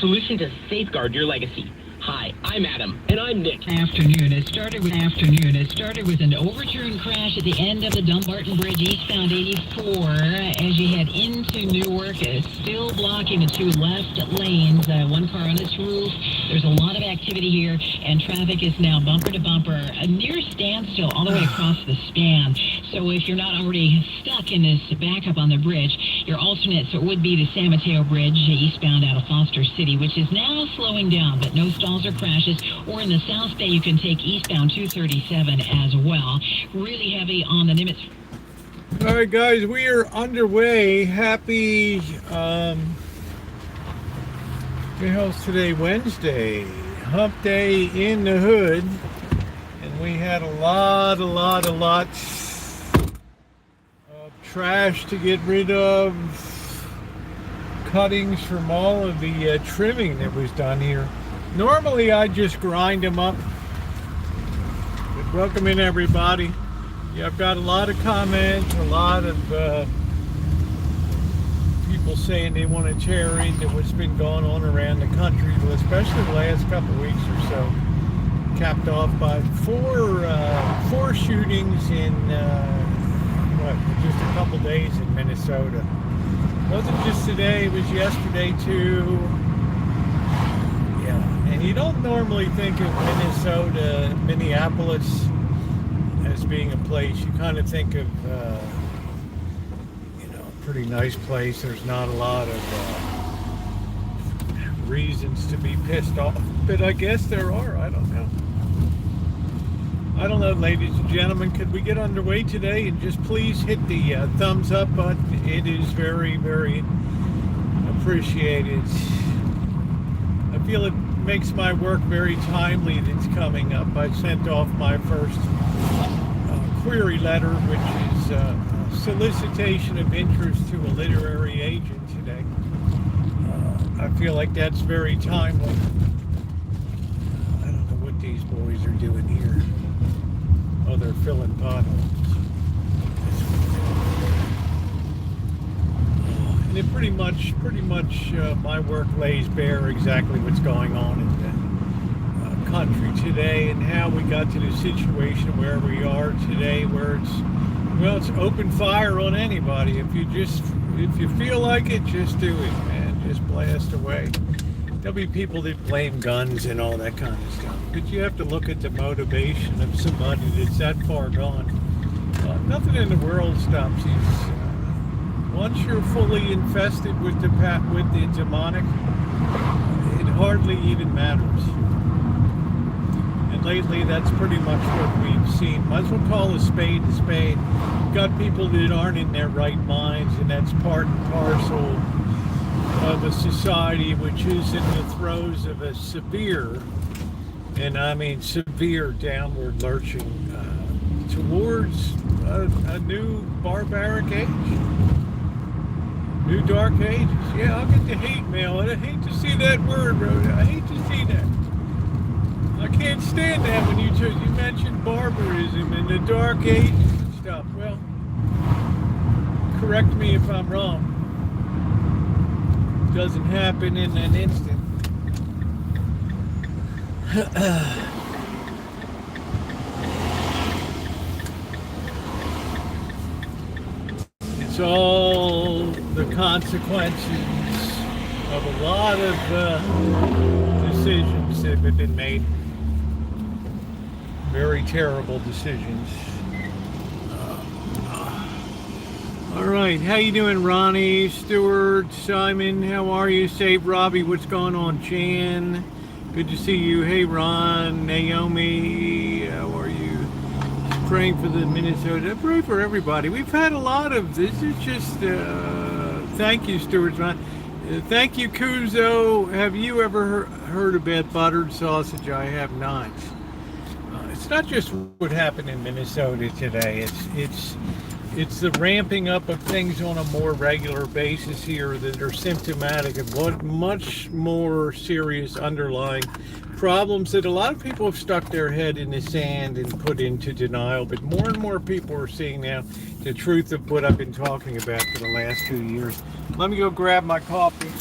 solution to safeguard your legacy. Hi, I'm Adam. And I'm Nick. Afternoon. It started with an overturned crash at the end of the Dumbarton Bridge, eastbound 84. As you head into Newark, still blocking the two left lanes. One car on its roof. There's a lot of activity here, and traffic is now bumper to bumper, a near standstill all the way across the span. So if you're not already stuck in this backup on the bridge, your alternates would be the San Mateo Bridge, eastbound out of Foster City, which is now slowing down, but no stalls or crashes. Or in the South Bay, you can take eastbound 237 as well. Really heavy on the Nimitz. All right, guys, we are underway. Happy, what the hell's today? Wednesday. Hump day in the hood. And we had a lots of trash to get rid of. Cuttings from all of the trimming that was done here. Normally, I just grind them up. But welcome in, everybody. Yeah, I've got a lot of comments, a lot of people saying they want to tear into what's been going on around the country, especially the last couple of weeks or so. Capped off by four shootings in just a couple days in Minnesota. It wasn't just today; it was yesterday too. And you don't normally think of Minnesota, Minneapolis as being a place. You kind of think of, a pretty nice place. There's not a lot of reasons to be pissed off, but I guess there are. I don't know, ladies and gentlemen. Could we get underway today and just please hit the thumbs up button? It is very, very appreciated. I feel it makes my work very timely that's coming up. I sent off my first query letter, which is a solicitation of interest to a literary agent today. I feel like that's very timely. I don't know what these boys are doing here. Oh, they're filling potholes. And it pretty much my work lays bare exactly what's going on in the country today and how we got to the situation where we are today, where it's open fire on anybody. If you feel like it, just do it, man. Just blast away. There'll be people that blame guns and all that kind of stuff, but you have to look at the motivation of somebody that's that far gone. Nothing in the world stops you. Once you're fully infested with the demonic, it hardly even matters. And lately, that's pretty much what we've seen. Might as well call a spade a spade. You've got people that aren't in their right minds, and that's part and parcel of a society which is in the throes of a severe, and I mean severe, downward lurching towards a new barbaric age. New dark ages. Yeah, I'll get the hate mail. I hate to see that word, Rosa. I hate to see that. I can't stand that when you mentioned barbarism and the dark ages and stuff. Well, correct me if I'm wrong. It doesn't happen in an instant. It's all the consequences of a lot of decisions that have been made. Very terrible decisions. All right, how you doing, Ronnie, Stewart, Simon? How are you? Save Robbie, what's going on? Chan, good to see you. Hey, Ron, Naomi, how are you? Praying for the Minnesota. Pray for everybody. We've had a lot of this. Is just thank you, Stewart. Thank you, Kuzo. Have you ever heard about buttered sausage? I have not. It's not just what happened in Minnesota today. It's the ramping up of things on a more regular basis here that are symptomatic of what much more serious underlying problems that a lot of people have stuck their head in the sand and put into denial. But more and more people are seeing now the truth of what I've been talking about for the last 2 years. Let me go grab my coffee.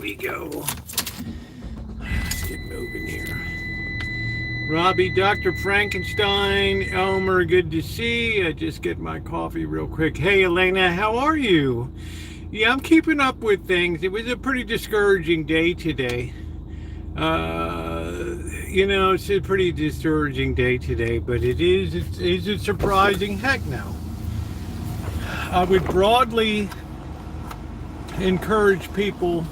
we go. Let's get moving here. Robbie, Dr. Frankenstein, Elmer, good to see you. Just get my coffee real quick. Hey, Elena, how are you? Yeah, I'm keeping up with things. It was a pretty discouraging day today. It's a pretty discouraging day today, but it's a surprising heck no. I would broadly encourage people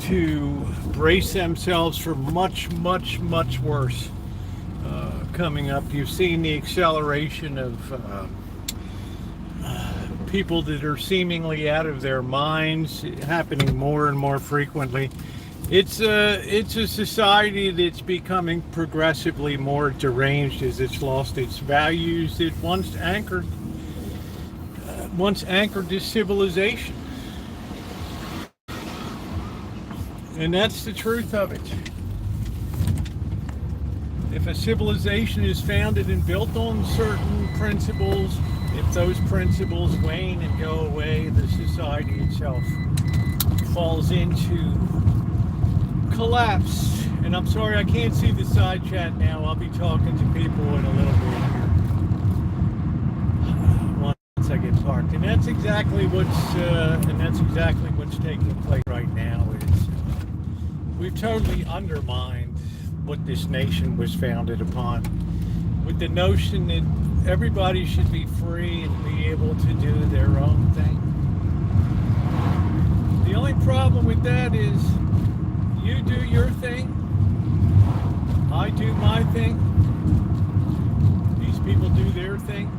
to brace themselves for much, much, much worse coming up. You've seen the acceleration of people that are seemingly out of their minds happening more and more frequently. It's a society that's becoming progressively more deranged as it's lost its values that once anchored this civilization. And that's the truth of it. If a civilization is founded and built on certain principles, if those principles wane and go away, the society itself falls into collapse. And I'm sorry I can't see the side chat now. I'll be talking to people in a little bit here once I get parked. And that's exactly what's taking place right now. We've totally undermined what this nation was founded upon, with the notion that everybody should be free and be able to do their own thing. The only problem with that is you do your thing, I do my thing, these people do their thing.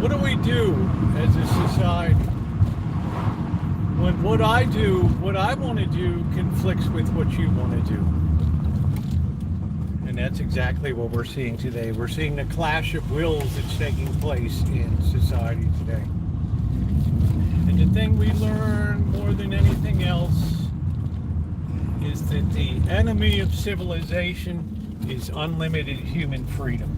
What do we do as a society when what I want to do conflicts with what you want to do? And that's exactly what we're seeing today. We're seeing the clash of wills that's taking place in society today. And the thing we learn more than anything else is that the enemy of civilization is unlimited human freedom.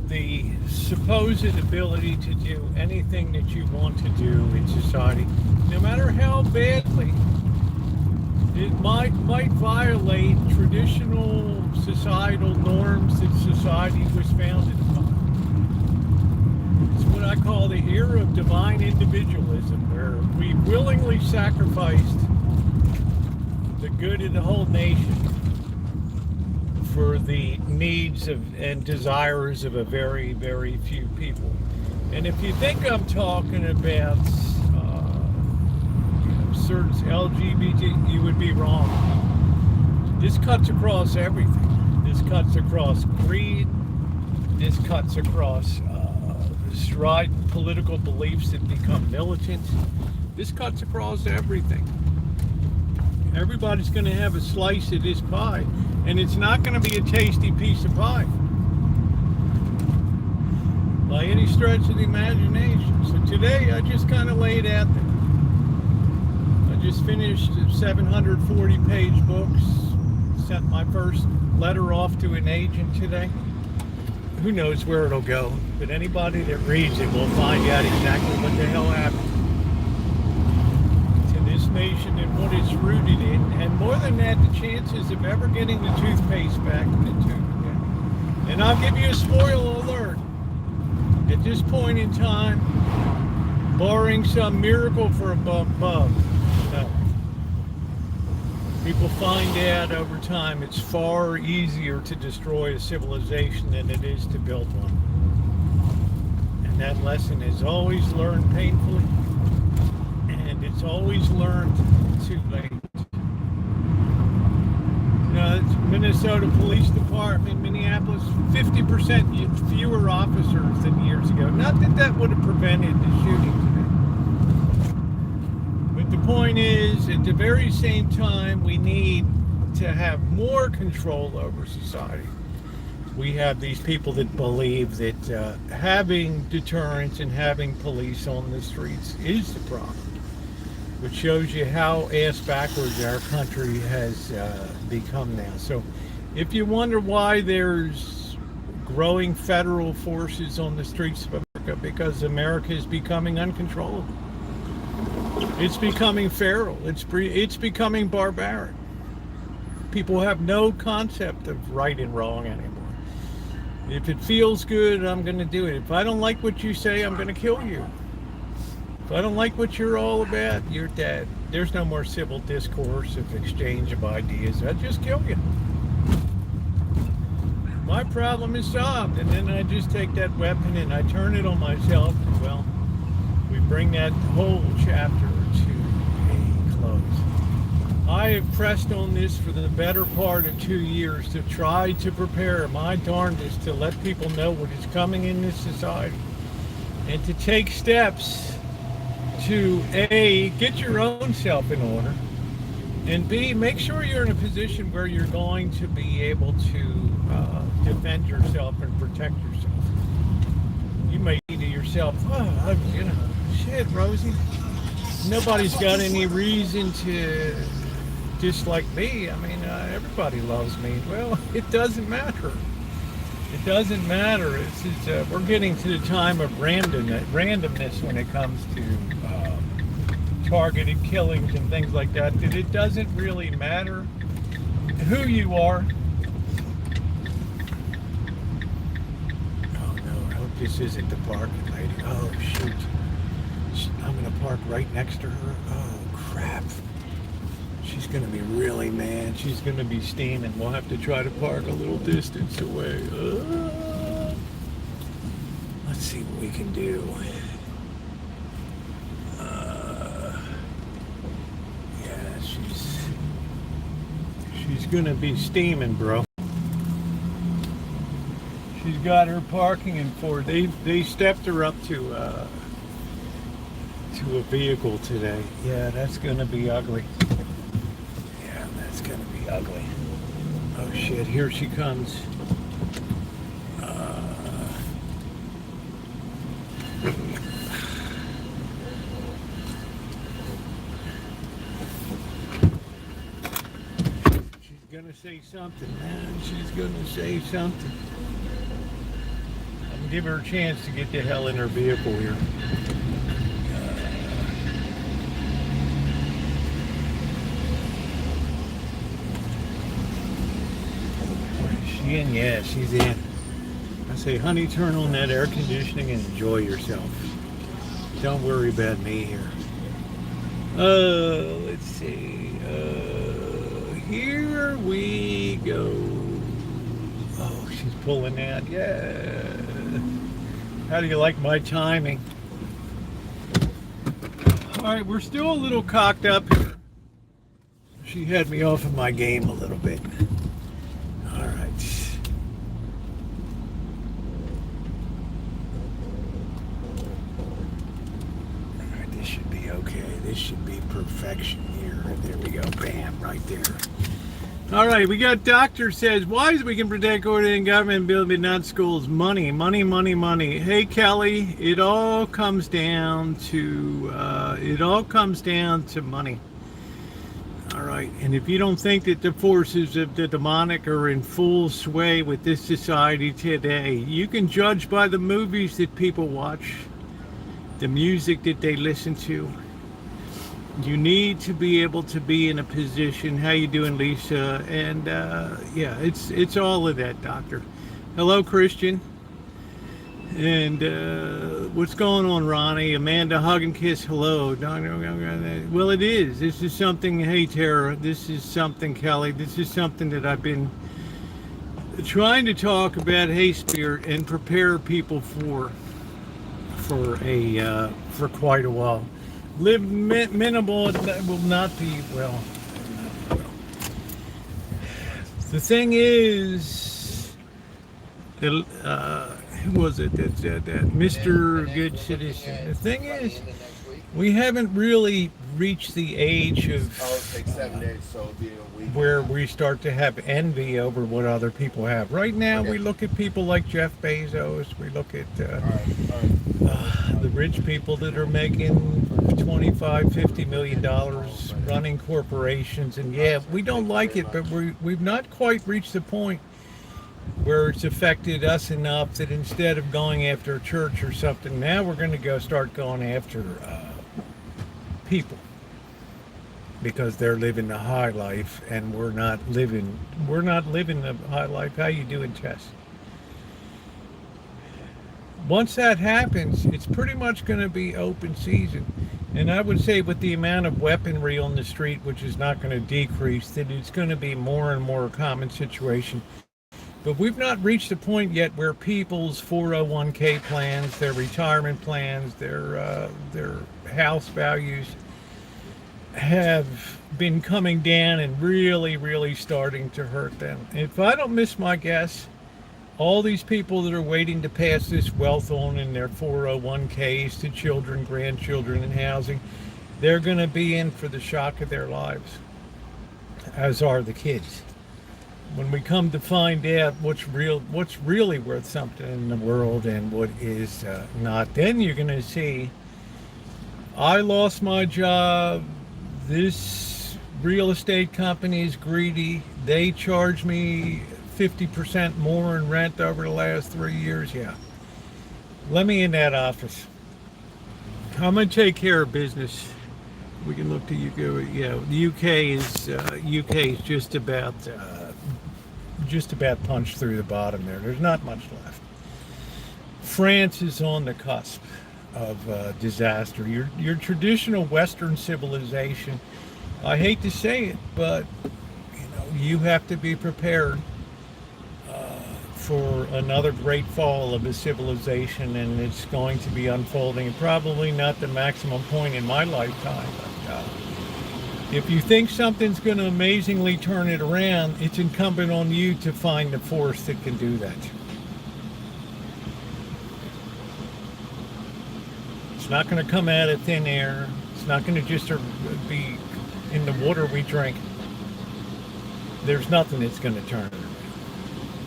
The supposed ability to do anything that you want to do in society, no matter how badly it might violate traditional societal norms that society was founded upon. It's what I call the era of divine individualism, where we willingly sacrificed the good of the whole nation for the needs and desires of a very, very few people. And if you think I'm talking about certain LGBT, you would be wrong. This cuts across everything. This cuts across greed. This cuts across strident political beliefs that become militant. This cuts across everything. Everybody's going to have a slice of this pie, and it's not going to be a tasty piece of pie by any stretch of the imagination. So today I just kind of laid out there. I just finished a 740-page book, sent my first letter off to an agent today. Who knows where it'll go, but anybody that reads it will find out exactly what the hell happened to this nation and what it's rooted in. And more than that, the chances of ever getting the toothpaste back in the tube again. And I'll give you a spoiler alert. At this point in time, barring some miracle for above, no. People find out over time it's far easier to destroy a civilization than it is to build one. And that lesson is always learned painfully, and it's always learned too late. Minnesota Police Department, Minneapolis, 50% fewer officers than years ago. Not that that would have prevented the shooting today. But the point is, at the very same time, we need to have more control over society. We have these people that believe that having deterrence and having police on the streets is the problem, which shows you how ass backwards our country has become now. So if you wonder why there's growing federal forces on the streets of America, because America is becoming uncontrollable. It's becoming feral. It's becoming barbaric. People have no concept of right and wrong anymore. If it feels good, I'm going to do it. If I don't like what you say, I'm going to kill you. If I don't like what you're all about, you're dead. There's no more civil discourse of exchange of ideas. I'd just kill you. My problem is solved, and then I just take that weapon and I turn it on myself. Well, we bring that whole chapter to a close. I have pressed on this for the better part of 2 years to try to prepare my darndest to let people know what is coming in this society and to take steps to A, get your own self in order, and B, make sure you're in a position where you're going to be able to defend yourself and protect yourself. You may say to yourself, oh, shit, Rosie, nobody's got any reason to dislike me. I mean, everybody loves me. Well, it doesn't matter. It doesn't matter. We're getting to the time of randomness when it comes to targeted killings and things like that. That it doesn't really matter who you are. Oh no, I hope this isn't the parking lady. Oh shoot. I'm gonna park right next to her. Oh crap. She's gonna be really mad. She's gonna be steaming. We'll have to try to park a little distance away. Let's see what we can do. Yeah, she's gonna be steaming, bro. She's got her parking in for. They stepped her up to a vehicle today. Yeah, that's gonna be ugly. Ugly. Oh shit, here she comes. She's gonna say something, man. She's gonna say something. I'm gonna give her a chance to get the hell in her vehicle here. In? Yeah, she's in. I say, honey, turn on that air conditioning and enjoy yourself. Don't worry about me here. Let's see. Here we go. Oh, she's pulling out. Yeah. How do you like my timing? All right, we're still a little cocked up here. She had me off of my game a little bit. All right. This should be okay. This should be perfection here. There we go. Bam, right there. All right, we got doctor says, why is we can protect order in government building, not schools? Money, money, money, money. Hey, Kelly, it all comes down to money. All right, and if you don't think that the forces of the demonic are in full sway with this society today, you can judge by the movies that people watch, the music that they listen to. You need to be able to be in a position. How you doing, Lisa? And yeah, it's all of that, doctor. Hello, Christian. And what's going on, Ronnie? Amanda, hug and kiss. Hello. Well, it is. This is something. Hey, Tara. This is something, Kelly. This is something that I've been trying to talk about. Hey, Spirit, and prepare people for quite a while. Live minimal. That will not be well. The thing is, who was it that said that? Mr. Good Citizen. The thing is, we haven't really reached the age of where we start to have envy over what other people have. Right now, we look at people like Jeff Bezos. We look at the rich people that are making $25-50 million running corporations. And yeah, we don't like it, but we've not quite reached the point where it's affected us enough that instead of going after a church or something, now we're going to start going after people, because they're living the high life and we're not living the high life. How you doing, Tess? Once that happens, it's pretty much going to be open season. And I would say with the amount of weaponry on the street, which is not going to decrease, that it's going to be more and more a common situation. But we've not reached a point yet where people's 401k plans, their retirement plans, their house values have been coming down and really, really starting to hurt them. If I don't miss my guess, all these people that are waiting to pass this wealth on in their 401ks to children, grandchildren, and housing, they're going to be in for the shock of their lives, as are the kids. When we come to find out what's really worth something in the world and what is not, then you're going to see, I lost my job, this real estate company is greedy, they charge me 50% more in rent over the last 3 years. Yeah, let me in that office. I'm going to take care of business. We can look to UK. Yeah, the UK is just about punched through the bottom there. There's not much left. France is on the cusp of disaster. Your traditional Western civilization, I hate to say it, but you have to be prepared for another great fall of a civilization, and it's going to be unfolding. Probably not the maximum point in my lifetime, but if you think something's going to amazingly turn it around, it's incumbent on you to find the force that can do that. It's not going to come out of thin air. It's not going to just be in the water we drink. There's nothing that's going to turn it around.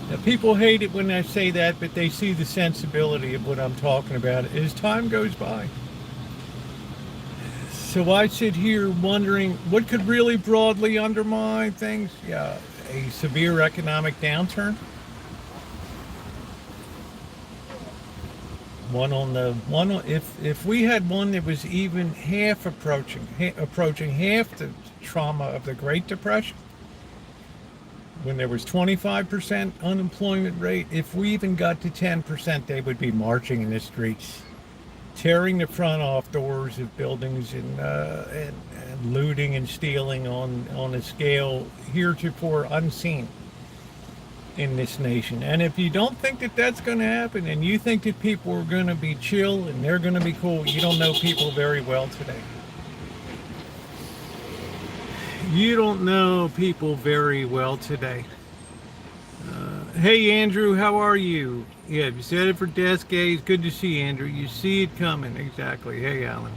Now, people hate it when I say that, but they see the sensibility of what I'm talking about as time goes by. So I sit here wondering what could really broadly undermine things. Yeah, a severe economic downturn. If we had one that was even half approaching half the trauma of the Great Depression, when there was 25% unemployment rate, if we even got to 10%, they would be marching in the streets, tearing the front off doors of buildings and looting and stealing on a scale heretofore unseen in this nation. And if you don't think that that's going to happen, and you think that people are going to be chill and they're going to be cool, you don't know people very well today. You don't know people very well today. Hey Andrew, how are you? Yeah, you said it for desk gaze. Good to see you, Andrew. You see it coming. Exactly. Hey Alan.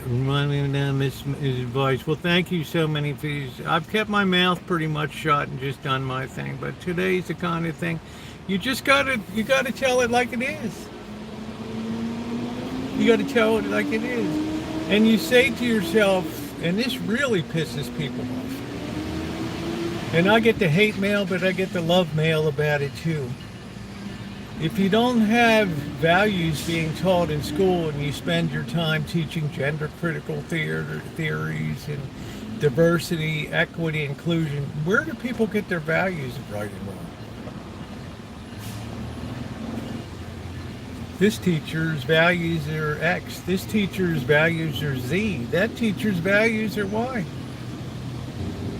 Remind me of his advice. Well, thank you so many for these. I've kept my mouth pretty much shut and just done my thing. But today's the kind of thing you gotta tell it like it is. You gotta tell it like it is. And you say to yourself, and this really pisses people off, and I get the hate mail, but I get the love mail about it too. If you don't have values being taught in school and you spend your time teaching gender critical theories and diversity, equity, inclusion, where do people get their values of right and wrong? This teacher's values are X. This teacher's values are Z. That teacher's values are Y.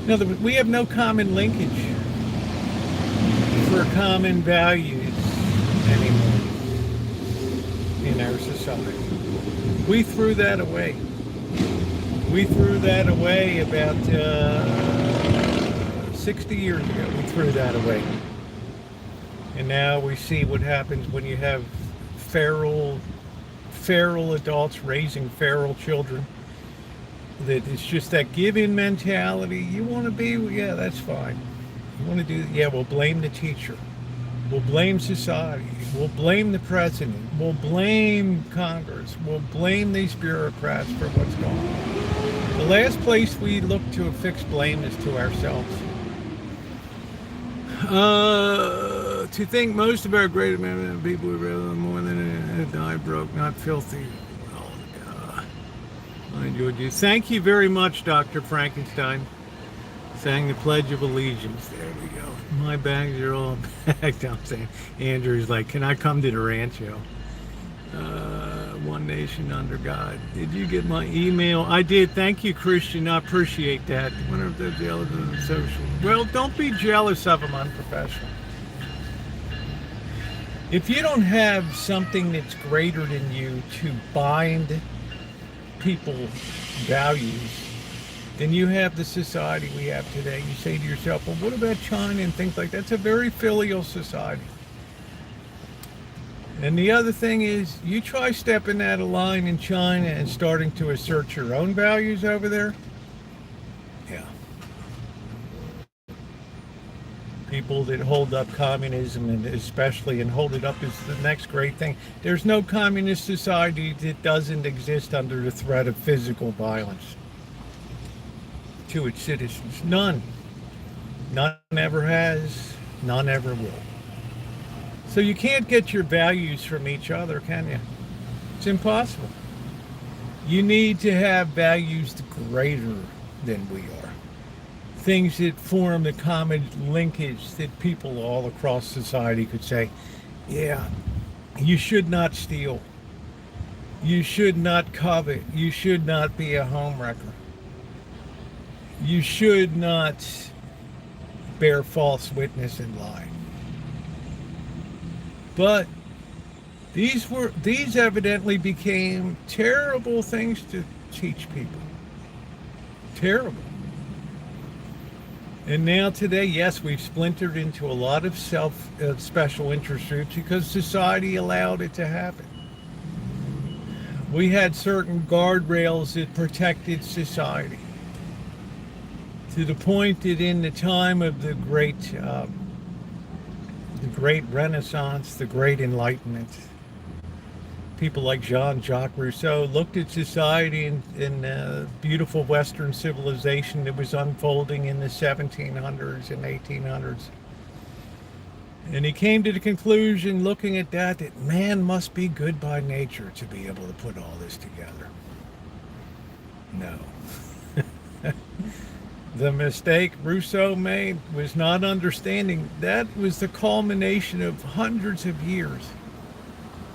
In other words, we have no common linkage for common values anymore in our society. We threw that away. We threw that away about 60 years ago. We threw that away. And now we see what happens when you have feral adults raising feral children. That it's just that give-in mentality. You want to be, yeah, that's fine. You want to do, yeah, we'll blame the teacher. We'll blame society. We'll blame the president. We'll blame Congress. We'll blame these bureaucrats for what's going on. The last place we look to fix blame is to ourselves. To think most of our great American people would rather more than die broke, not filthy. Oh, I enjoyed you. Thank you very much, Dr. Frankenstein. Sang the Pledge of Allegiance. There we go. My bags are all packed. I'm saying, Andrew's like, can I come to the Rancho? One nation under God. Did you get my email? I did. Thank you, Christian. I appreciate that. Wonder if they're jealous of the social. Well, don't be jealous of them, unprofessional. If you don't have something that's greater than you to bind people's values, then you have the society we have today. You say to yourself, well, what about China and things like that? It's a very filial society. And the other thing is, you try stepping out of line in China and starting to assert your own values over there. Yeah. People that hold up communism, and especially, and hold it up as the next great thing. There's no communist society that doesn't exist under the threat of physical violence to its citizens. None. None ever has. None ever will. So you can't get your values from each other, can you? It's impossible. You need to have values greater than we are. Things that form the common linkage that people all across society could say, yeah, you should not steal. You should not covet. You should not be a homewrecker. You should not bear false witness and lie. But these evidently became terrible things to teach people. Terrible. And now today, yes, we've splintered into a lot of special interest groups because society allowed it to happen. We had certain guardrails that protected society, to the point that in the time of the great Renaissance, the great Enlightenment, people like Jean-Jacques Rousseau looked at society in beautiful Western civilization that was unfolding in the 1700s and 1800s. And he came to the conclusion, looking at that man must be good by nature to be able to put all this together. No. The mistake Rousseau made was not understanding that was the culmination of hundreds of years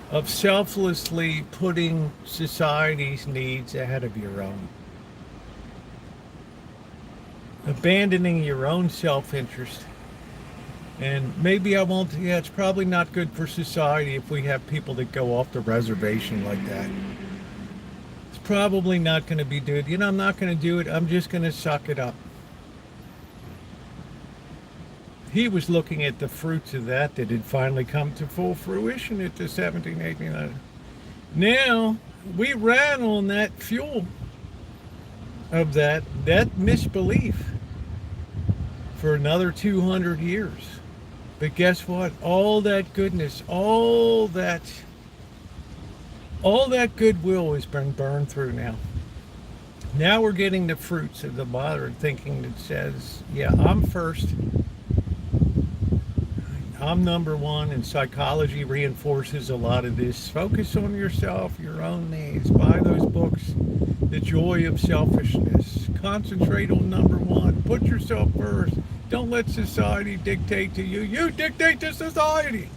of selflessly putting society's needs ahead of your own. Abandoning your own self-interest. And maybe it's probably not good for society if we have people that go off the reservation like that. It's probably not going to be good. I'm not going to do it. I'm just going to suck it up. He was looking at the fruits of that had finally come to full fruition at the 1789. Now, we ran on that fuel of that misbelief for another 200 years. But guess what? All that goodness, all that goodwill has been burned through now. Now we're getting the fruits of the modern thinking that says, yeah, I'm first. I'm number one, and psychology reinforces a lot of this. Focus on yourself, your own needs. Buy those books, The Joy of Selfishness. Concentrate on number one. Put yourself first. Don't let society dictate to you. You dictate to society.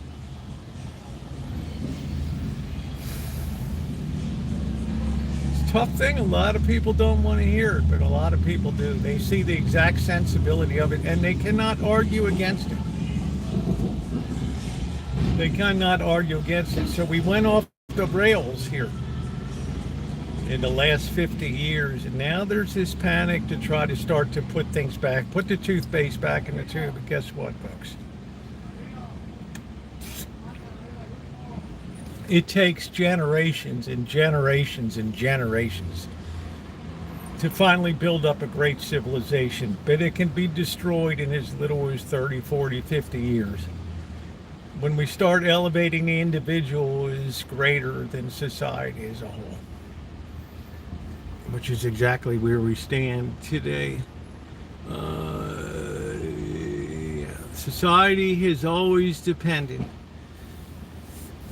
It's a tough thing. A lot of people don't want to hear it, but a lot of people do. They see the exact sensibility of it, and they cannot argue against it. They cannot argue against it. So we went off the rails here in the last 50 years, and now there's this panic to try to start to put things back, put the toothpaste back in the tube. But guess what, folks? It takes generations and generations and generations to finally build up a great civilization, but it can be destroyed in as little as 30, 40, 50 years. When we start elevating the individual as greater than society as a whole, which is exactly where we stand today. Society has always depended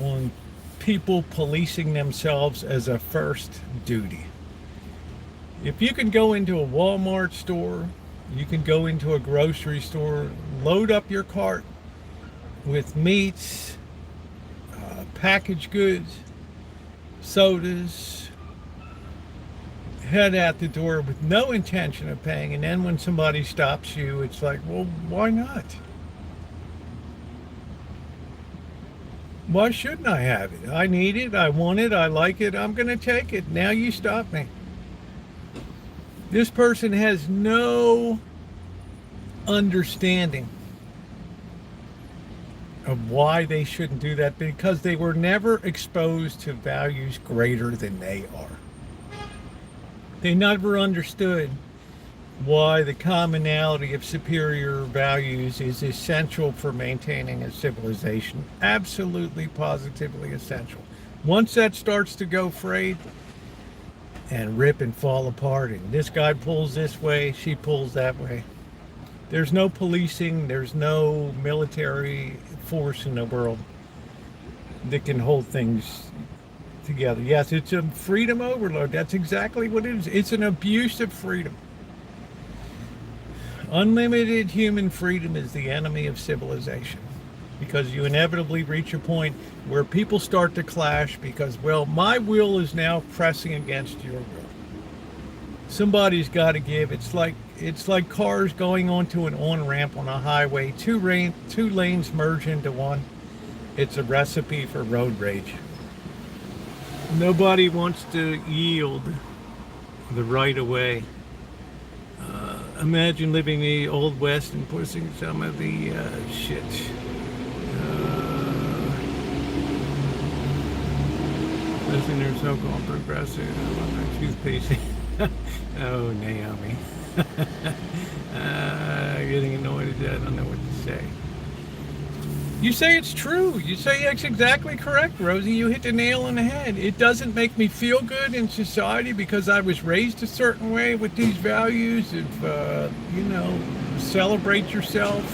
on people policing themselves as a first duty. If you can go into a Walmart store, you can go into a grocery store, load up your cart with meats, packaged goods, sodas, head out the door with no intention of paying, and then when somebody stops you, it's like, well, why not? Why shouldn't I have it? I need it, I want it, I like it, I'm going to take it. Now you stop me. This person has no understanding of why they shouldn't do that, because they were never exposed to values greater than they are. They never understood why the commonality of superior values is essential for maintaining a civilization. Absolutely, positively essential. Once that starts to go frayed and rip and fall apart, and this guy pulls this way, she pulls that way, there's no policing, there's no military force in the world that can hold things together. Yes, it's a freedom overload. That's exactly what it is. It's an abuse of freedom. Unlimited human freedom is the enemy of civilization, because you inevitably reach a point where people start to clash because, well, my will is now pressing against your will. Somebody's got to give. It's like cars going onto an on-ramp on a highway. Two lanes merge into one. It's a recipe for road rage. Nobody wants to yield the right of way. Imagine living in the Old West and pushing some of the shit. Listen, they're so-called progressive toothpaste. Oh, Naomi. Getting annoyed at that. I don't know what to say. You say it's true. You say it's exactly correct, Rosie. You hit the nail on the head. It doesn't make me feel good in society because I was raised a certain way with these values of, celebrate yourself,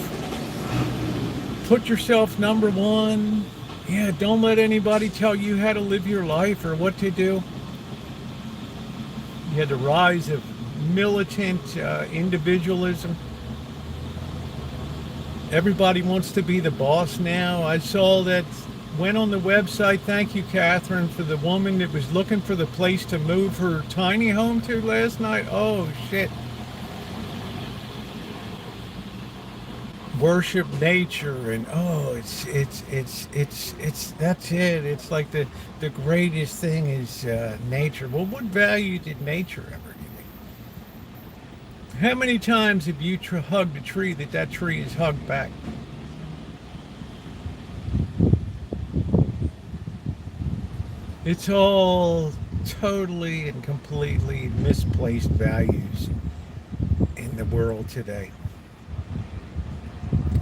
put yourself number one. Yeah, don't let anybody tell you how to live your life or what to do. You had the rise of militant individualism. Everybody wants to be the boss now. I saw that, went on the website, thank you, Catherine, for the woman that was looking for the place to move her tiny home to last night. Oh, shit. Worship nature, and it's that's it. It's like the greatest thing is nature. Well, what value did nature ever give you? How many times have you hugged a tree that tree is hugged back? It's all totally and completely misplaced values in the world today.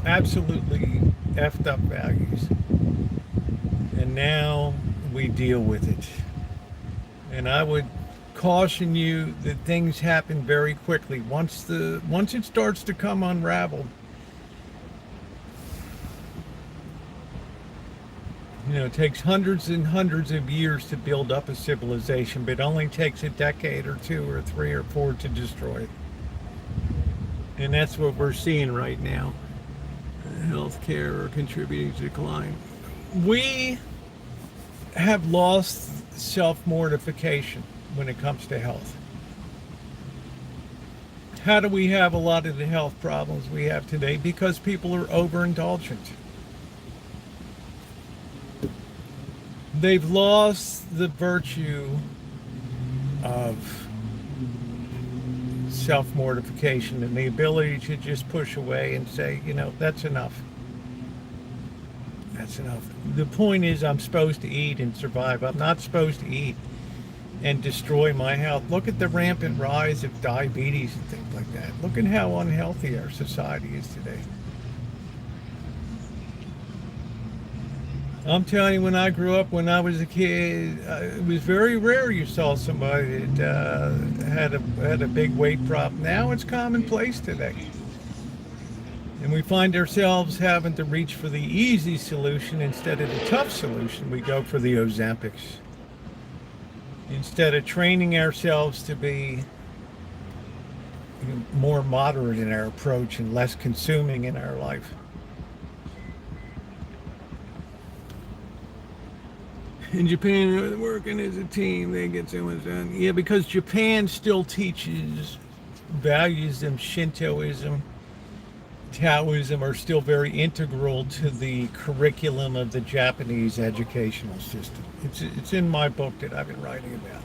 Absolutely effed up values. And now we deal with it. And I would caution you that things happen very quickly. Once it starts to come unraveled, it takes hundreds and hundreds of years to build up a civilization, but it only takes a decade or two or three or four to destroy it. And that's what we're seeing right now. Healthcare are contributing to decline. We have lost self-mortification when it comes to health. How do we have a lot of the health problems we have today? Because people are overindulgent. They've lost the virtue of self-mortification and the ability to just push away and say, that's enough. That's enough. The point is, I'm supposed to eat and survive. I'm not supposed to eat and destroy my health. Look at the rampant rise of diabetes and things like that. Look at how unhealthy our society is today. I'm telling you, when I grew up, when I was a kid, it was very rare you saw somebody that had a big weight problem. Now it's commonplace today. And we find ourselves having to reach for the easy solution instead of the tough solution. We go for the Ozempics. Instead of training ourselves to be more moderate in our approach and less consuming in our life. In Japan, working as a team, they get so much done. Yeah, because Japan still teaches values of Shintoism, Taoism are still very integral to the curriculum of the Japanese educational system. It's in my book that I've been writing about.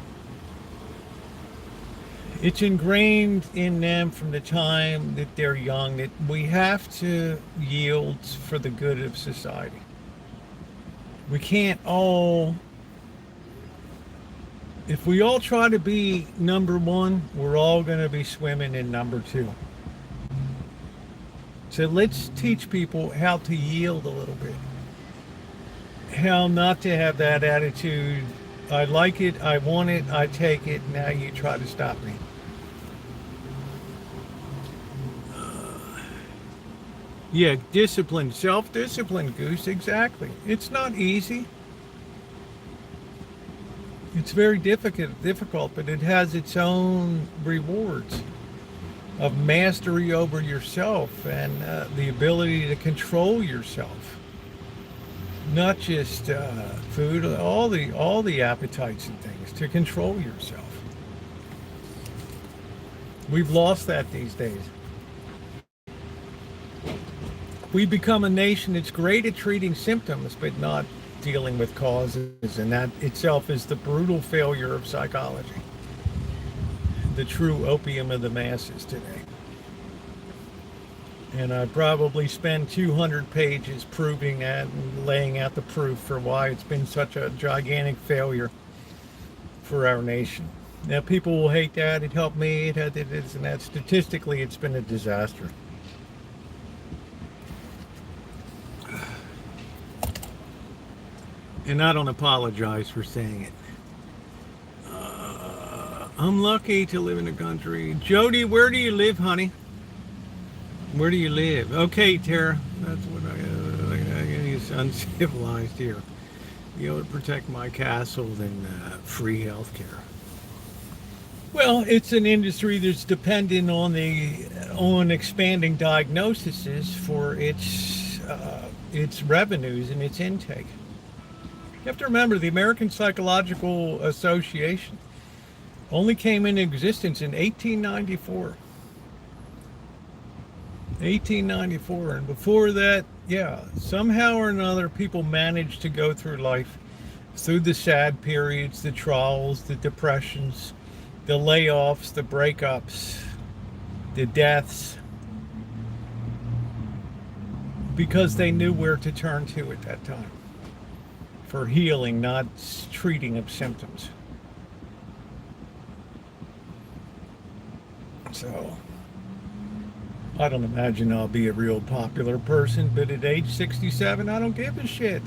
It's ingrained in them from the time that they're young that we have to yield for the good of society. We can't all, if we all try to be number one, we're all going to be swimming in number two. So let's teach people how to yield a little bit. How not to have that attitude, I like it, I want it, I take it, now you try to stop me. Yeah, discipline, self-discipline, Goose, exactly. It's not easy. It's very difficult, but it has its own rewards of mastery over yourself and the ability to control yourself. Not just food, all the appetites and things, to control yourself. We've lost that these days. We become a nation that's great at treating symptoms, but not dealing with causes, and that itself is the brutal failure of psychology, the true opium of the masses today. And I probably spend 200 pages proving that and laying out the proof for why it's been such a gigantic failure for our nation. Now, people will hate that. It helped me. It had this and that. Statistically, it's been a disaster. And I don't apologize for saying it. I'm lucky to live in the country. Jody, where do you live, honey? Where do you live? Okay, Tara. That's what I is uncivilized here. You know, to protect my castle and free health care. Well, it's an industry that's dependent on expanding diagnoses for its revenues and its intake. You have to remember, the American Psychological Association only came into existence in 1894. 1894, and before that, yeah, somehow or another, people managed to go through life, through the sad periods, the trials, the depressions, the layoffs, the breakups, the deaths, because they knew where to turn to at that time for healing, not treating of symptoms. So, I don't imagine I'll be a real popular person, but at age 67, I don't give a shit.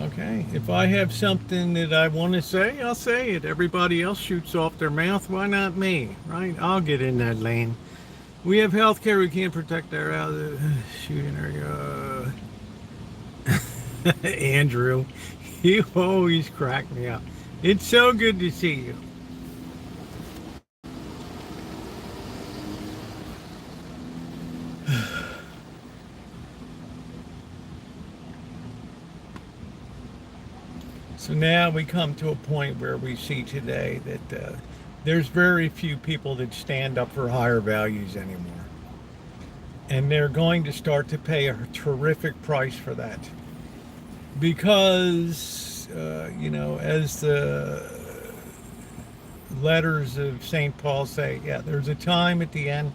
Okay, if I have something that I want to say, I'll say it. Everybody else shoots off their mouth. Why not me, right? I'll get in that lane. We have health care. We can't protect our shooting area. Andrew, you always crack me up. It's so good to see you. So now we come to a point where we see today that there's very few people that stand up for higher values anymore. And they're going to start to pay a terrific price for that. Because, as the letters of St. Paul say, yeah, there's a time at the end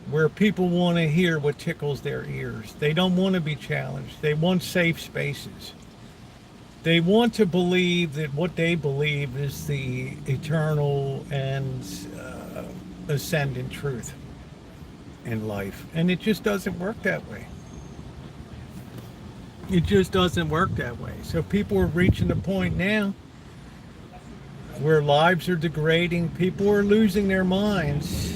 where people want to hear what tickles their ears. They don't want to be challenged. They want safe spaces. They want to believe that what they believe is the eternal and ascendant truth in life. And it just doesn't work that way. It just doesn't work that way. So people are reaching a point now where lives are degrading. People are losing their minds.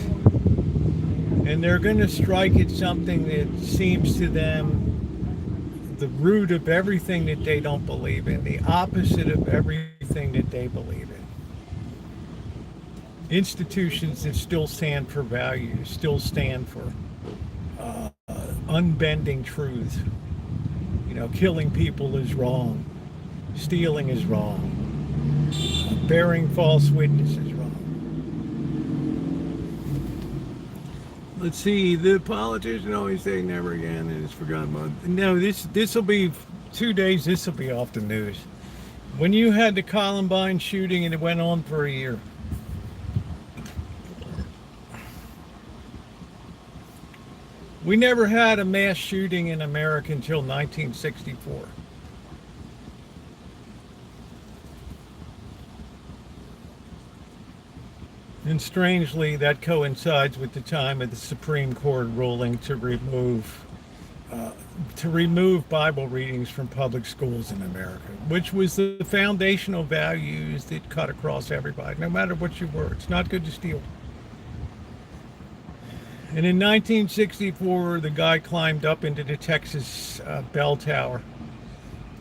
And they're going to strike at something that seems to them the root of everything that they don't believe in, the opposite of everything that they believe in. institutions that still stand for values, still stand for unbending truth. You know, killing people is wrong, stealing is wrong, bearing false witness is wrong. Let's see, the politician always say never again and it's forgotten about. No, this will be 2 days, this will be off the news. When you had the Columbine shooting and it went on for a year. We never had a mass shooting in America until 1964. And strangely, that coincides with the time of the Supreme Court ruling to remove Bible readings from public schools in America, which was the foundational values that cut across everybody, no matter what you were. It's not good to steal. And in 1964, the guy climbed up into the Texas bell tower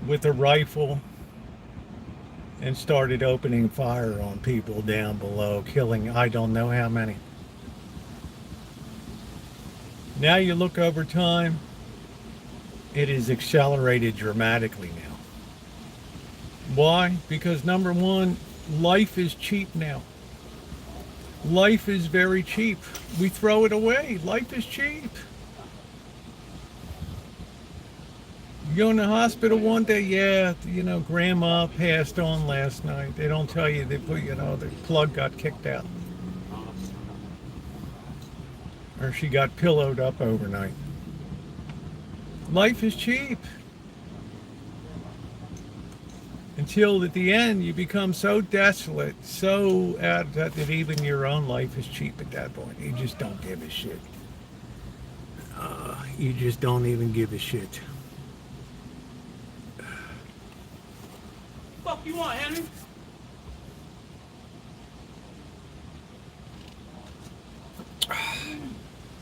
with a rifle and started opening fire on people down below, killing I don't know how many. Now you look over time, it is accelerated dramatically now. Why? Because number one, life is cheap now. Life is very cheap. We throw it away. Life is cheap. You go in the hospital one day, yeah, you know, grandma passed on last night. They don't tell you that, you know, the plug got kicked out. Or she got pillowed up overnight. Life is cheap. Until at the end you become so desolate, so out that even your own life is cheap at that point. You just don't give a shit. You just don't even give a shit. Fuck you want, Henry?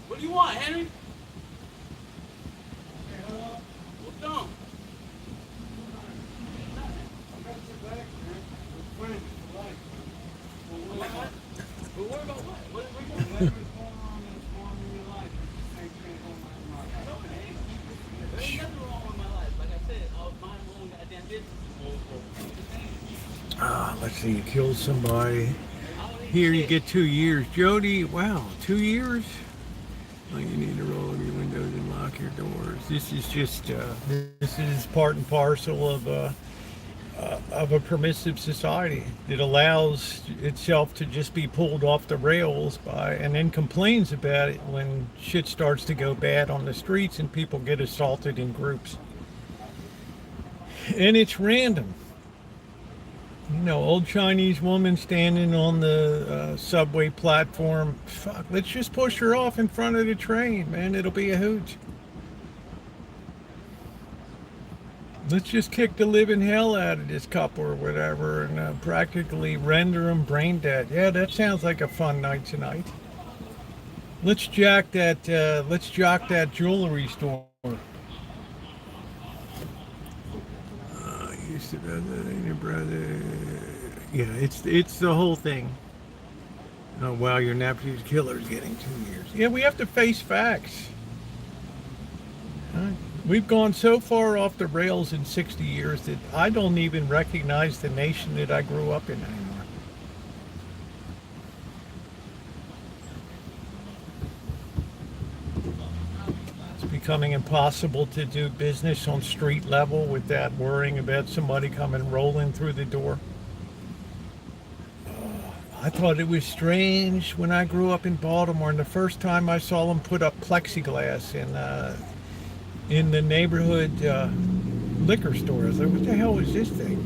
What do you want, Henry? What's wrong? But what about what? What are we doing? There's nothing wrong with my life. Like I said, I'll mind my own goddamn business. Let's see, you killed somebody. Here you get 2 years. Jody, wow, 2 years? Well, you need to roll up your windows and lock your doors. This is just, this is part and parcel of a permissive society that allows itself to just be pulled off the rails by, and then complains about it when shit starts to go bad on the streets and people get assaulted in groups. And it's random. You know, old Chinese woman standing on the subway platform. Fuck, let's just push her off in front of the train, man. It'll be a hoot. Let's just kick the living hell out of this couple or whatever and practically render them brain dead. Yeah, that sounds like a fun night tonight. Let's jock that jewelry store. Used to your brother. Yeah, it's the whole thing. Oh wow, your nephew's killer's getting 2 years. Yeah, we have to face facts. Huh? We've gone so far off the rails in 60 years that I don't even recognize the nation that I grew up in anymore. It's becoming impossible to do business on street level without worrying about somebody coming rolling through the door. I thought it was strange when I grew up in Baltimore, and the first time I saw them put up plexiglass in the neighborhood liquor store. I was like, what the hell is this thing?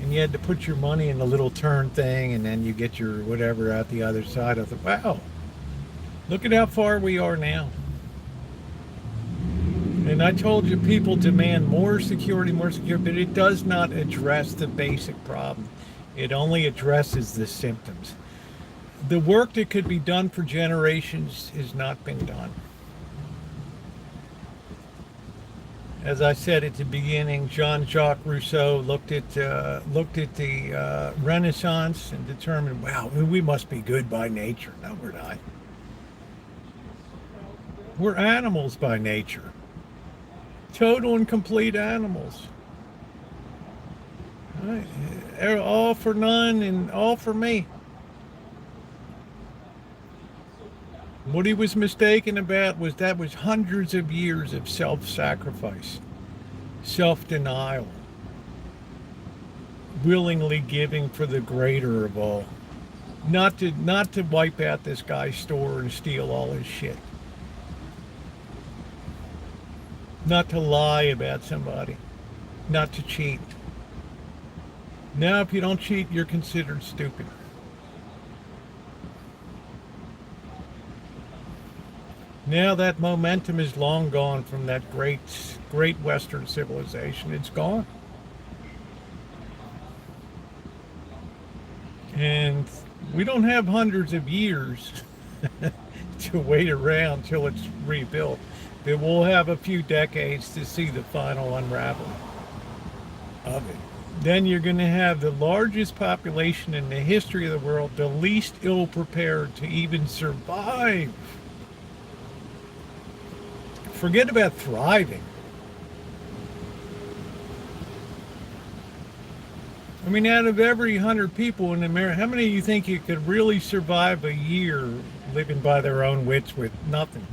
And you had to put your money in the little turn thing, and then you get your whatever out the other side. I thought, wow, look at how far we are now. And I told you, people demand more security, but it does not address the basic problem. It only addresses the symptoms. The work that could be done for generations has not been done. As I said at the beginning, Jean-Jacques Rousseau looked at the Renaissance and determined, wow, we must be good by nature. No, we're not. We're animals by nature. Total and complete animals. Right. All for none and all for me. What he was mistaken about was that was hundreds of years of self-sacrifice, self-denial, willingly giving for the greater of all. Not to wipe out this guy's store and steal all his shit. Not to lie about somebody. Not to cheat. Now, if you don't cheat, you're considered stupid. Now that momentum is long gone from that great Western civilization. It's gone. And we don't have hundreds of years to wait around till it's rebuilt. But we'll have a few decades to see the final unraveling of it. Then you're going to have the largest population in the history of the world, the least ill-prepared to even survive. Forget about thriving. I mean, out of every 100 people in America, how many of you think you could really survive a year living by their own wits with nothing?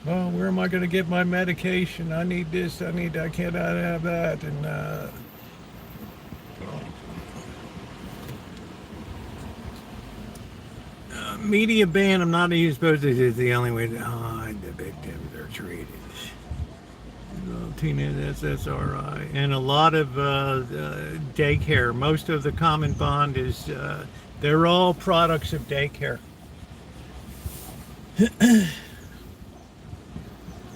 Oh, where am I going to get my medication? I need this, I cannot have that. And media ban, I'm not even supposed to, is the only way to hide the victims are treated. Teenage SSRI. And a lot of daycare. Most of the common bond is, they're all products of daycare.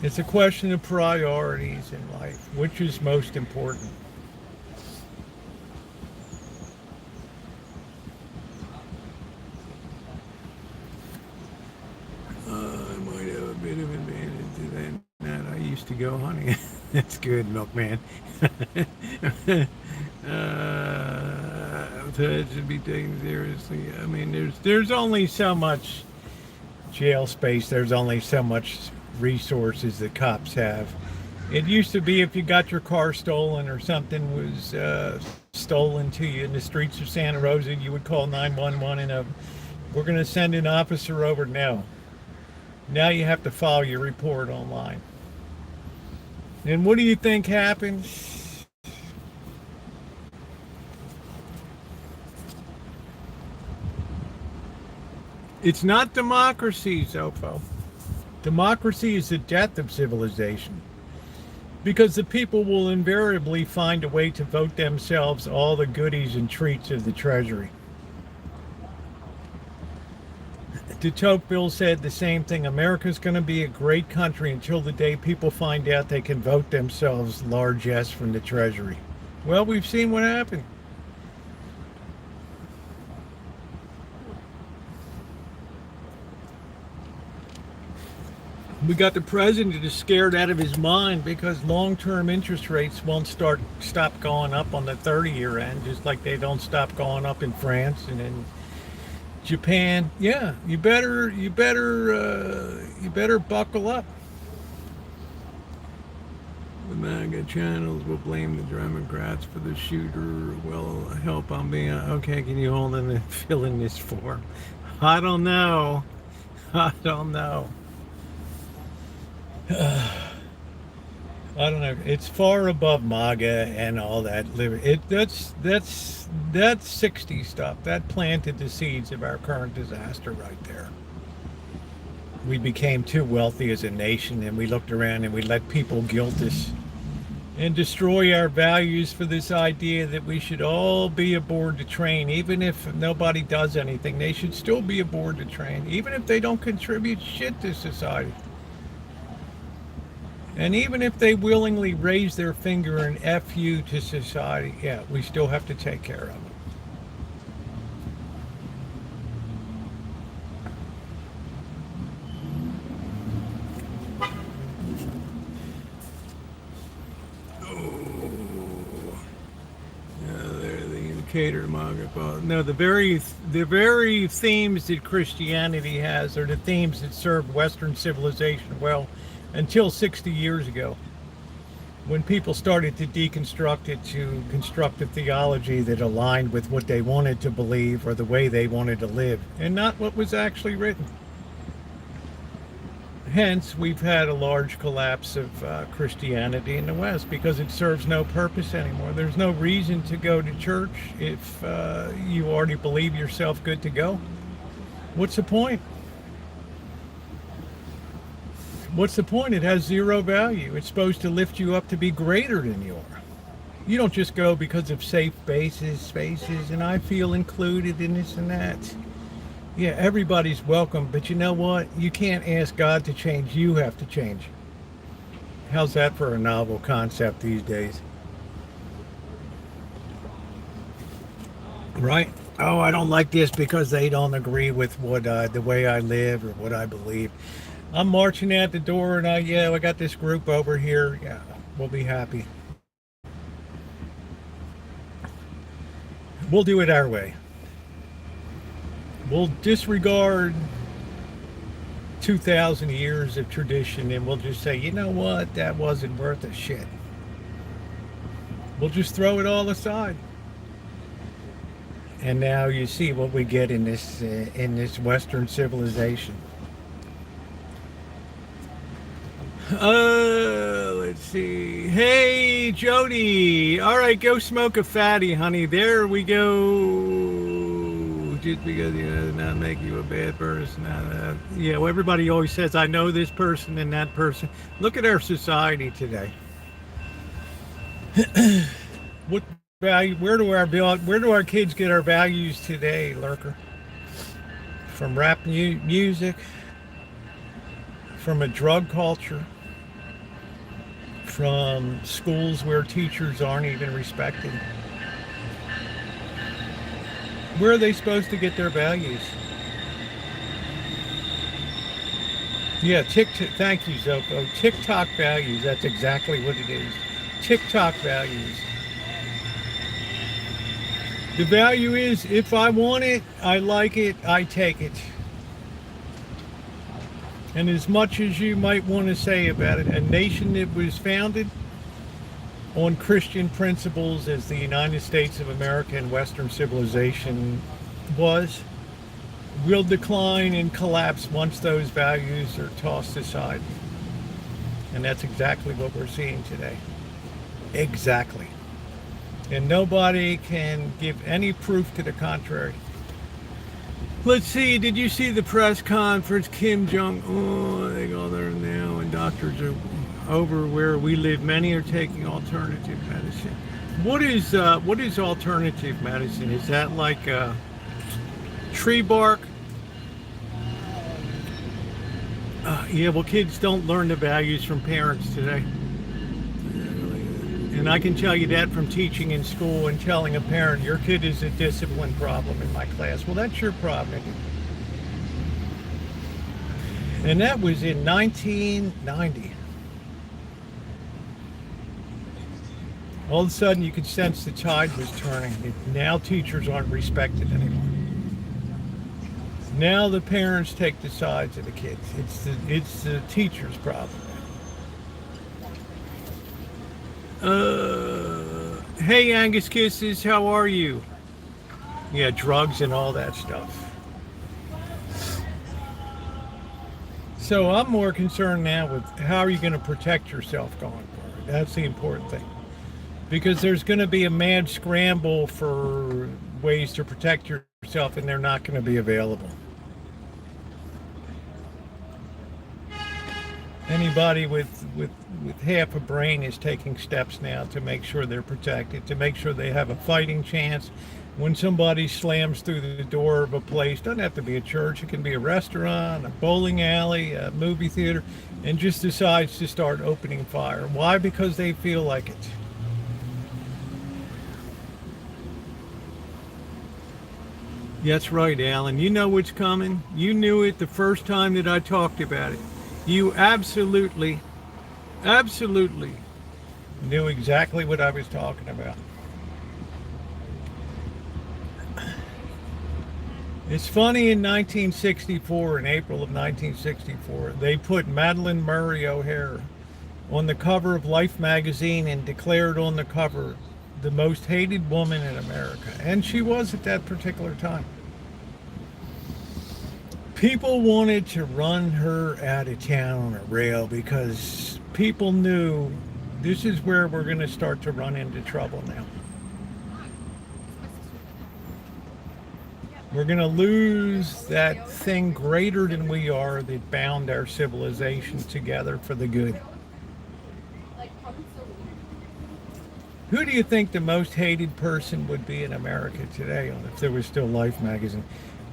It's a question of priorities in life. Which is most important? I might have a bit of advantage to that. I used to go hunting. That's good, milkman. It should be taken seriously. I mean, there's only so much jail space. There's only so much resources that cops have. It used to be if you got your car stolen or something was stolen to you in the streets of Santa Rosa, you would call 911 and we're going to send an officer over. No. Now you have to file your report online. And what do you think happens? It's not democracy, Zofo. Democracy is the death of civilization, because the people will invariably find a way to vote themselves all the goodies and treats of the treasury. De Tocqueville said the same thing. America's going to be a great country until the day people find out they can vote themselves largesse from the treasury. Well, we've seen what happened. We got the president who's scared out of his mind because long-term interest rates won't stop going up on the 30-year end, just like they don't stop going up in France and in Japan. Yeah, you better buckle up. The MAGA channels will blame the Democrats for the shooter. Well, help on being okay. Can you hold in and fill in this form? I don't know. I don't know. I don't know. It's far above MAGA and all that. That's 60 stuff. That planted the seeds of our current disaster right there. We became too wealthy as a nation, and we looked around and we let people guilt us and destroy our values for this idea that we should all be aboard the train. Even if nobody does anything, they should still be aboard the train, even if they don't contribute shit to society. And even if they willingly raise their finger and F you to society, yeah, we still have to take care of them. cater no, the very themes that Christianity has are the themes that served Western civilization well until 60 years ago, when people started to deconstruct it to construct a theology that aligned with what they wanted to believe or the way they wanted to live, and not what was actually written. Hence, we've had a large collapse of Christianity in the West because it serves no purpose anymore. There's no reason to go to church if you already believe yourself good to go. What's the point? What's the point? It has zero value. It's supposed to lift you up to be greater than you are. You don't just go because of safe spaces, and I feel included in this and that. Yeah, everybody's welcome, but you know what? You can't ask God to change. You have to change. How's that for a novel concept these days? Right? Oh, I don't like this because they don't agree with what the way I live or what I believe. I'm marching out the door, and I got this group over here. Yeah, we'll be happy. We'll do it our way. We'll disregard 2,000 years of tradition, and we'll just say, you know what, that wasn't worth a shit. We'll just throw it all aside. And now you see what we get in this Western civilization. Let's see. Hey, Jody. All right, go smoke a fatty, honey. There we go. Just because not make you a bad person. Well, everybody always says, I know this person and that person. Look at our society today. What value? Where do our kids get our values today, Lurker? From rap music, from a drug culture, from schools where teachers aren't even respected. Where are they supposed to get their values? Yeah, thank you, Zoko. TikTok values, that's exactly what it is. TikTok values. The value is, if I want it, I like it, I take it. And as much as you might want to say about it, a nation that was founded on Christian principles as the United States of America and Western civilization will decline and collapse once those values are tossed aside. And that's exactly what we're seeing today. Exactly. And nobody can give any proof to the contrary. Let's see, did you see the press conference? Kim Jong-un, they go there now, and doctors are over where we live. Many are taking alternative medicine. What is alternative medicine? Is that like tree bark? Well, kids don't learn the values from parents today. And I can tell you that from teaching in school and telling a parent, your kid is a discipline problem in my class. Well, that's your problem. And that was in 1990. All of a sudden, you could sense the tide was turning. Now teachers aren't respected anymore. Now the parents take the sides of the kids. It's the teacher's problem. Hey Angus Kisses, how are you? Yeah, drugs and all that stuff. So I'm more concerned now with how are you going to protect yourself going forward. That's the important thing. Because there's going to be a mad scramble for ways to protect yourself, and they're not going to be available. Anybody with half a brain is taking steps now to make sure they're protected, to make sure they have a fighting chance. When somebody slams through the door of a place, doesn't have to be a church, it can be a restaurant, a bowling alley, a movie theater, and just decides to start opening fire. Why? Because they feel like it. That's right, Alan. You know what's coming. You knew it the first time that I talked about it. You absolutely knew exactly what I was talking about. It's funny, in 1964, in April of 1964, they put Madalyn Murray O'Hair on the cover of Life magazine and declared on the cover the most hated woman in America. And she was at that particular time. People wanted to run her out of town on a rail because people knew this is where we're going to start to run into trouble now. We're going to lose that thing greater than we are that bound our civilization together for the good. Who do you think the most hated person would be in America today if there was still Life magazine?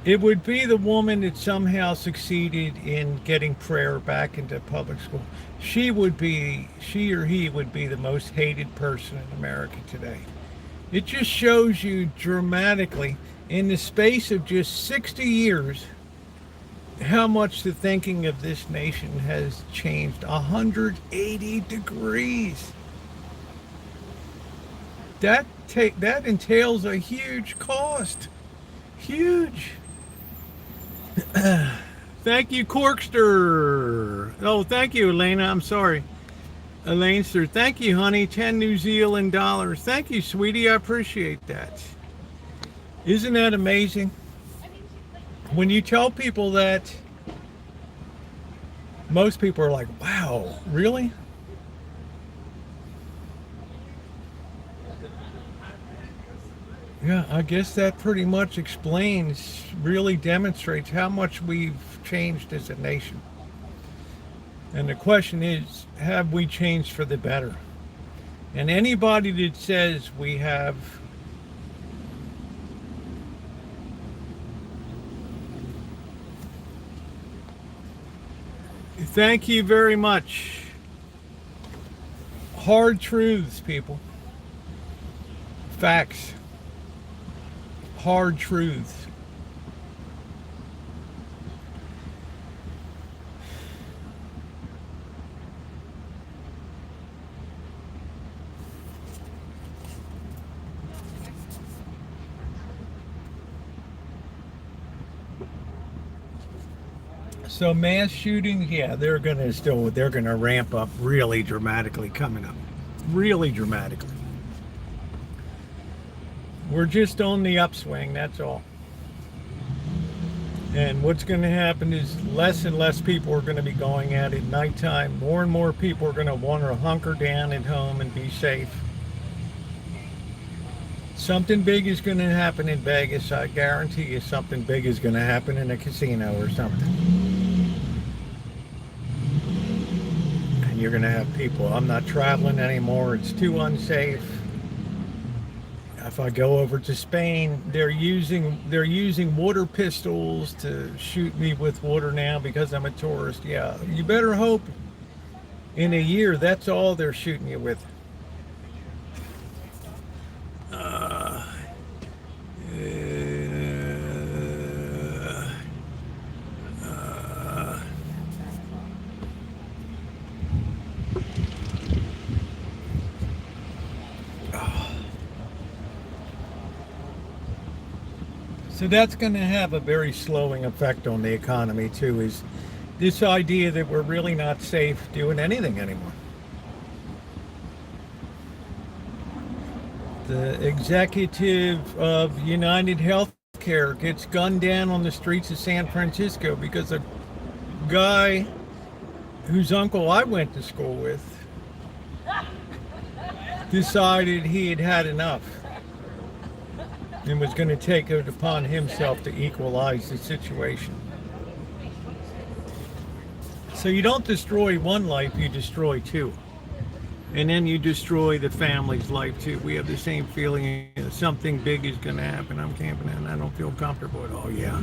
It would be the woman that somehow succeeded in getting prayer back into public school. She or he would be the most hated person in America today. It just shows you dramatically, in the space of just 60 years, how much the thinking of this nation has changed 180 degrees. That entails a huge cost. Huge. Thank you, Corkster. Oh, thank you, Elena. I'm sorry. Elaine, sir. Thank you, honey. 10 New Zealand dollars. Thank you, sweetie. I appreciate that. Isn't that amazing? When you tell people that, most people are like, wow, really? Yeah, I guess that pretty much really demonstrates how much we've changed as a nation. And the question is, have we changed for the better? And anybody that says we have, thank you very much. Hard truths, people. Facts. Hard truths. So mass shootings, yeah, they're gonna ramp up really dramatically coming up. Really dramatically. We're just on the upswing, that's all. And what's going to happen is less and less people are going to be going out at nighttime. More and more people are going to want to hunker down at home and be safe. Something big is going to happen in Vegas. I guarantee you something big is going to happen in a casino or something. And you're going to have people, I'm not traveling anymore, it's too unsafe. If I go over to Spain, they're using water pistols to shoot me with water now because I'm a tourist. Yeah, you better hope in a year that's all they're shooting you with. So that's going to have a very slowing effect on the economy too, is this idea that we're really not safe doing anything anymore. The executive of United Healthcare gets gunned down on the streets of San Francisco because a guy whose uncle I went to school with decided he had had enough and was going to take it upon himself to equalize the situation. So you don't destroy one life, you destroy two. And then you destroy the family's life too. We have the same feeling, something big is going to happen. I'm camping and I don't feel comfortable at all. Yeah.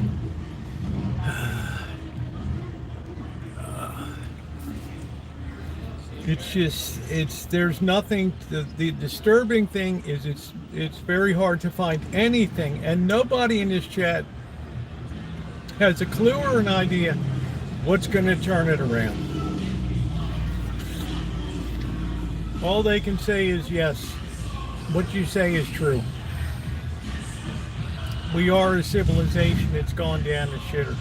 There's nothing, the disturbing thing is it's very hard to find anything, and nobody in this chat has a clue or an idea what's going to turn it around. All they can say is, yes, what you say is true. we are a civilization that's gone down the shitter.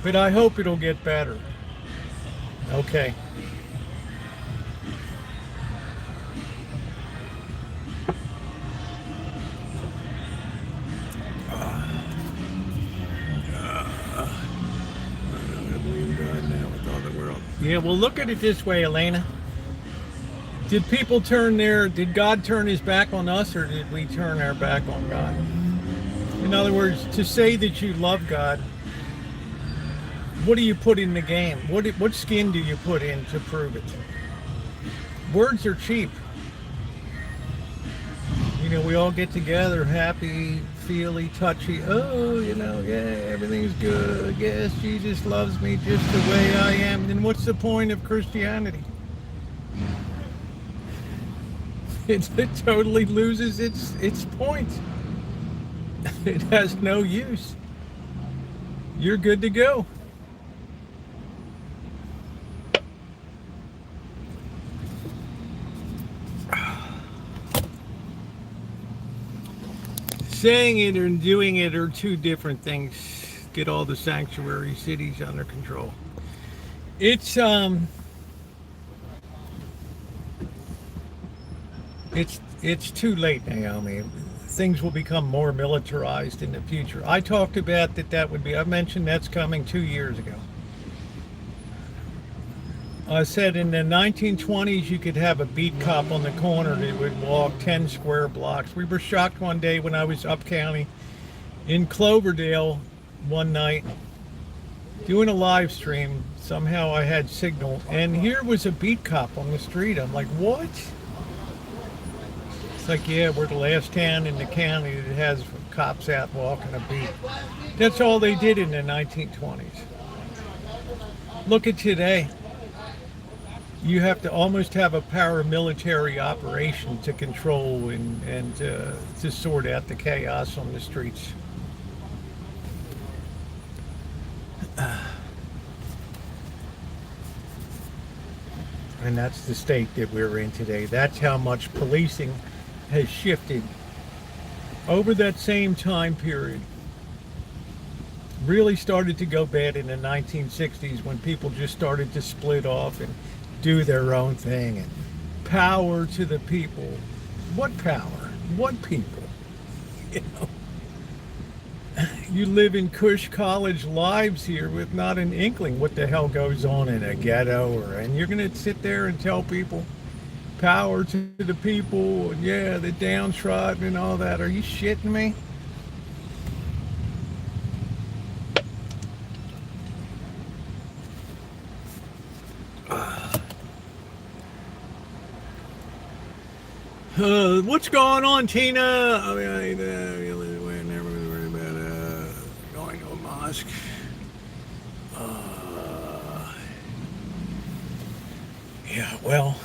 But I hope it'll get better. Okay. Yeah, well, look at it this way, Elena. Did God turn his back on us, or did we turn our back on God? In other words, to say that you love God, what do you put in the game? What skin do you put in to prove it? Words are cheap. You know, we all get together, happy, feely, touchy. Oh, you know, yeah, everything's good. Yes, Jesus loves me just the way I am. Then what's the point of Christianity? It totally loses its point. It has no use. You're good to go. Saying it and doing it are two different things. Get all the sanctuary cities under control. It's too late, Naomi. Things will become more militarized in the future. I talked about that would be, I mentioned that's coming 2 years ago. I said in the 1920s you could have a beat cop on the corner that would walk 10 square blocks. We were shocked one day when I was up county in Cloverdale one night doing a live stream. Somehow I had signal, and here was a beat cop on the street. I'm like, what? It's like, yeah, we're the last town in the county that has cops out walking a beat. That's all they did in the 1920s. Look at today. You have to almost have a paramilitary operation to control and to sort out the chaos on the streets. And that's the state that we're in today. That's how much policing has shifted over that same time period. Really started to go bad in the 1960s when people just started to split off and do their own thing. And power to the people. What power? What people? You know, you live in Cush College lives here with not an inkling what the hell goes on in a ghetto, and you're going to sit there and tell people power to the people, and yeah, the downtrodden and all that. Are you shitting me? What's going on, Tina? I mean, we're never worried about going to a mosque. Yeah, well,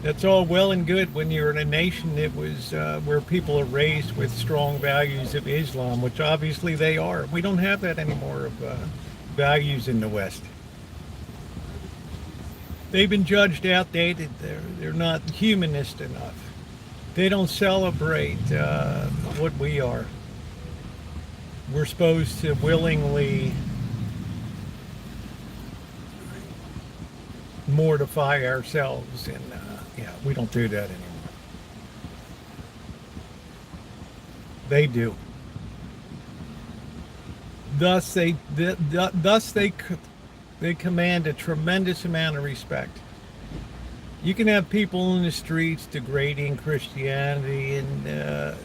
that's all well and good when you're in a nation that was where people are raised with strong values of Islam, which obviously they are. We don't have that anymore of values in the West. They've been judged outdated. They're not humanist enough. They don't celebrate what we are. We're supposed to willingly mortify ourselves, and yeah, we don't do that anymore. They do. Thus they command a tremendous amount of respect. You can have people in the streets degrading Christianity and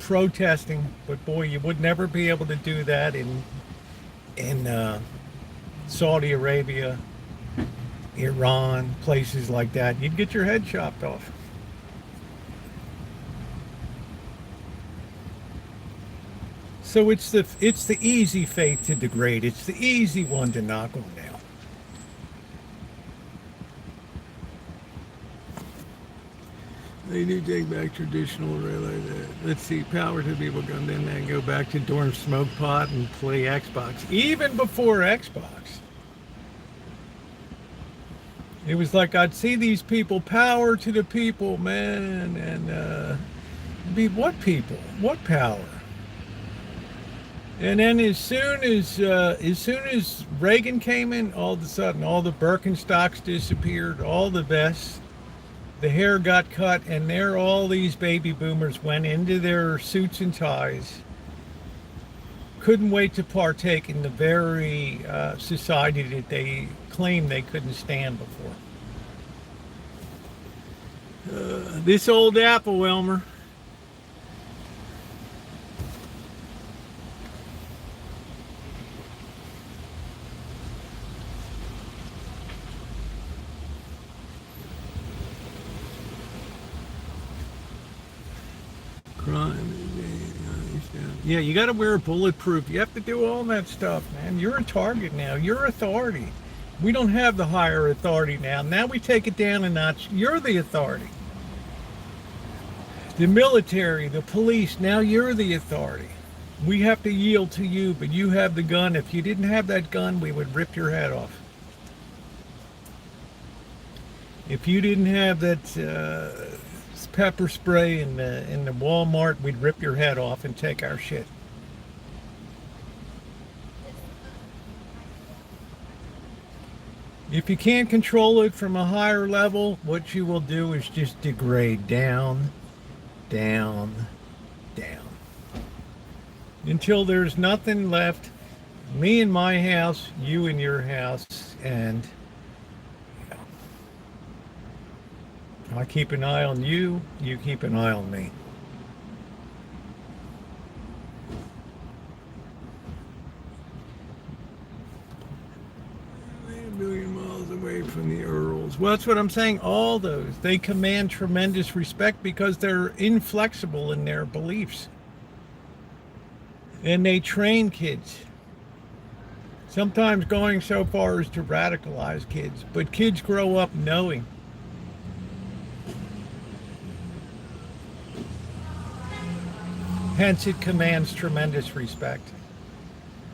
protesting, but boy, you would never be able to do that in Saudi Arabia, Iran, places like that. You'd get your head chopped off. So it's the easy faith to degrade. It's the easy one to knock them down. They do take back traditional, realize that. Let's see, power to people come in and go back to dorm, smoke pot, and play Xbox. Even before Xbox. It was like I'd see these people, power to the people, man, and be what people? What power? And then as soon as Reagan came in, all of a sudden all the Birkenstocks disappeared, all the vests, the hair got cut, and there all these baby boomers went into their suits and ties. Couldn't wait to partake in the very society that they claimed they couldn't stand before. This old apple, Elmer. Yeah, you got to wear bulletproof. You have to do all that stuff, man. You're a target now. You're authority. We don't have the higher authority now. Now we take it down a notch. You're the authority. The military, the police, now you're the authority. We have to yield to you, but you have the gun. If you didn't have that gun, we would rip your head off. If you didn't have that pepper spray in the Walmart, we'd rip your head off and take our shit. If you can't control it from a higher level, what you will do is just degrade down, down, down. Until there's nothing left. Me in my house, you in your house, and I keep an eye on you, you keep an eye on me. A million miles away from the Earls. Well, that's what I'm saying. All those, they command tremendous respect because they're inflexible in their beliefs. And they train kids. Sometimes going so far as to radicalize kids. But kids grow up knowing. Hence, it commands tremendous respect.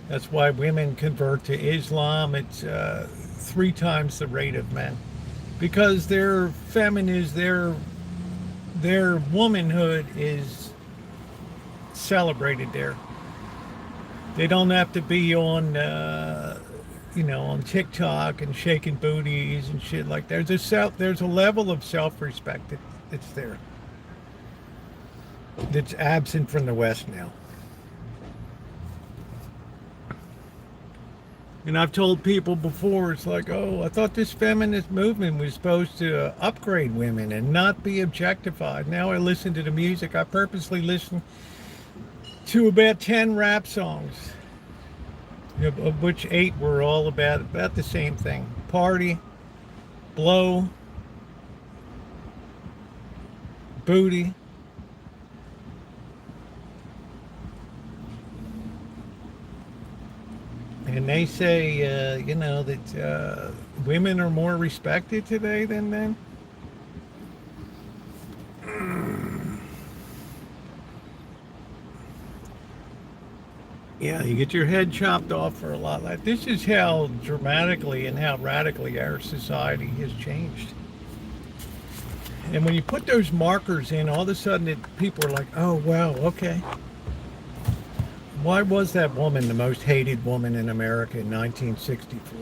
That's why women convert to Islam. It's 3 times the rate of men, because their feminism, their womanhood is celebrated there. They don't have to be on, on TikTok and shaking booties and shit like that. There's a level of self-respect that's there. That's absent from the West now. And I've told people before, it's like, oh, I thought this feminist movement was supposed to upgrade women and not be objectified. Now I listen to the music. I purposely listen to about 10 rap songs, of which 8 were all about the same thing. Party, blow, booty. And they say, that women are more respected today than men. Yeah, you get your head chopped off for a lot. Like this is how dramatically and how radically our society has changed. And when you put those markers in, all of a sudden people are like, oh, wow, okay. Why was that woman the most hated woman in America in 1964?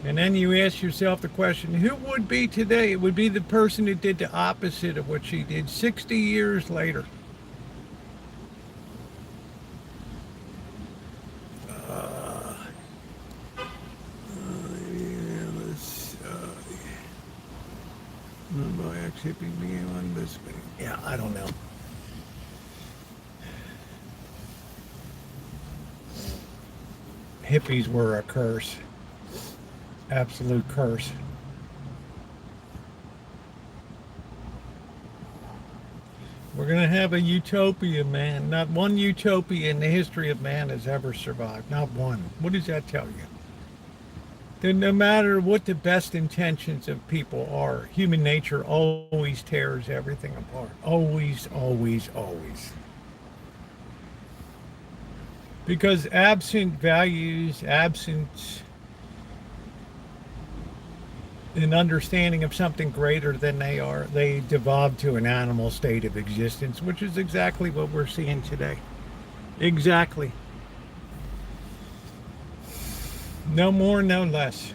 And then you ask yourself the question, who would be today? It would be the person who did the opposite of what she did 60 years later. Yeah, I don't know. Hippies were a curse. Absolute curse. We're going to have a utopia, man. Not one utopia in the history of man has ever survived. Not one. What does that tell you? That no matter what the best intentions of people are, human nature always tears everything apart. Always, always, always. Because absent values, absent an understanding of something greater than they are. They devolve to an animal state of existence, which is exactly what we're seeing today. Exactly. No more, no less.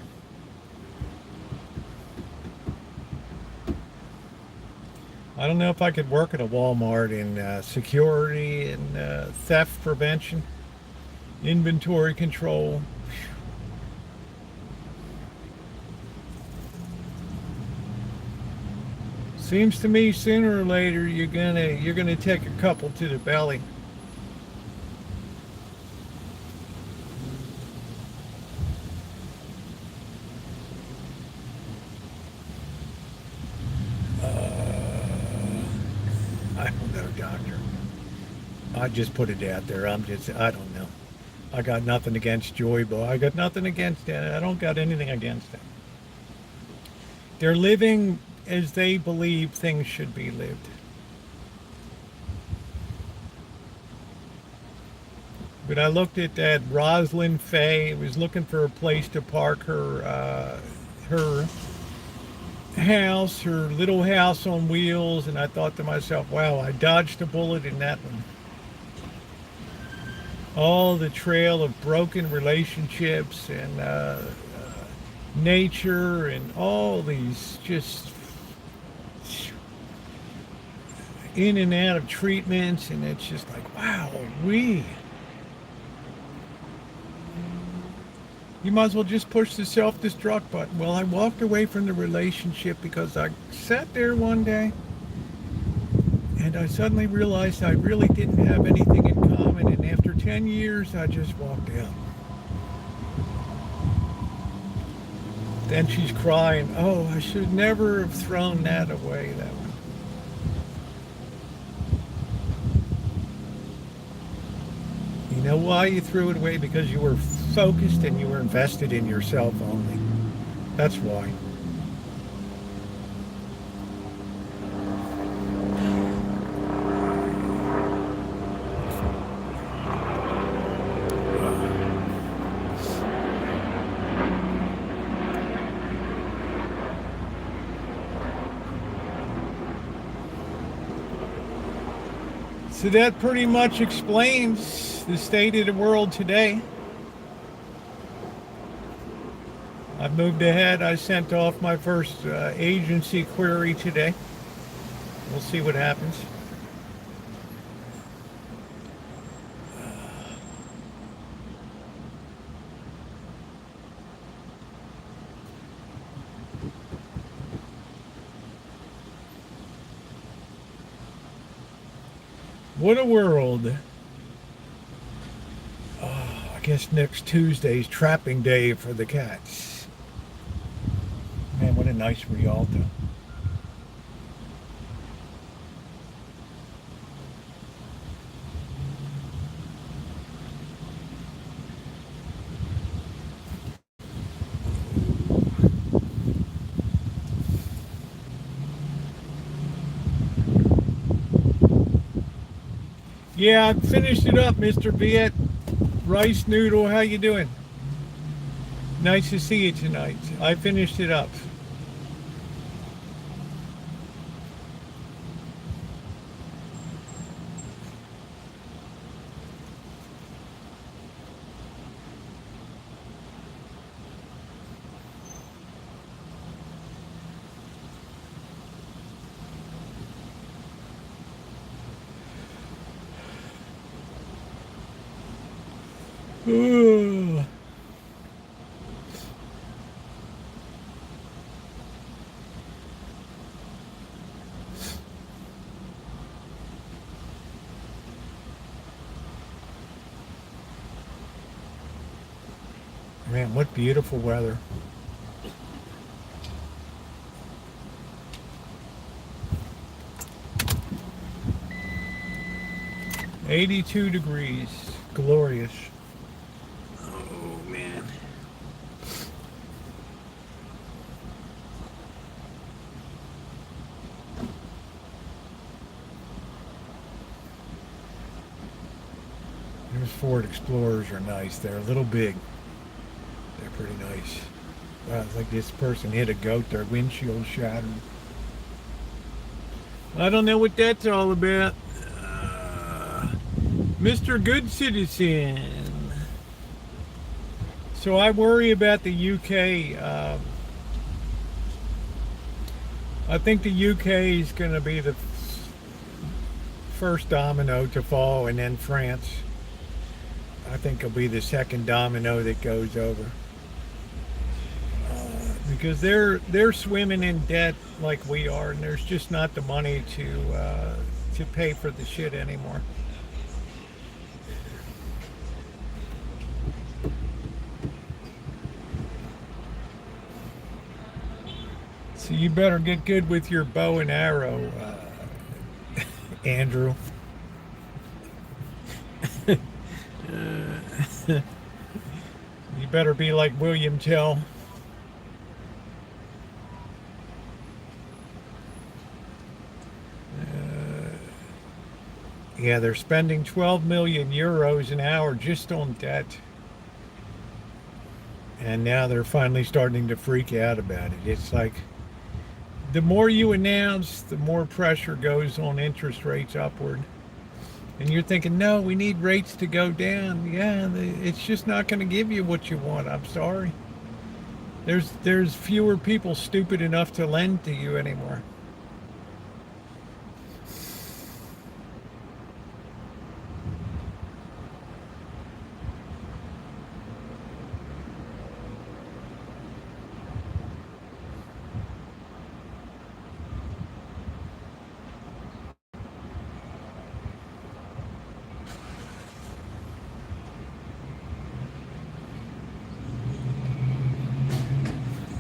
I don't know if I could work at a Walmart in security and theft prevention, inventory control. Seems to me sooner or later you're gonna take a couple to the belly. I don't know, doctor. I just put it out there. I don't know. I got nothing against Joy Boy. I got nothing against it. I don't got anything against it. They're living as they believe things should be lived. But I looked at that Rosalind Faye, was looking for a place to park her house, her little house on wheels, and I thought to myself, wow, I dodged a bullet in that one. All the trail of broken relationships and nature and all these just in and out of treatments, and it's just like, wow, you might as well just push the self-destruct button. Well, I walked away from the relationship because I sat there one day and I suddenly realized I really didn't have anything in common, and after 10 years I just walked out. Then she's crying, oh, I should never have thrown that away, that one. You know why you threw it away? Because you were focused and you were invested in yourself only. That's why. So that pretty much explains the state of the world today. I've moved ahead. I sent off my first agency query today. We'll see what happens. What a world. I guess next Tuesday's trapping day for the cats. Man, what a nice Rialto. Yeah, I finished it up, Mr. Viet. Rice Noodle, how you doing? Nice to see you tonight. I finished it up. Ooh. Man, what beautiful weather. $82 degrees. Glorious. Oh, man. Those Ford Explorers are nice. They're a little big. They're pretty nice. It's like this person hit a goat, their windshield shattered. I don't know what that's all about. Mr. Good Citizen. So I worry about the UK. I think the UK is going to be the first domino to fall, and then France. I think will be the second domino that goes over. Because they're swimming in debt like we are, and there's just not the money to pay for the shit anymore. So you better get good with your bow and arrow, Andrew. You better be like William Tell. Yeah, they're spending 12 million euros an hour just on debt. And now they're finally starting to freak out about it. It's like the more you announce, the more pressure goes on interest rates upward. And you're thinking, no, we need rates to go down. Yeah, it's just not going to give you what you want. I'm sorry. There's fewer people stupid enough to lend to you anymore.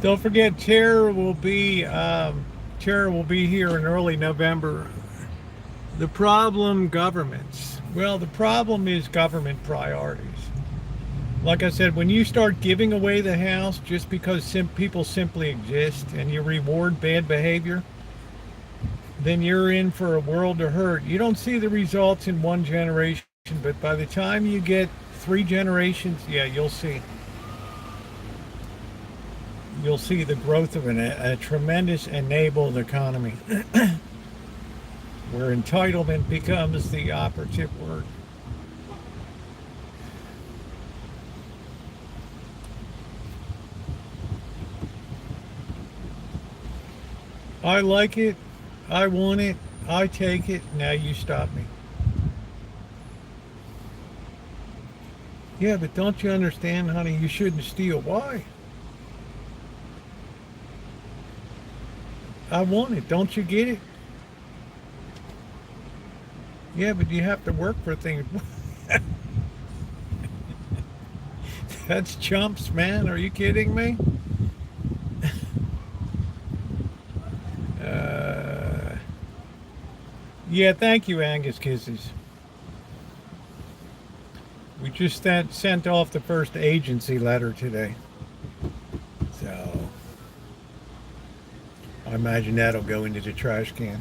Don't forget, Chair will be here in early November. The problem, governments. Well, the problem is government priorities. Like I said, when you start giving away the house just because people simply exist and you reward bad behavior, then you're in for a world of hurt. You don't see the results in one generation, but by the time you get 3 generations, yeah, you'll see. You'll see the growth of a tremendous enabled economy where entitlement becomes the operative word. I like it. I want it. I take it. Now you stop me. Yeah, but don't you understand, honey? You shouldn't steal. Why? I want it. Don't you get it? Yeah, but you have to work for things. That's chumps, man. Are you kidding me? Yeah, thank you, Angus Kisses. We just sent off the first agency letter today. So I imagine that'll go into the trash can.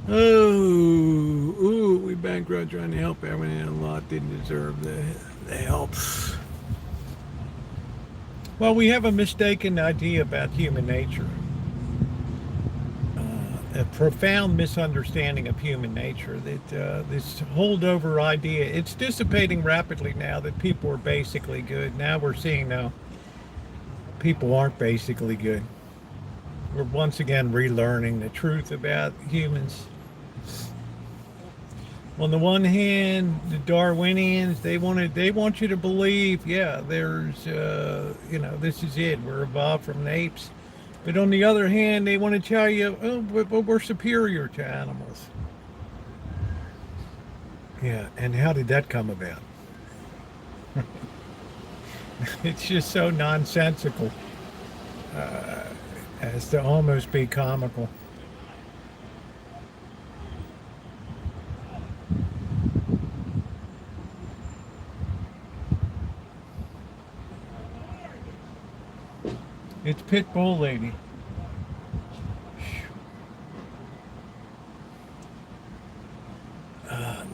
Oh, we bankrupt trying to help everyone in a lot didn't deserve the help. Well, we have a mistaken idea about human nature. A profound misunderstanding of human nature, that this holdover idea, it's dissipating rapidly now that people are basically good. Now we're seeing now people aren't basically good. We're once again relearning the truth about humans. On the one hand, the Darwinians, they want you to believe, yeah, there's, this is it. We're evolved from the apes. But on the other hand, they want to tell you, oh, but we're superior to animals. Yeah, and how did that come about? It's just so nonsensical as to almost be comical. It's Pitbull Lady.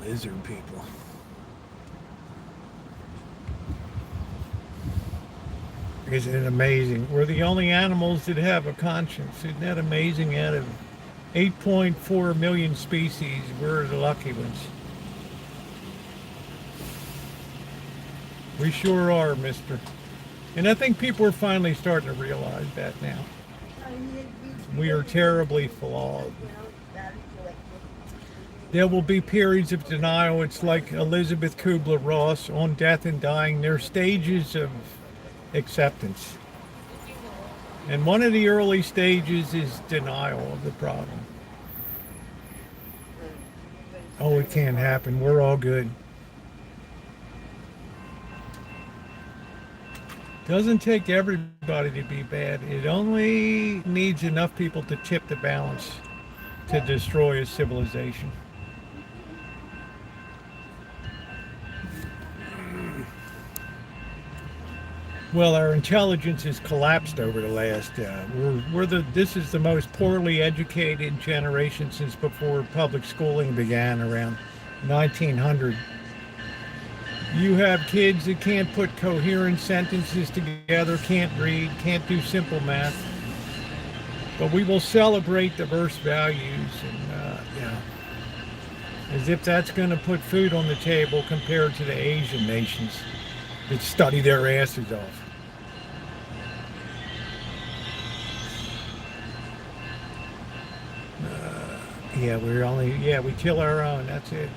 Lizard people. Isn't it amazing? We're the only animals that have a conscience. Isn't that amazing? Out of 8.4 million species, we're the lucky ones. We sure are, mister. And I think people are finally starting to realize that now. We are terribly flawed. There will be periods of denial. It's like Elizabeth Kubler-Ross on Death and Dying. There are stages of acceptance. And one of the early stages is denial of the problem. Oh, it can't happen. We're all good. Doesn't take everybody to be bad. It only needs enough people to tip the balance to destroy a civilization. Well, our intelligence has collapsed over the last. This is the most poorly educated generation since before public schooling began around 1900. You have kids that can't put coherent sentences together, can't read, can't do simple math. But we will celebrate diverse values, and as if that's going to put food on the table compared to the Asian nations that study their asses off. We kill our own, that's it.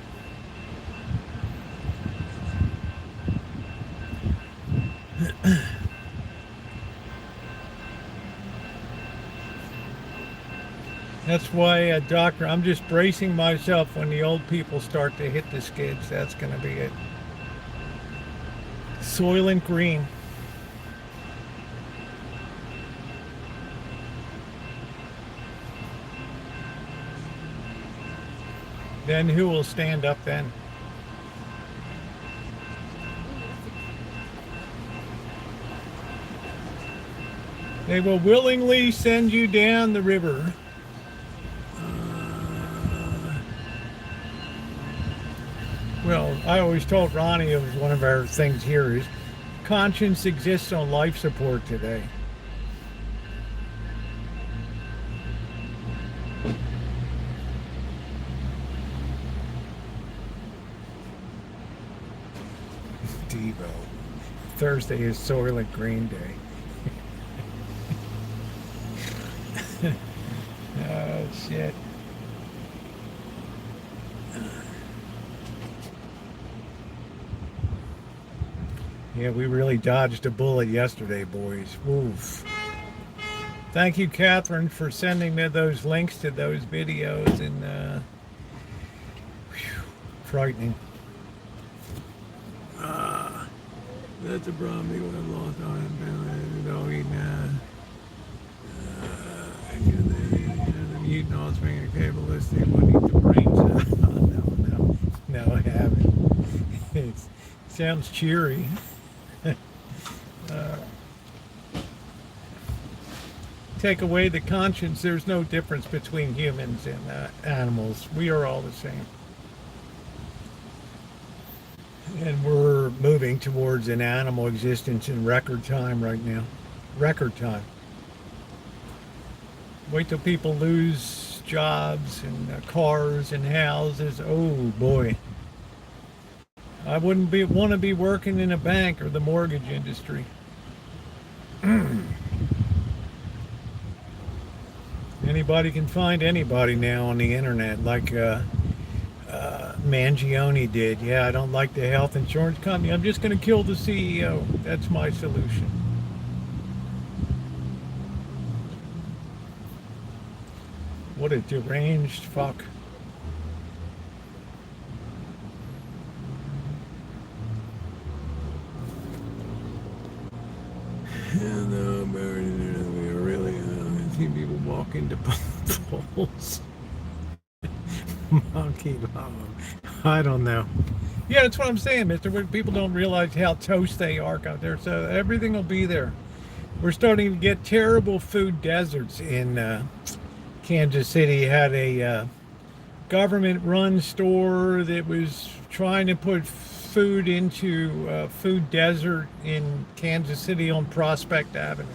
That's why, doctor, I'm just bracing myself when the old people start to hit the skids. That's going to be it. Soylent Green. Then who will stand up then? They will willingly send you down the river. Well, I always told Ronnie, it was one of our things here, is conscience exists on life support today. Devo. Thursday is Soylent Green Day. Oh, shit. Yeah, we really dodged a bullet yesterday, boys. Woof. Thank you, Catherine, for sending me those links to those videos, and frightening. That's a problem. People have lost all that dog eating. The mutant offspring of cabalistic would eat the brains out. No, I haven't. It sounds cheery. Take away the conscience, there's no difference between humans and animals. We are all the same. And we're moving towards an animal existence in record time right now. Record time. Wait till people lose jobs and cars and houses. Oh boy. I wouldn't want to be working in a bank or the mortgage industry. Anybody can find anybody now on the internet, like Mangione did. Yeah, I don't like the health insurance company. I'm just going to kill the CEO. That's my solution. What a deranged fuck. No, we really see people walk into poles. Monkey love. I don't know. Yeah, that's what I'm saying, mister. People don't realize how toast they are out there, so everything will be there. We're starting to get terrible food deserts in Kansas City. Had a government-run store that was trying to put food into a food desert in Kansas City on Prospect Avenue.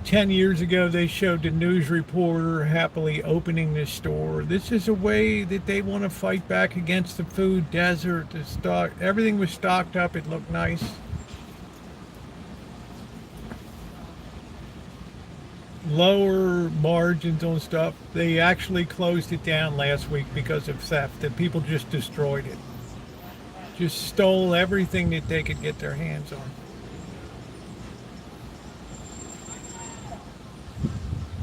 10 years ago, they showed the news reporter happily opening this store. This is a way that they want to fight back against the food desert. The stock, everything was stocked up. It looked nice. Lower margins on stuff. They actually closed it down last week because of theft. The people just destroyed it. Just stole everything that they could get their hands on.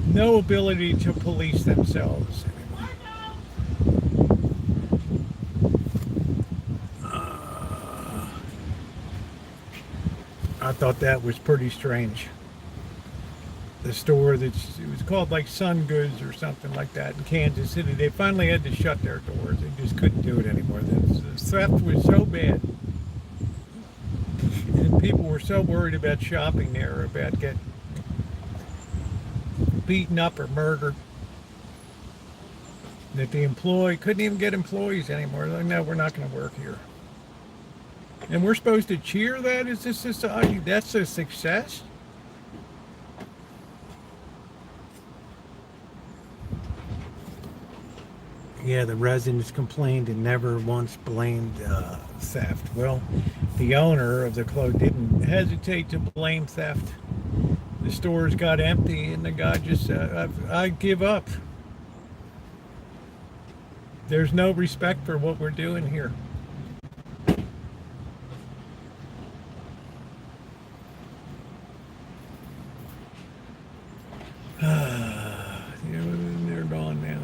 No ability to police themselves anymore. I thought that was pretty strange. The store it was called like Sun Goods or something like that in Kansas City, they finally had to shut their doors. They just couldn't do it anymore. The theft was so bad. And people were so worried about shopping there, about getting beaten up or murdered, that the employee couldn't even get employees anymore. Like, no, we're not going to work here. And we're supposed to cheer that as a society? That's a success? Yeah, the residents complained and never once blamed theft. Well, the owner of the clothes didn't hesitate to blame theft. The stores got empty and the guy just said, I give up. There's no respect for what we're doing here. They're gone now.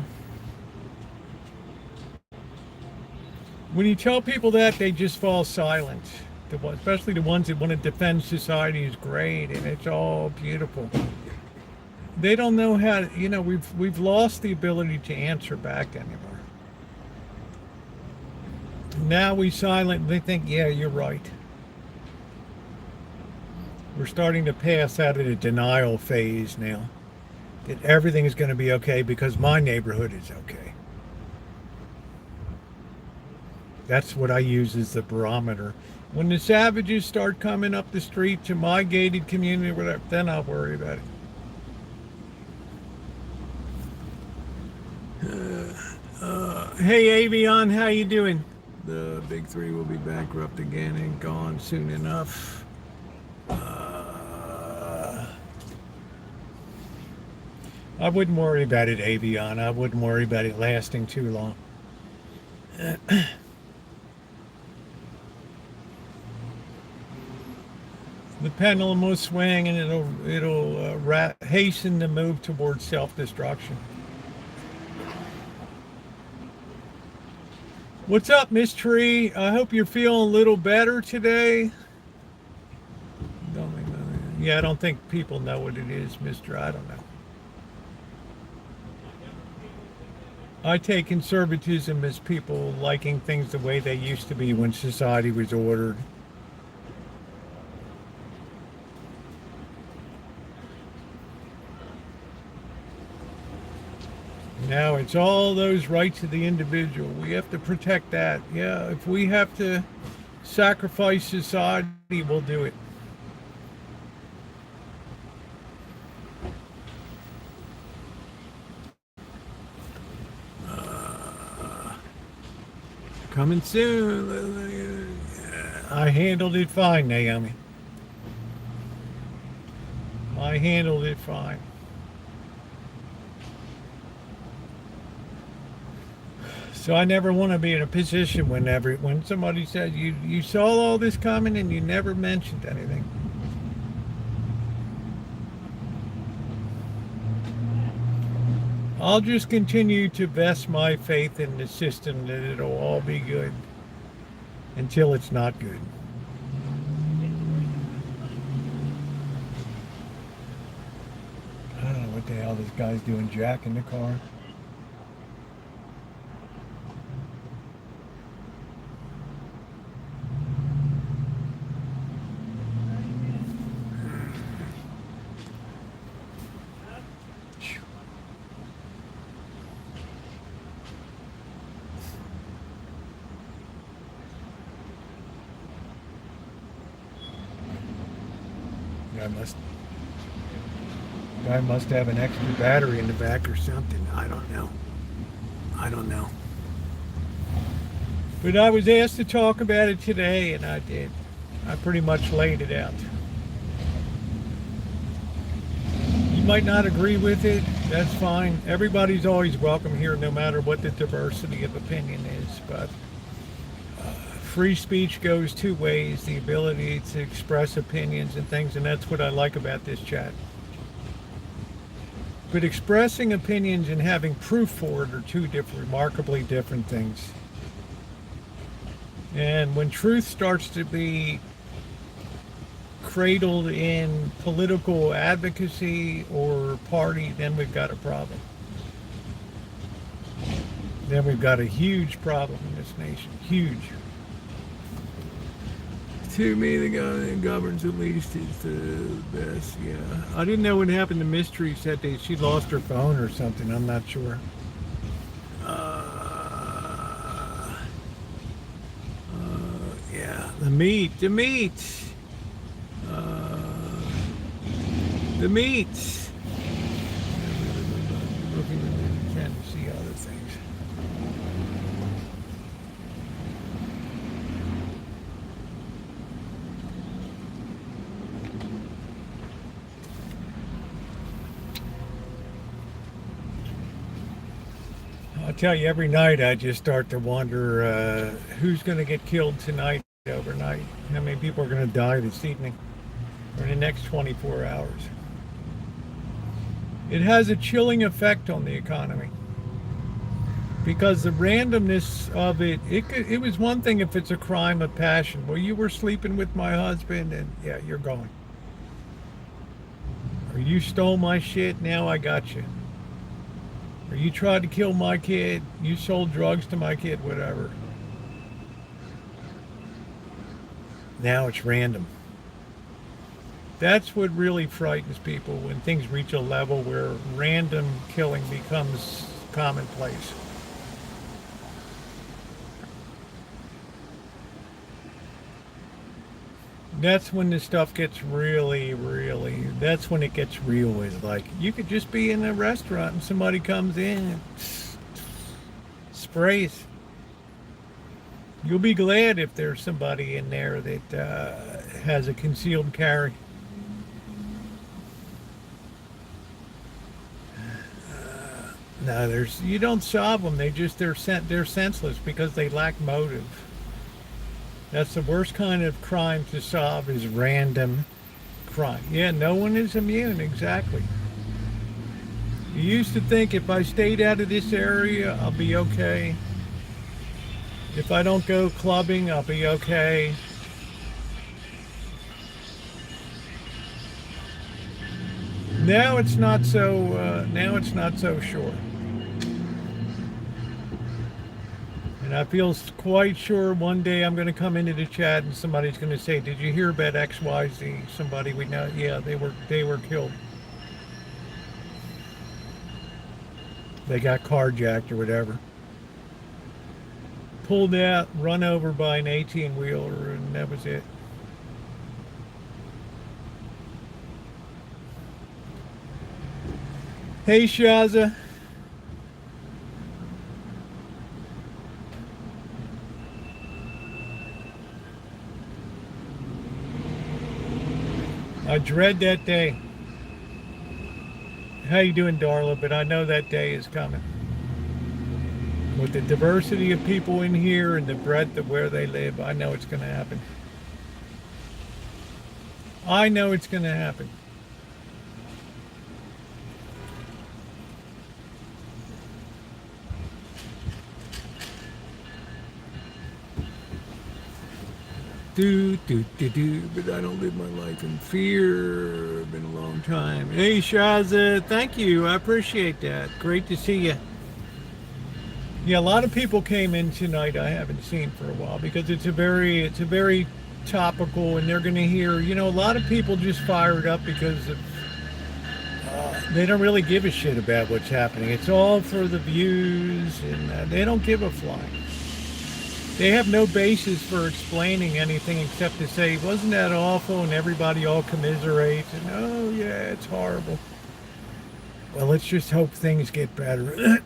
When you tell people that, they just fall silent. Especially the ones that want to defend society is great and it's all beautiful. They don't know how to, we've lost the ability to answer back anymore. Now we silently think, yeah, you're right. We're starting to pass out of the denial phase now. That everything is going to be okay because my neighborhood is okay. That's what I use as the barometer. When the savages start coming up the street to my gated community, whatever, then I'll worry about it. Hey, Avion, how you doing? The big three will be bankrupt again and gone soon enough. I wouldn't worry about it, Avion. I wouldn't worry about it lasting too long. The pendulum will swing and it'll hasten the move towards self-destruction. What's up, Miss Tree? I hope you're feeling a little better today. Yeah, I don't think people know what it is, Mr. I don't know. I take conservatism as people liking things the way they used to be when society was ordered. Now it's all those rights of the individual. We have to protect that. Yeah, if we have to sacrifice society, we'll do it. Coming soon. I handled it fine, Naomi. I handled it fine. So I never want to be in a position when somebody says you saw all this coming and you never mentioned anything. I'll just continue to vest my faith in the system that it'll all be good until it's not good. I don't know what the hell this guy's doing, Jack, in the car. Guy must have an extra battery in the back or something. I don't know. But I was asked to talk about it today, and I did. I pretty much laid it out. You might not agree with it. That's fine. Everybody's always welcome here, no matter what the diversity of opinion is. But free speech goes two ways, the ability to express opinions and things, and that's what I like about this chat. But expressing opinions and having proof for it are two remarkably different things. And when truth starts to be cradled in political advocacy or party, then we've got a problem. Then we've got a huge problem in this nation. Huge. To me, the guy that governs the least is the best. Yeah, I didn't know what happened to Mystery. Said she lost her phone or something. I'm not sure. Yeah, the meat. The meat. Looking at trying to see other things. I'll tell you, every night I just start to wonder who's going to get killed tonight, overnight. How many people are going to die this evening or in the next 24 hours? It has a chilling effect on the economy because the randomness of it was one thing if it's a crime of passion. Well, you were sleeping with my husband and yeah, you're going. Or you stole my shit, now I got you. Or you tried to kill my kid, you sold drugs to my kid, whatever. Now it's random. That's what really frightens people, when things reach a level where random killing becomes commonplace. That's when the stuff gets really, that's when it gets real. Is like, you could just be in a restaurant and somebody comes in and sprays. You'll be glad if there's somebody in there that has a concealed carry. No, you don't solve them. They're senseless because they lack motive. That's the worst kind of crime to solve, is random crime. Yeah, no one is immune, exactly. You used to think if I stayed out of this area, I'll be okay. If I don't go clubbing, I'll be okay. Now it's not so sure. And I feel quite sure one day I'm going to come into the chat and somebody's going to say, "Did you hear about XYZ?" Somebody we know, yeah, they were killed. They got carjacked or whatever. Pulled out, run over by an 18-wheeler, and that was it. Hey, Shaza. I dread that day. How you doing, Darla? But I know that day is coming. With the diversity of people in here and the breadth of where they live, I know it's going to happen. I know it's going to happen. But I don't live my life in fear. Been a long time. Hey, Shaza, thank you. I appreciate that. Great to see you. Yeah, a lot of people came in tonight I haven't seen for a while because it's a very topical, and they're going to hear, a lot of people just fired up because of, they don't really give a shit about what's happening. It's all for the views, and they don't give a flying. They have no basis for explaining anything except to say, wasn't that awful? And everybody all commiserates and, oh yeah, it's horrible. Well, let's just hope things get better.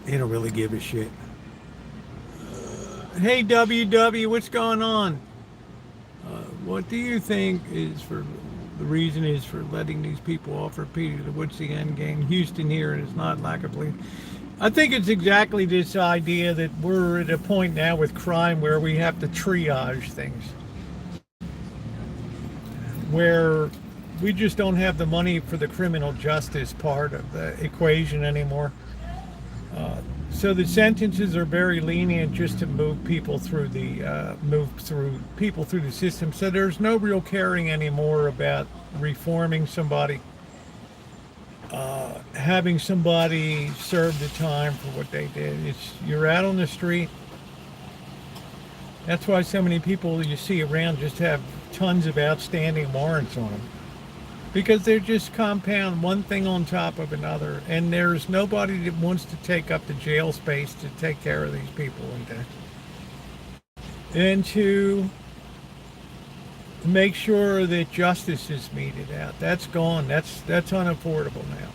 They don't really give a shit. Hey WW, what's going on? What do you think is for the reason is for letting these people off repeatedly? What's the end game? Houston here is not lack of belief. I think it's exactly this idea that we're at a point now with crime where we have to triage things. Where we just don't have the money for the criminal justice part of the equation anymore. So the sentences are very lenient just to move people through the system. So there's no real caring anymore about reforming somebody, having somebody serve the time for what they did. You're out on the street. That's why so many people you see around just have tons of outstanding warrants on them. Because they're just compound one thing on top of another, and there's nobody that wants to take up the jail space to take care of these people and to make sure that justice is meted out. That's gone. That's unaffordable now.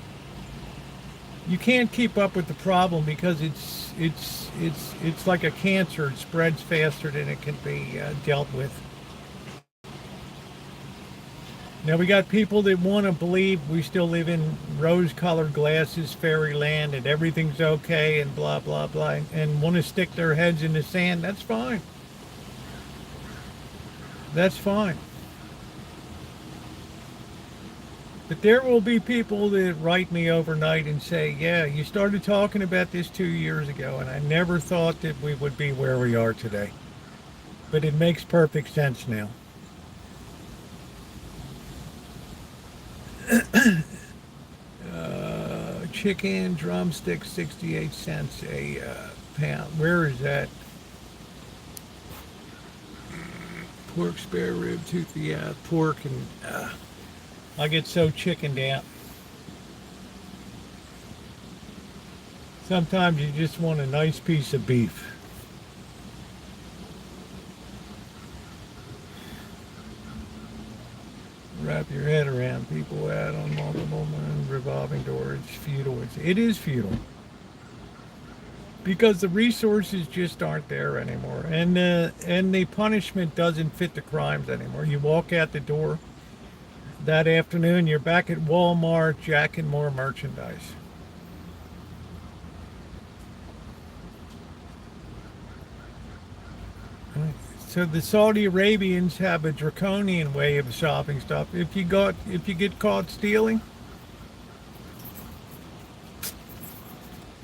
You can't keep up with the problem because it's like a cancer. It spreads faster than it can be dealt with. Now we got people that want to believe we still live in rose-colored glasses, fairyland, and everything's okay, and blah, blah, blah, and want to stick their heads in the sand. That's fine. That's fine. But there will be people that write me overnight and say, yeah, you started talking about this 2 years ago, and I never thought that we would be where we are today. But it makes perfect sense now. Chicken drumstick, 68 cents a pound. Where is that? Pork, spare rib, tooth, yeah, pork, and I get so chickened out. Sometimes you just want a nice piece of beef. Wrap your head around people out on multiple revolving doors. It's futile. It is futile because the resources just aren't there anymore, and the punishment doesn't fit the crimes anymore. You walk out the door that afternoon, you're back at Walmart jacking more merchandise. So the Saudi Arabians have a draconian way of stopping stuff. If you get caught stealing,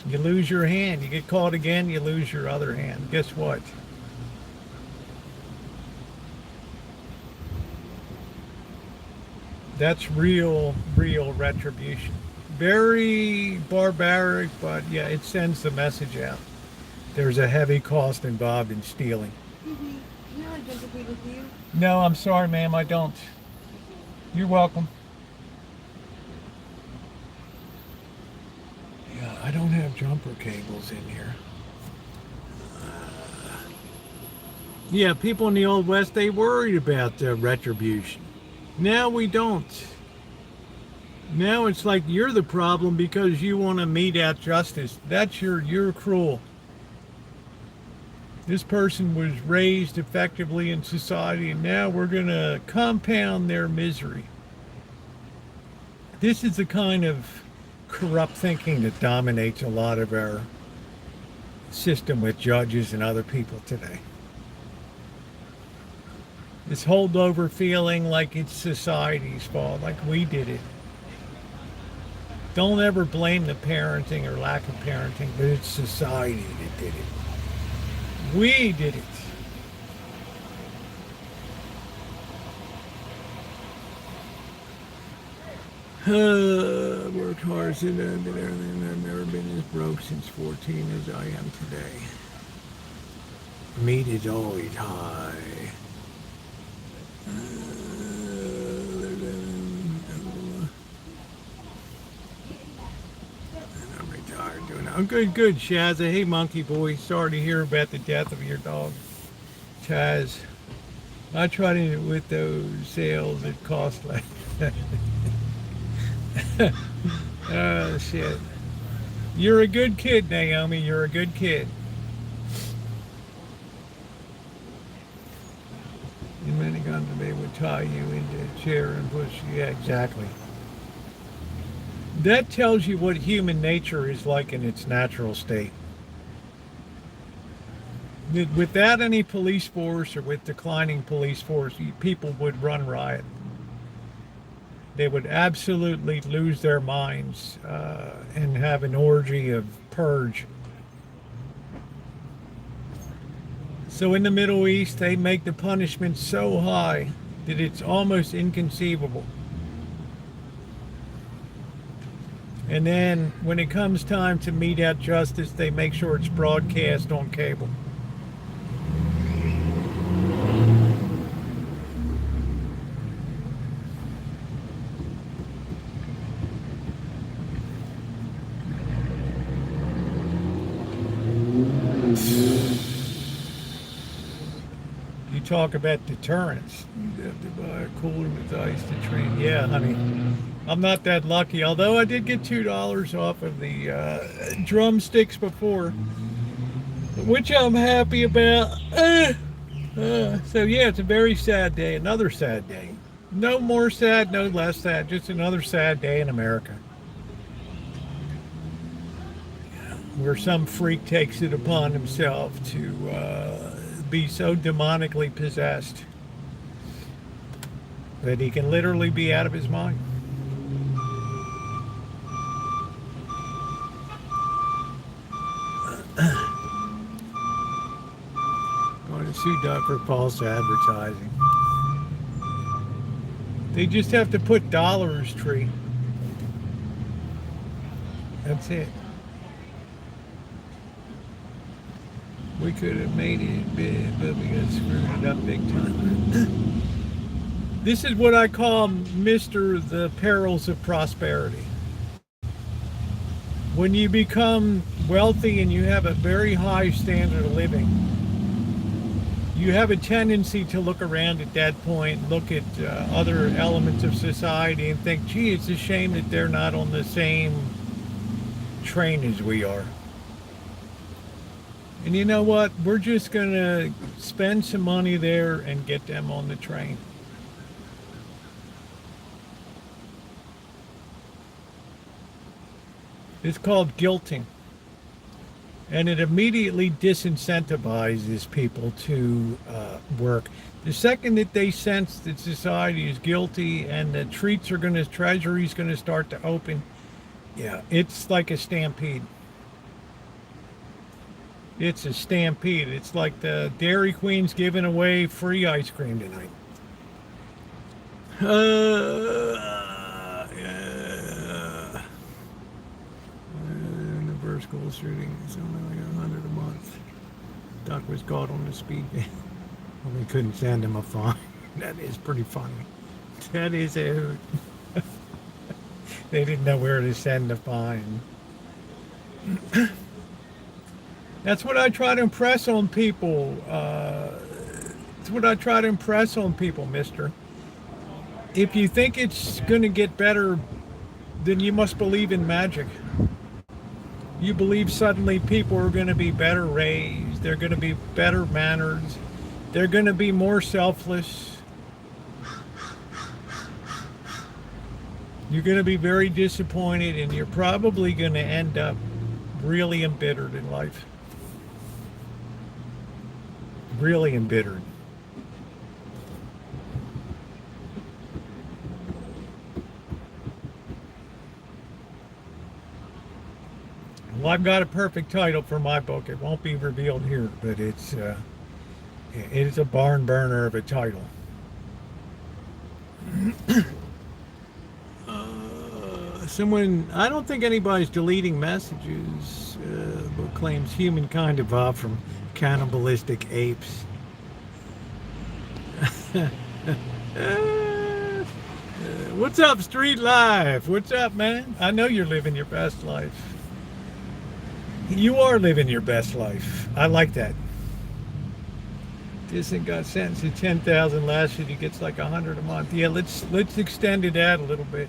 you lose your hand. You get caught again, you lose your other hand. Guess what? That's real retribution. Very barbaric, but yeah, it sends the message out. There's a heavy cost involved in stealing. No, I don't agree with you. No, I'm sorry, ma'am, I don't. You're welcome. Yeah, I don't have jumper cables in here. Yeah, people in the Old West, they worried about retribution. Now we don't. Now it's like you're the problem because you want to mete out justice. That's you're cruel. This person was raised effectively in society, and now we're going to compound their misery. This is the kind of corrupt thinking that dominates a lot of our system with judges and other people today. This holdover feeling like it's society's fault, like we did it. Don't ever blame the parenting or lack of parenting, but it's society that did it. We did it. Worked hard since I've never been as broke since 14 as I am today. Meat is always high. I'm good, Shazza. Hey, Monkey Boy. Sorry to hear about the death of your dog, Chaz. I tried it with those sales. It cost like. Oh, shit. You're a good kid, Naomi. You're a good kid. You meant a gun to me would tie you into a chair and push. Yeah, exactly. That tells you what human nature is like in its natural state. Without any police force or with declining police force, people would run riot. They would absolutely lose their minds and have an orgy of purge. So in the Middle East, they make the punishment so high that it's almost inconceivable. And then when it comes time to mete out justice, they make sure it's broadcast on cable. You talk about deterrence. You have to buy a cooler with ice to train. Yeah, honey. I'm not that lucky, although I did get $2 off of the drumsticks before, which I'm happy about. So yeah, it's a very sad day, another sad day. No more sad, no less sad, just another sad day in America. Where some freak takes it upon himself to be so demonically possessed that he can literally be out of his mind. Going to sue Dr. False advertising. They just have to put Dollar's Tree. That's it. We could have made it big, but we got screwed it up big time. This is what I call Mr. the Perils of Prosperity. When you become wealthy and you have a very high standard of living, you have a tendency to look around at that point, look at other elements of society and think, gee, it's a shame that they're not on the same train as we are. And you know what? We're just going to spend some money there and get them on the train. It's called guilting. And it immediately disincentivizes people to work. The second that they sense that society is guilty and the treasury's going to start to open, yeah, it's like a stampede. It's a stampede. It's like the Dairy Queen's giving away free ice cream tonight. The first school shooting is only like 100 a month. Duck was caught on the speed. Well, we couldn't send him a fine. That is pretty funny. That is a hoot. They didn't know where to send the fine. That's what I try to impress on people. That's what I try to impress on people, mister. If you think it's going to get better, then you must believe in magic. You believe suddenly people are going to be better raised, they're going to be better mannered, they're going to be more selfless. You're going to be very disappointed, and you're probably going to end up really embittered in life. Really embittered. Well, I've got a perfect title for my book. It won't be revealed here, but it is a barn burner of a title. Someone, I don't think anybody's deleting messages. Book claims humankind evolved from cannibalistic apes. What's up, Street Life? What's up, man? I know you're living your best life. You are living your best life. I like that. Disney got sentenced to 10,000 last year. He gets like 100 a month. Yeah, let's extend it out a little bit.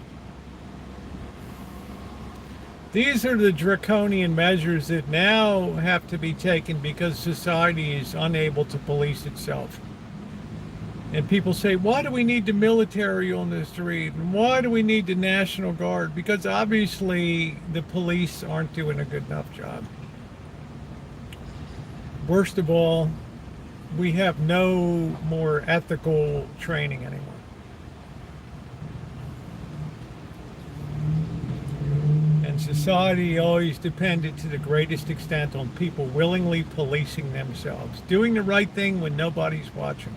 These are the draconian measures that now have to be taken because society is unable to police itself. And people say, why do we need the military on the street? And why do we need the National Guard? Because obviously the police aren't doing a good enough job. Worst of all, we have no more ethical training anymore. And society always depended to the greatest extent on people willingly policing themselves, doing the right thing when nobody's watching.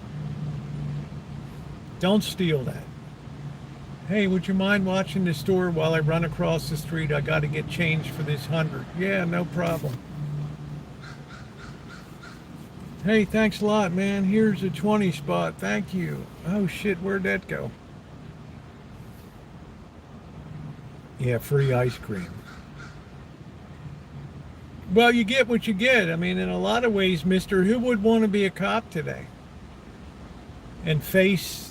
Don't steal that. Hey, would you mind watching the store while I run across the street? I got to get change for this 100. Yeah, no problem. Hey, thanks a lot, man. Here's a 20 spot. Thank you. Oh, shit, where'd that go? Yeah, free ice cream. Well, you get what you get. I mean, in a lot of ways, mister, who would want to be a cop today? And face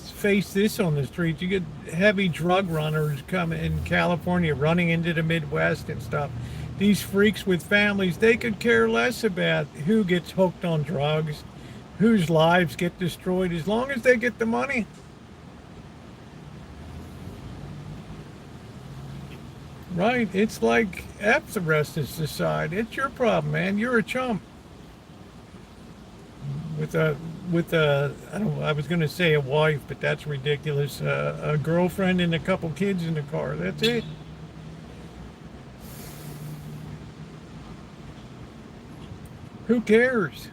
this on the streets? You get heavy drug runners coming in California running into the Midwest and stuff. These freaks with families, they could care less about who gets hooked on drugs, whose lives get destroyed, as long as they get the money. Right? It's like F the rest of society. It's your problem, man. You're a chump. With a I was going to say a wife, but that's ridiculous. A girlfriend and a couple kids in the car. That's it. Who cares?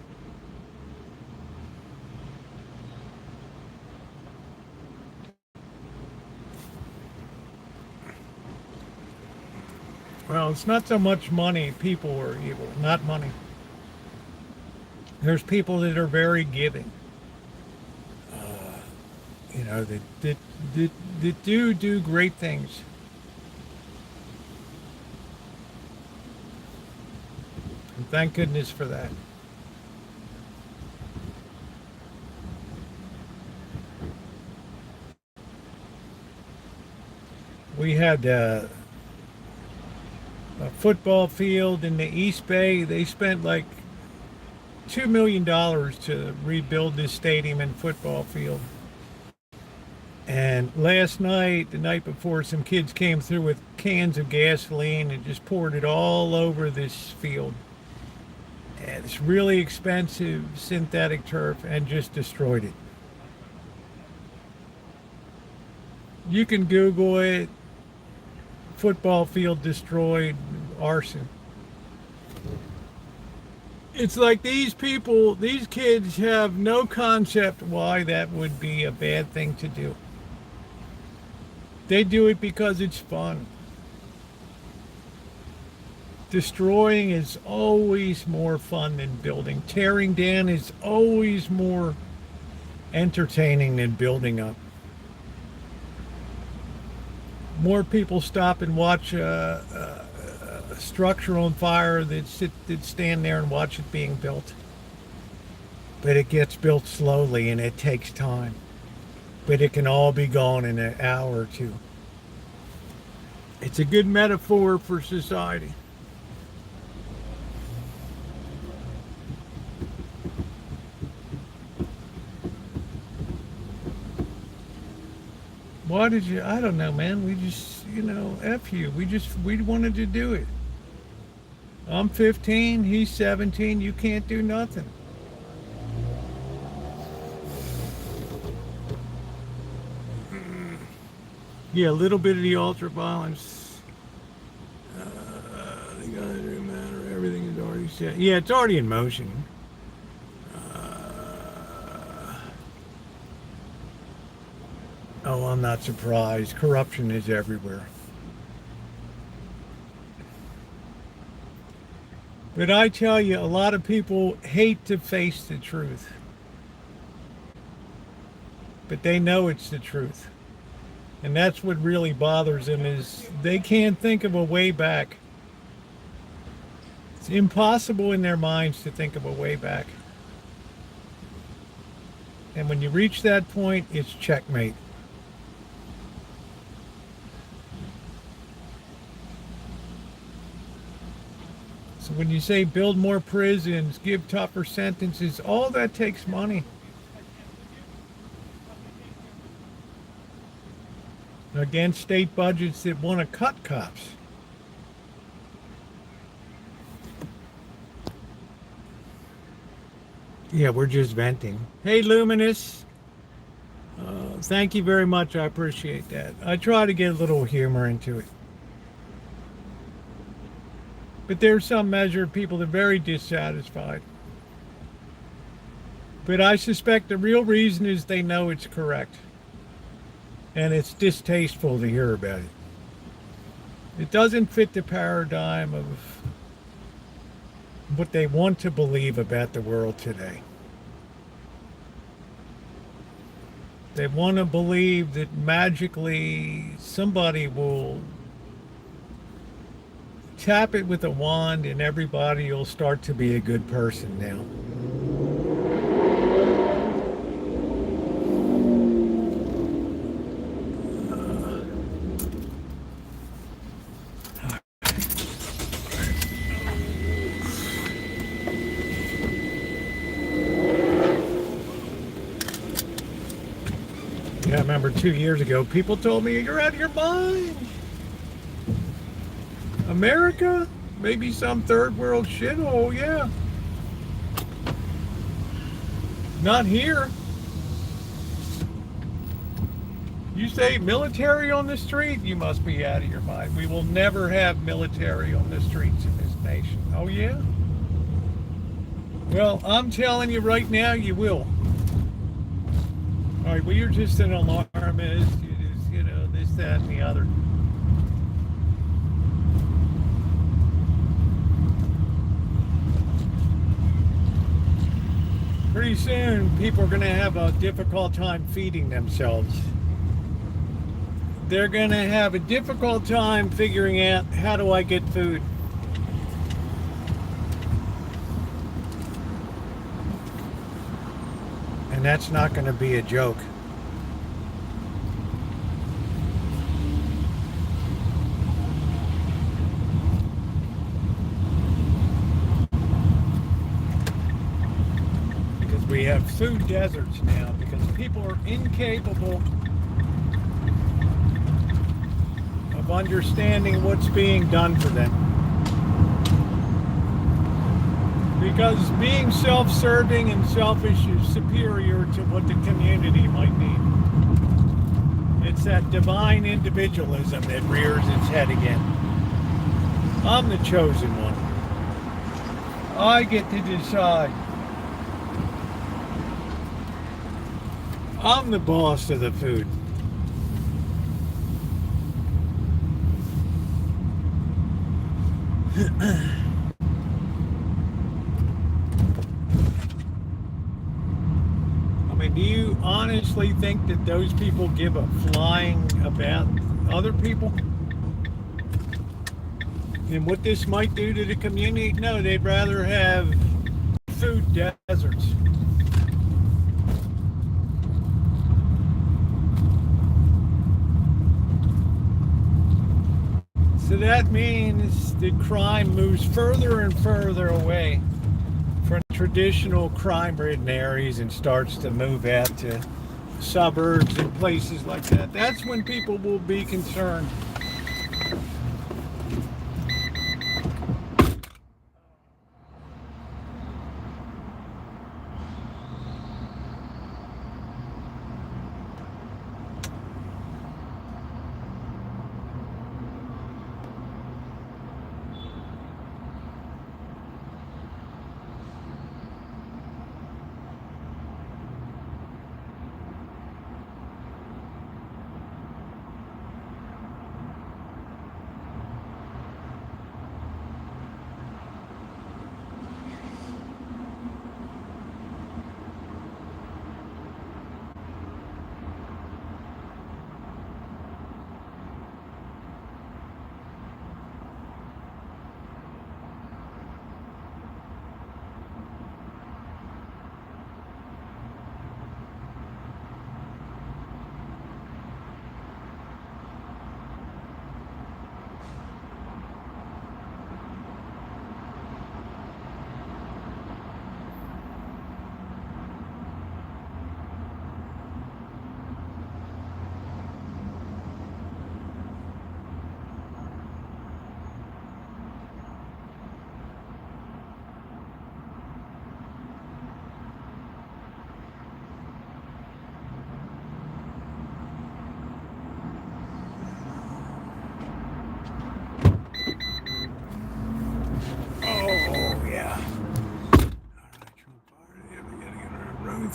Well, it's not so much money. People are evil, not money. There's people that are very giving. That do great things. And thank goodness for that. We had a football field in the East Bay. They spent like $2 million to rebuild this stadium and football field. And last night, the night before, some kids came through with cans of gasoline and just poured it all over this field. And it's really expensive synthetic turf and just destroyed it. You can Google it. Football field destroyed, arson. It's like these kids have no concept why that would be a bad thing to do. They do it because it's fun. Destroying is always more fun than building. Tearing down is always more entertaining than building up. More people stop and watch a structure on fire than stand there and watch it being built. But it gets built slowly and it takes time. But it can all be gone in an hour or two. It's a good metaphor for society. Why did you? I don't know, man. We just, F you. We wanted to do it. I'm 15, he's 17. You can't do nothing. Yeah, a little bit of the ultra violence. The guy doesn't matter. Everything is already set. Yeah, it's already in motion. Oh, I'm not surprised. Corruption is everywhere. But I tell you, a lot of people hate to face the truth. But they know it's the truth. And that's what really bothers them, is they can't think of a way back. It's impossible in their minds to think of a way back. And when you reach that point, it's checkmate. So when you say build more prisons, give tougher sentences, all that takes money. Against state budgets that want to cut cops. Yeah, we're just venting. Hey, Luminous. Thank you very much. I appreciate that. I try to get a little humor into it. But there's some measure of people that are very dissatisfied. But I suspect the real reason is they know it's correct. And it's distasteful to hear about it. It doesn't fit the paradigm of what they want to believe about the world today. They want to believe that magically somebody will tap it with a wand and everybody will start to be a good person now. Yeah, I remember 2 years ago, people told me, you're out of your mind. America? Maybe some third world shithole, yeah. Not here. You say military on the street? You must be out of your mind. We will never have military on the streets in this nation. Oh, yeah? Well, I'm telling you right now, you will. All right, well, you're just an alarmist. You know, this, that, and the other. Pretty soon, people are going to have a difficult time feeding themselves. They're going to have a difficult time figuring out, how do I get food? And that's not going to be a joke. Because we have food deserts now, because people are incapable of understanding what's being done for them. Because being self-serving and selfish is superior to what the community might need. It's that divine individualism that rears its head again. I'm the chosen one. I get to decide. I'm the boss of the food. Do you honestly think that those people give a flying about other people? And what this might do to the community? No, they'd rather have food deserts. So that means that crime moves further and further away from traditional crime-ridden areas and starts to move out to suburbs and places like that. That's when people will be concerned.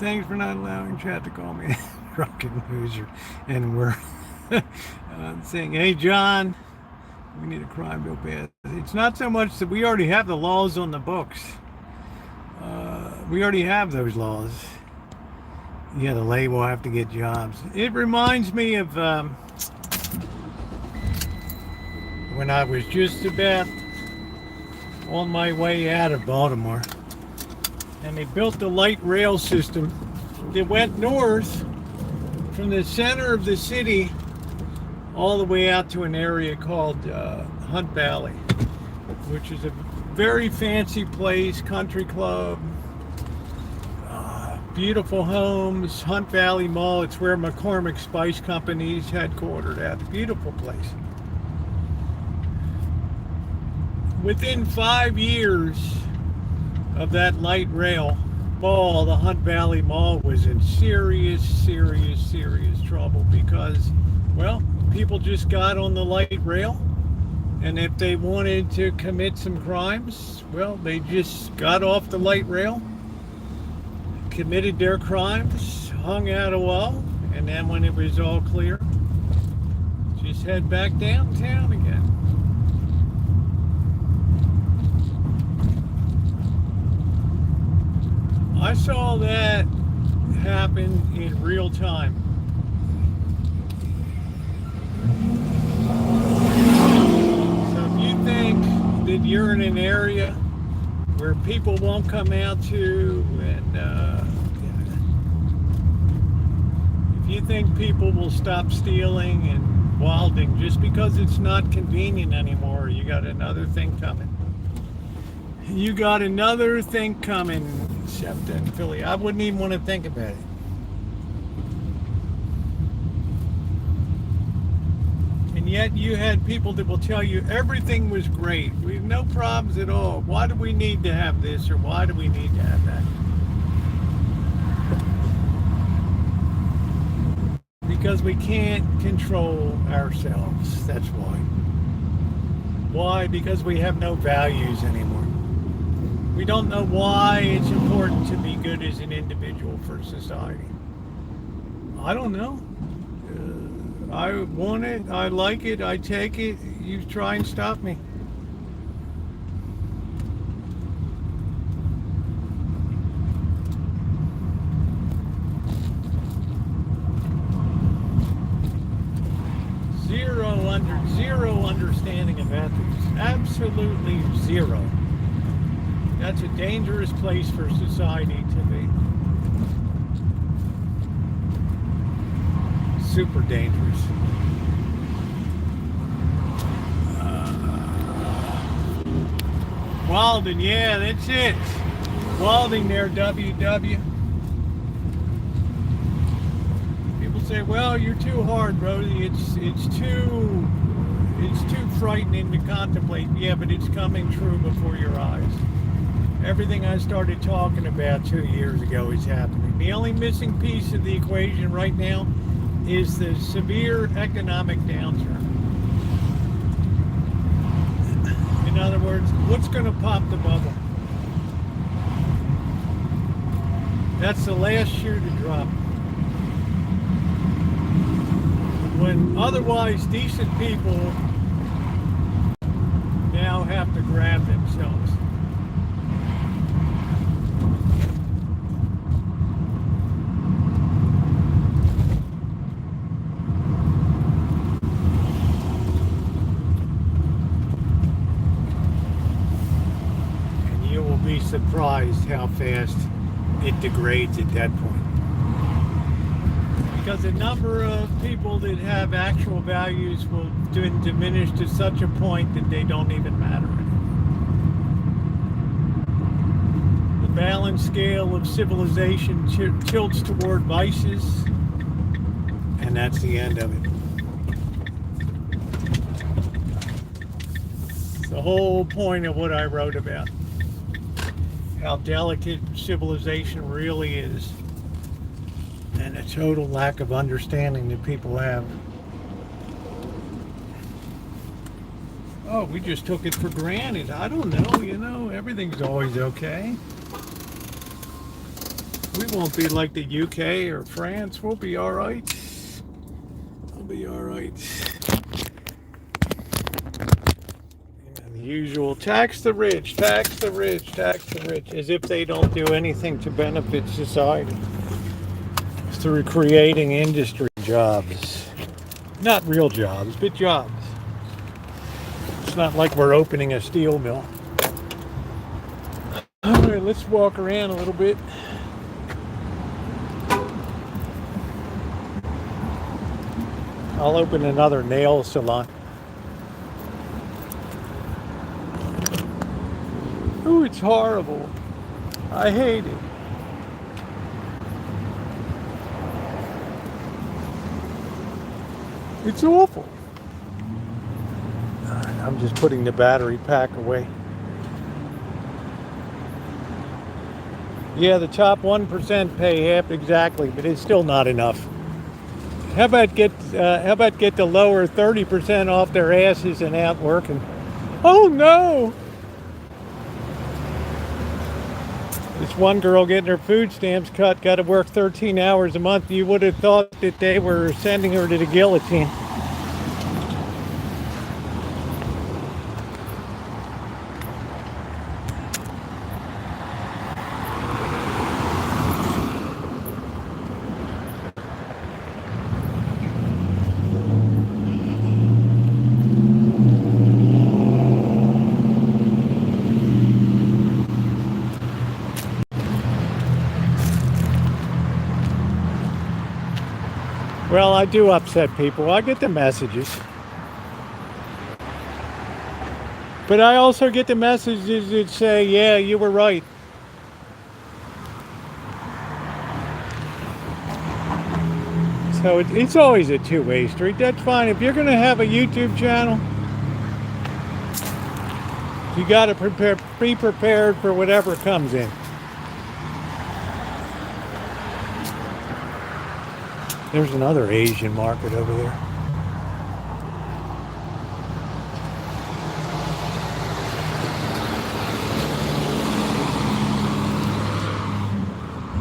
thanks for not allowing chat to call me a drunken loser. And we're saying, hey, John, we need a crime bill passed. It's not so much that we already have the laws on the books. We already have those laws. Yeah, the lay will have to get jobs. It reminds me of when I was just about on my way out of Baltimore, and they built the light rail system that went north from the center of the city all the way out to an area called Hunt Valley, which is a very fancy place, country club, beautiful homes, Hunt Valley Mall. It's where McCormick Spice Company's headquartered at. Beautiful place. Within 5 years of that light rail mall, the Hunt Valley Mall was in serious trouble because, well, people just got on the light rail, and if they wanted to commit some crimes, well, they just got off the light rail, committed their crimes, hung out a while, and then when it was all clear, just head back downtown again. I saw that happen in real time. So if you think that you're in an area where people won't come out to, and if you think people will stop stealing and wilding just because it's not convenient anymore, you got another thing coming. You got another thing coming, except in Philly. I wouldn't even want to think about it. And yet you had people that will tell you everything was great. We have no problems at all. Why do we need to have this, or why do we need to have that? Because we can't control ourselves. That's why. Why? Because we have no values anymore. We don't know why it's important to be good as an individual for society. I don't know. I want it, I like it, I take it. You try and stop me. Zero understanding of ethics. Absolutely zero. That's a dangerous place for society to be. Super dangerous. Walden, yeah, that's it. Walding there, WW. People say, well, you're too hard, Rosie. It's too frightening to contemplate. Yeah, but it's coming true before your eyes. Everything I started talking about 2 years ago is happening. The only missing piece of the equation right now is the severe economic downturn. In other words, what's going to pop the bubble? That's the last shoe to drop. When otherwise decent people now have to grab themselves. Surprised how fast it degrades at that point, because the number of people that have actual values will diminish to such a point that they don't even matter anymore. The balance scale of civilization tilts toward vices, and that's the end of it. The whole point of what I wrote about. How delicate civilization really is, and a total lack of understanding that people have. Oh, we just took it for granted. I don't know, everything's always okay. We won't be like the UK or France. We'll be all right. We'll be all right. And the usual tax the rich, tax the rich, tax the rich, as if they don't do anything to benefit society through creating industry jobs. Not real jobs, but jobs. It's not like we're opening a steel mill. All right, let's walk around a little bit. I'll open another nail salon. Ooh, it's horrible. I hate it. It's awful. I'm just putting the battery pack away. Yeah, the top 1% pay half exactly, but it's still not enough. How about get the lower 30% off their asses and out working? Oh no! This one girl getting her food stamps cut got to work 13 hours a month. You would have thought that they were sending her to the guillotine. Well, I do upset people. I get the messages. But I also get the messages that say, yeah, you were right. So it's always a two-way street. That's fine. If you're going to have a YouTube channel, you got to be prepared for whatever comes in. There's another Asian market over there.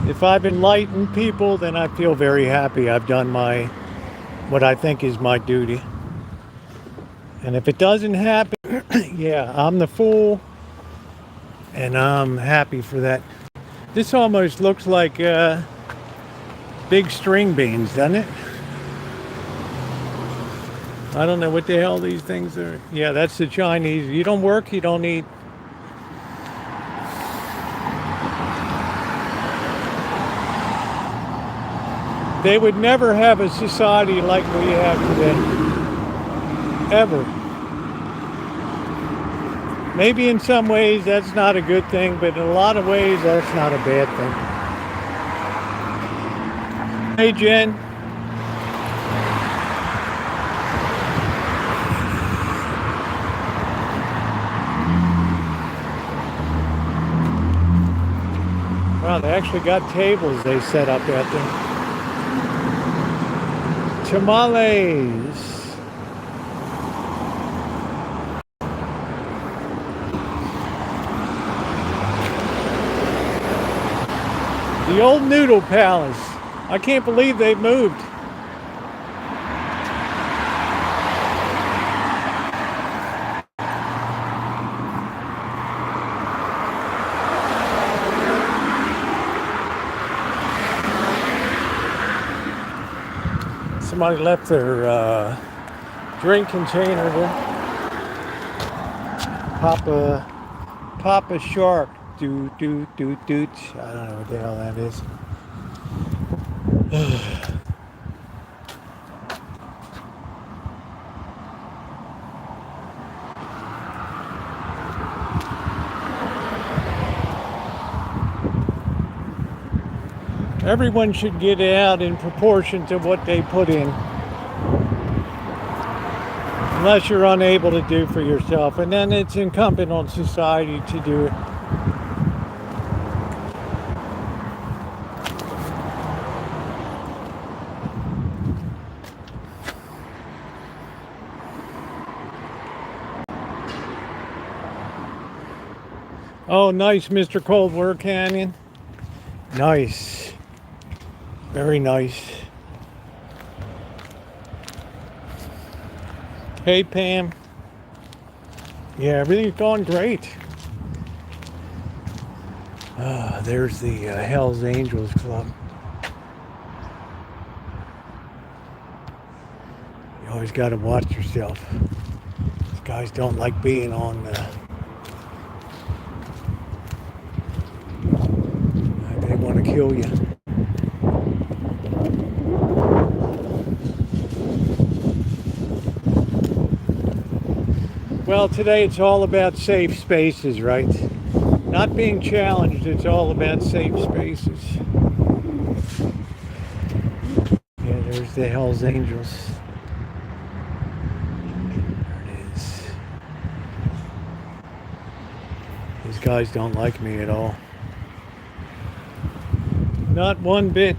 If I've enlightened people, then I feel very happy. I've done what I think is my duty. And if it doesn't happen, yeah, I'm the fool. And I'm happy for that. This almost looks like big string beans, doesn't it? I don't know what the hell these things are. Yeah, that's the Chinese. You don't work, you don't eat. They would never have a society like we have today. Ever. Maybe in some ways that's not a good thing, but in a lot of ways that's not a bad thing. Hey, Jen. Wow, they actually got tables they set up out there. Tamales. The old Noodle Palace. I can't believe they've moved. Somebody left their drink container there. Papa Shark. Doot. I don't know what the hell that is. Everyone should get out in proportion to what they put in. Unless you're unable to do for yourself. And then it's incumbent on society to do it. Oh, nice, Mr. Coldwater Canyon. Nice. Very nice. Hey, Pam. Yeah, everything's going great. There's the Hells Angels Club. You always got to watch yourself. These guys don't like being on. They want to kill you. Well, today it's all about safe spaces, right? Not being challenged, it's all about safe spaces. Yeah, there's the Hells Angels. There it is. These guys don't like me at all. Not one bit.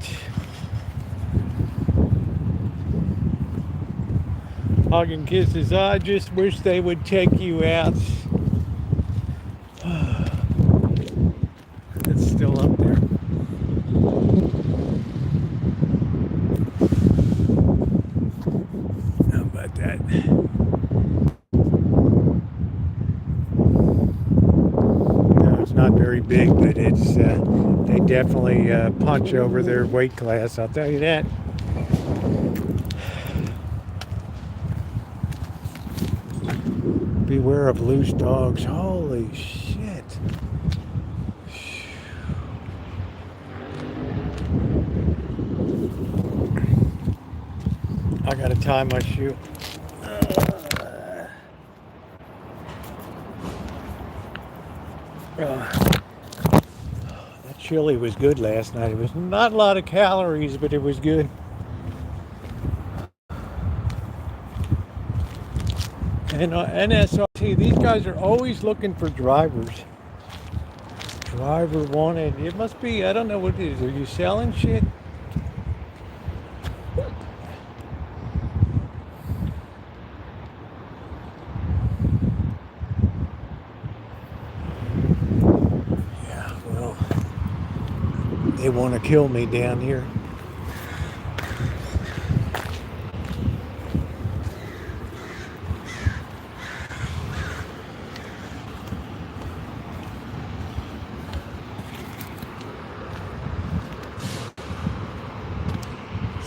Hugging kisses. I just wish they would take you out. It's still up there. How about that? No, it's not very big, but it's they definitely punch over their weight class. I'll tell you that. Beware of loose dogs. Holy shit. I gotta tie my shoe. That chili was good last night. It was not a lot of calories, but it was good. And NSRT, these guys are always looking for drivers. Driver wanted. It must be, I don't know what it is. Are you selling shit? Yeah, well, they want to kill me down here.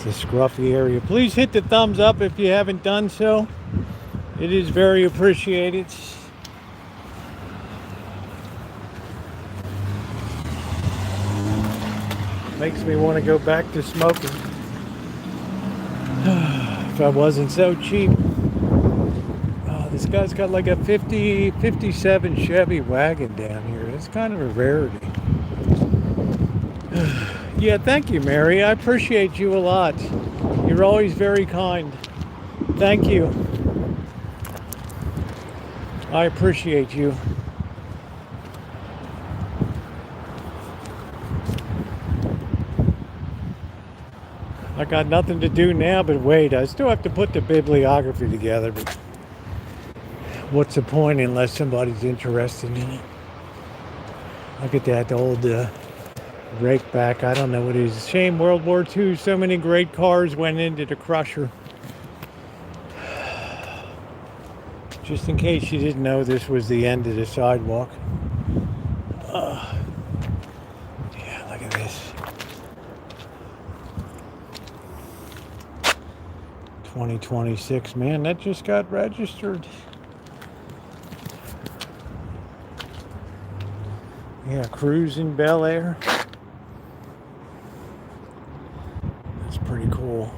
The scruffy area. Please hit the thumbs up if you haven't done so. It is very appreciated. Makes me want to go back to smoking. If I wasn't so cheap. Oh, this guy's got like a 57 Chevy wagon down here. That's kind of a rarity. Yeah, thank you, Mary. I appreciate you a lot. You're always very kind. Thank you. I appreciate you. I got nothing to do now but wait. I still have to put the bibliography together, but what's the point unless somebody's interested in it? Look at that old rake back. I don't know what it is. Shame World War II, so many great cars went into the crusher. Just in case you didn't know, this was the end of the sidewalk. Yeah, look at this. 2026, man, that just got registered. Yeah, cruise in Bel Air. That's pretty cool.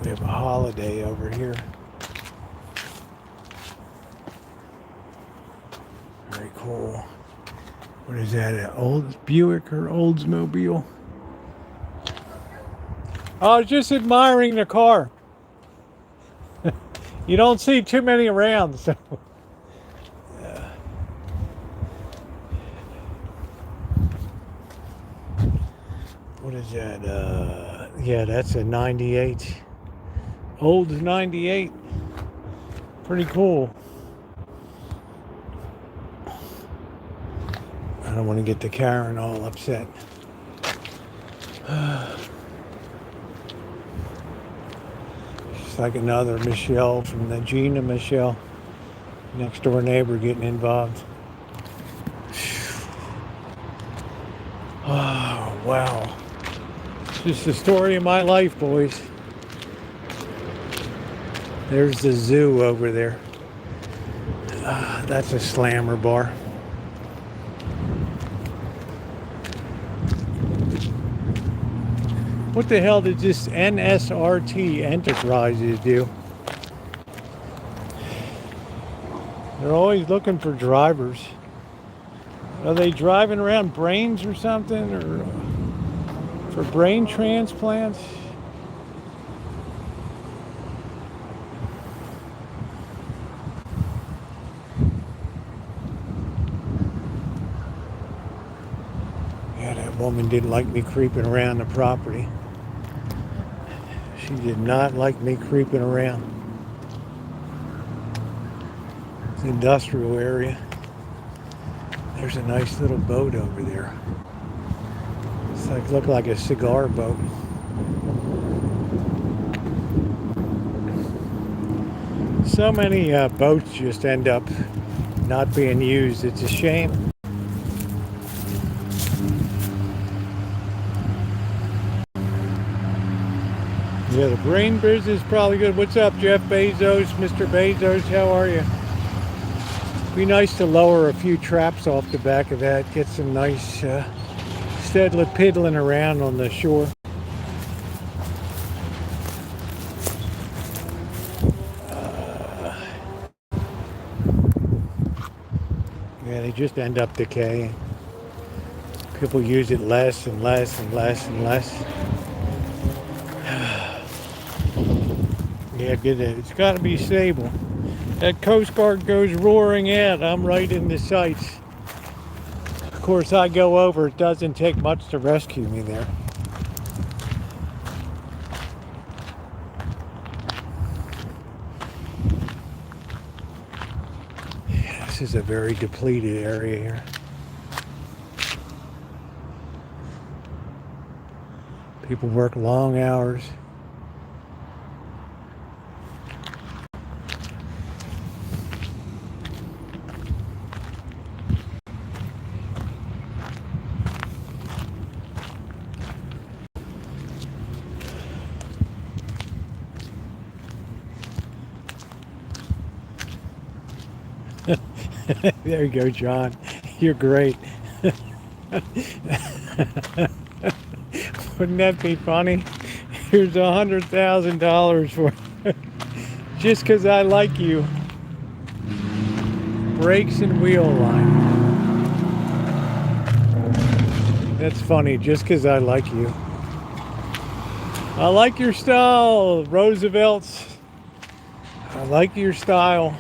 We have a holiday over here. Very cool. What is that, an old Buick or Oldsmobile? I was just admiring the car. You don't see too many around, so. Yeah. What is that? Yeah, that's a 98. Old 98. Pretty cool. I don't want to get the Karen all upset. It's like another Michelle from the Gina Michelle. Next door neighbor getting involved. Oh, wow. It's just the story of my life, boys. There's the zoo over there. That's a slammer bar. What the hell did this NSRT Enterprises do? They're always looking for drivers. Are they driving around brains or something? Or for brain transplants? Yeah, that woman didn't like me creeping around the property. She did not like me creeping around. It's an industrial area. There's a nice little boat over there. It's like look like a cigar boat. So many boats just end up not being used. It's a shame. Yeah, the brain business is probably good. What's up, Jeff Bezos, Mr. Bezos? How are you? Be nice to lower a few traps off the back of that. Get some nice steadily piddling around on the shore. Yeah, they just end up decaying. People use it less and less and less and less. Yeah, good. It's got to be stable. That Coast Guard goes roaring out. I'm right in the sights. Of course, I go over. It doesn't take much to rescue me there. Yeah, this is a very depleted area here. People work long hours. There you go, John. You're great. Wouldn't that be funny? Here's $100,000 for just because I like you. Brakes and wheel line. That's funny, just because I like you. I like your style, Roosevelt's. I like your style.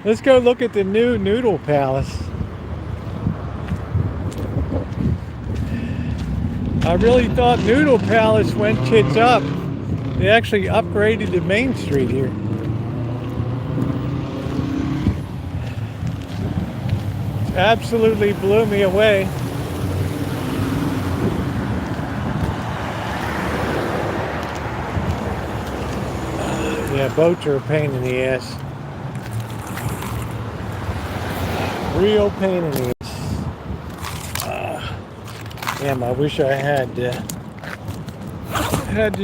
Let's go look at the new Noodle Palace. I really thought Noodle Palace went tits up. They actually upgraded the Main Street here. Absolutely blew me away. Yeah, boats are a pain in the ass. Real pain in the ass. Damn, I wish I had the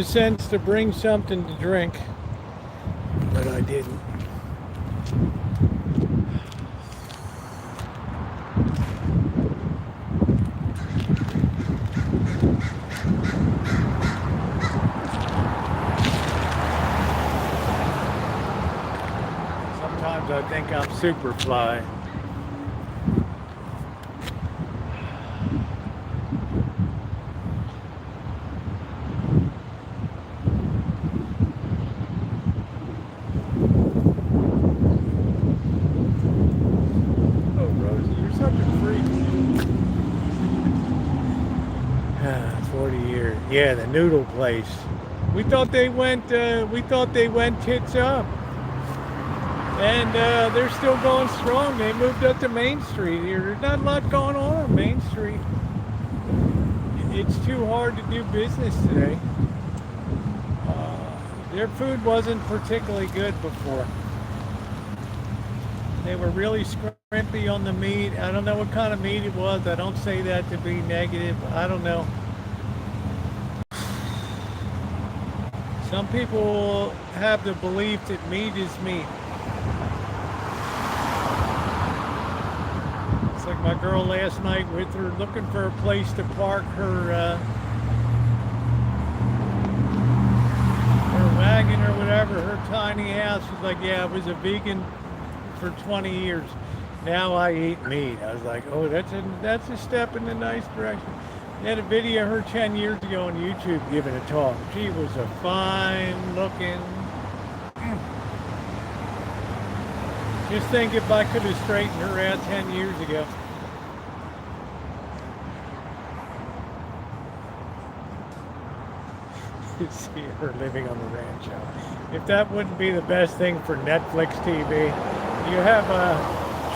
sense to bring something to drink, but I didn't. Sometimes I think I'm Superfly. Oh, Rosie, you're such a freak. 40 years. Yeah, the noodle place. We thought they went tits up. And they're still going strong. They moved up to Main Street here. There's not a lot going on Main Street. It's too hard to do business today. Their food wasn't particularly good before. They were really scrimpy on the meat. I don't know what kind of meat it was. I don't say that to be negative. I don't know. Some people have the belief that meat is meat. It's like my girl last night with her looking for a place to park her wagon or whatever, her tiny house. She's like, yeah, I was a vegan for 20 years. Now I eat meat. I was like, oh, that's a step in the nice direction. They had a video of her 10 years ago on YouTube giving a talk. She was a fine looking. Just think if I could have straightened her out 10 years ago. You see her living on the Rancho. If that wouldn't be the best thing for Netflix TV, you have a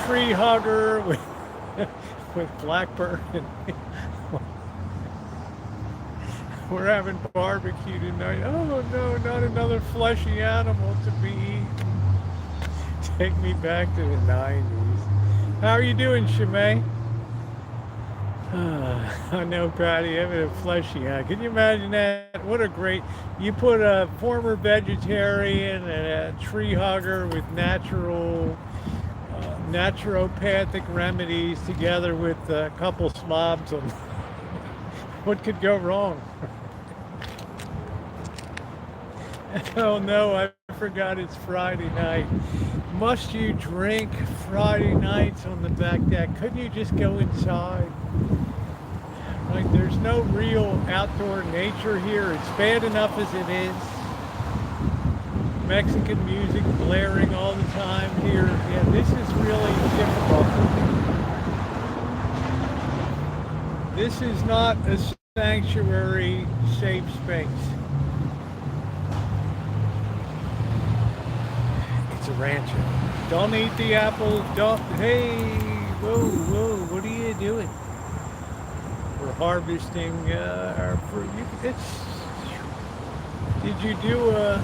tree hugger with Blackbird and we're having barbecue tonight. Oh no, not another fleshy animal to be eaten. Take me back to the 90s. How are you doing, Shimei? I know, Patty, having a fleshy animal. Can you imagine that? What a great... You put a former vegetarian and a tree hugger with naturopathic remedies together with a couple slobs. What could go wrong? Oh no, I forgot it's Friday night. Must you drink Friday nights on the back deck? Couldn't you just go inside? Like, there's no real outdoor nature here. It's bad enough as it is. Mexican music blaring all the time here. Yeah, this is really difficult for me. This is not a sanctuary, safe space. It's a rancho. Don't eat the apples. Don't. Hey, whoa, what are you doing? We're harvesting our fruit. Did you do a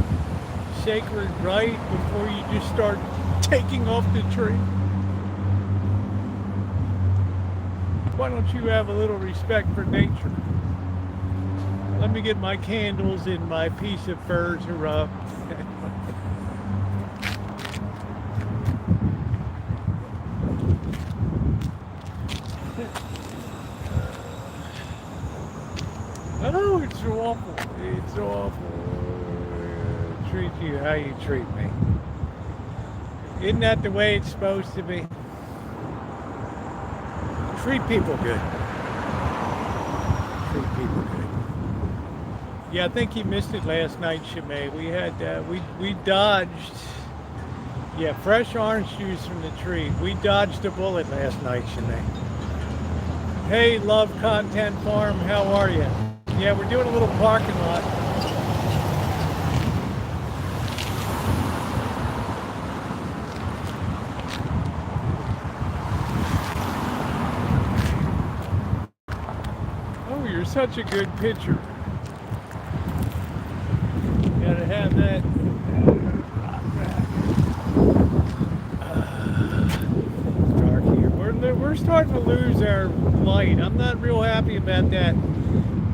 sacred rite before you just start taking off the tree? Why don't you have a little respect for nature? Let me get my candles and my piece of fur to rub. Oh, it's awful. It's awful. Treat you how you treat me. Isn't that the way it's supposed to be? Treat people good. Treat people good. Yeah, I think you missed it last night, Shimei. We had, we dodged, fresh orange juice from the tree. We dodged a bullet last night, Shimei. Hey, Love Content Farm, how are you? Yeah, we're doing a little parking lot. Oh, you're such a good pitcher. Gotta have that. It's dark here. We're starting to lose our light. I'm not real happy about that.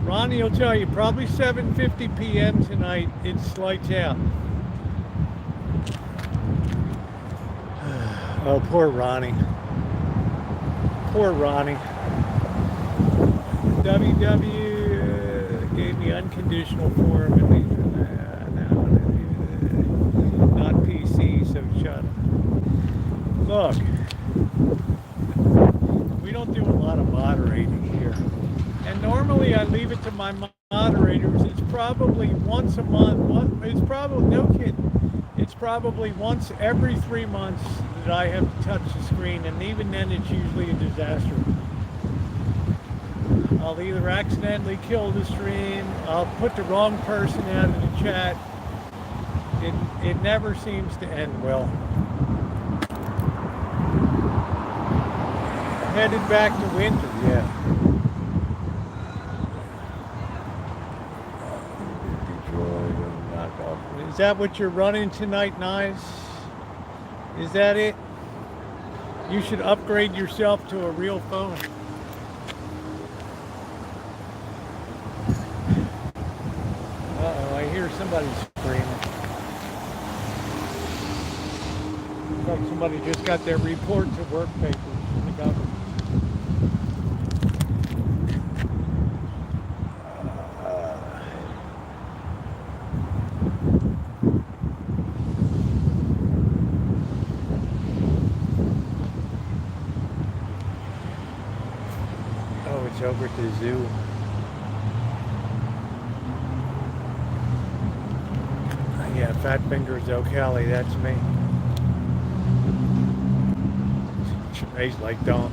Ronnie will tell you, probably 7:50 p.m. tonight, it's lights out. Oh, poor Ronnie. Poor Ronnie. WW gave me unconditional form and not PC, so shut up. Look, we don't do a lot of moderating here. And normally I leave it to my moderators. It's probably once a month. It's probably, no kidding. It's probably once every 3 months that I have to touch the screen. And even then it's usually a disaster. I'll either accidentally kill the stream. I'll put the wrong person out in the chat. It never seems to end well. Headed back to winter, yeah. Is that what you're running tonight, Nice? Is that it? You should upgrade yourself to a real phone. Uh-oh, I hear somebody screaming. Looks like somebody just got their report to work papers from the government. Oh, it's over at the zoo. Yeah, Fat Fingers O'Kelly, that's me. She's like, don't,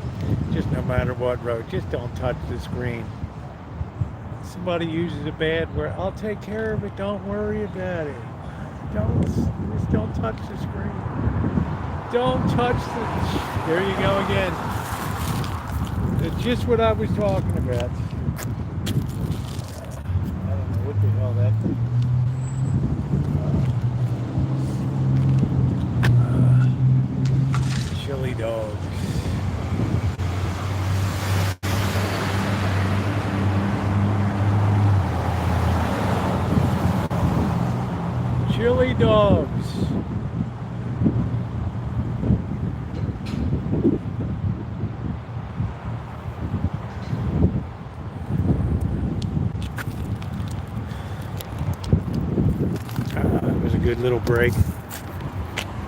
just no matter what road, just don't touch the screen. Somebody uses a bad word, I'll take care of it, don't worry about it. Just don't touch the screen. Don't touch the, there you go again. That's just what I was talking about. I don't know what the hell that thing is. Chili dogs. Chili dogs. It was a good little break.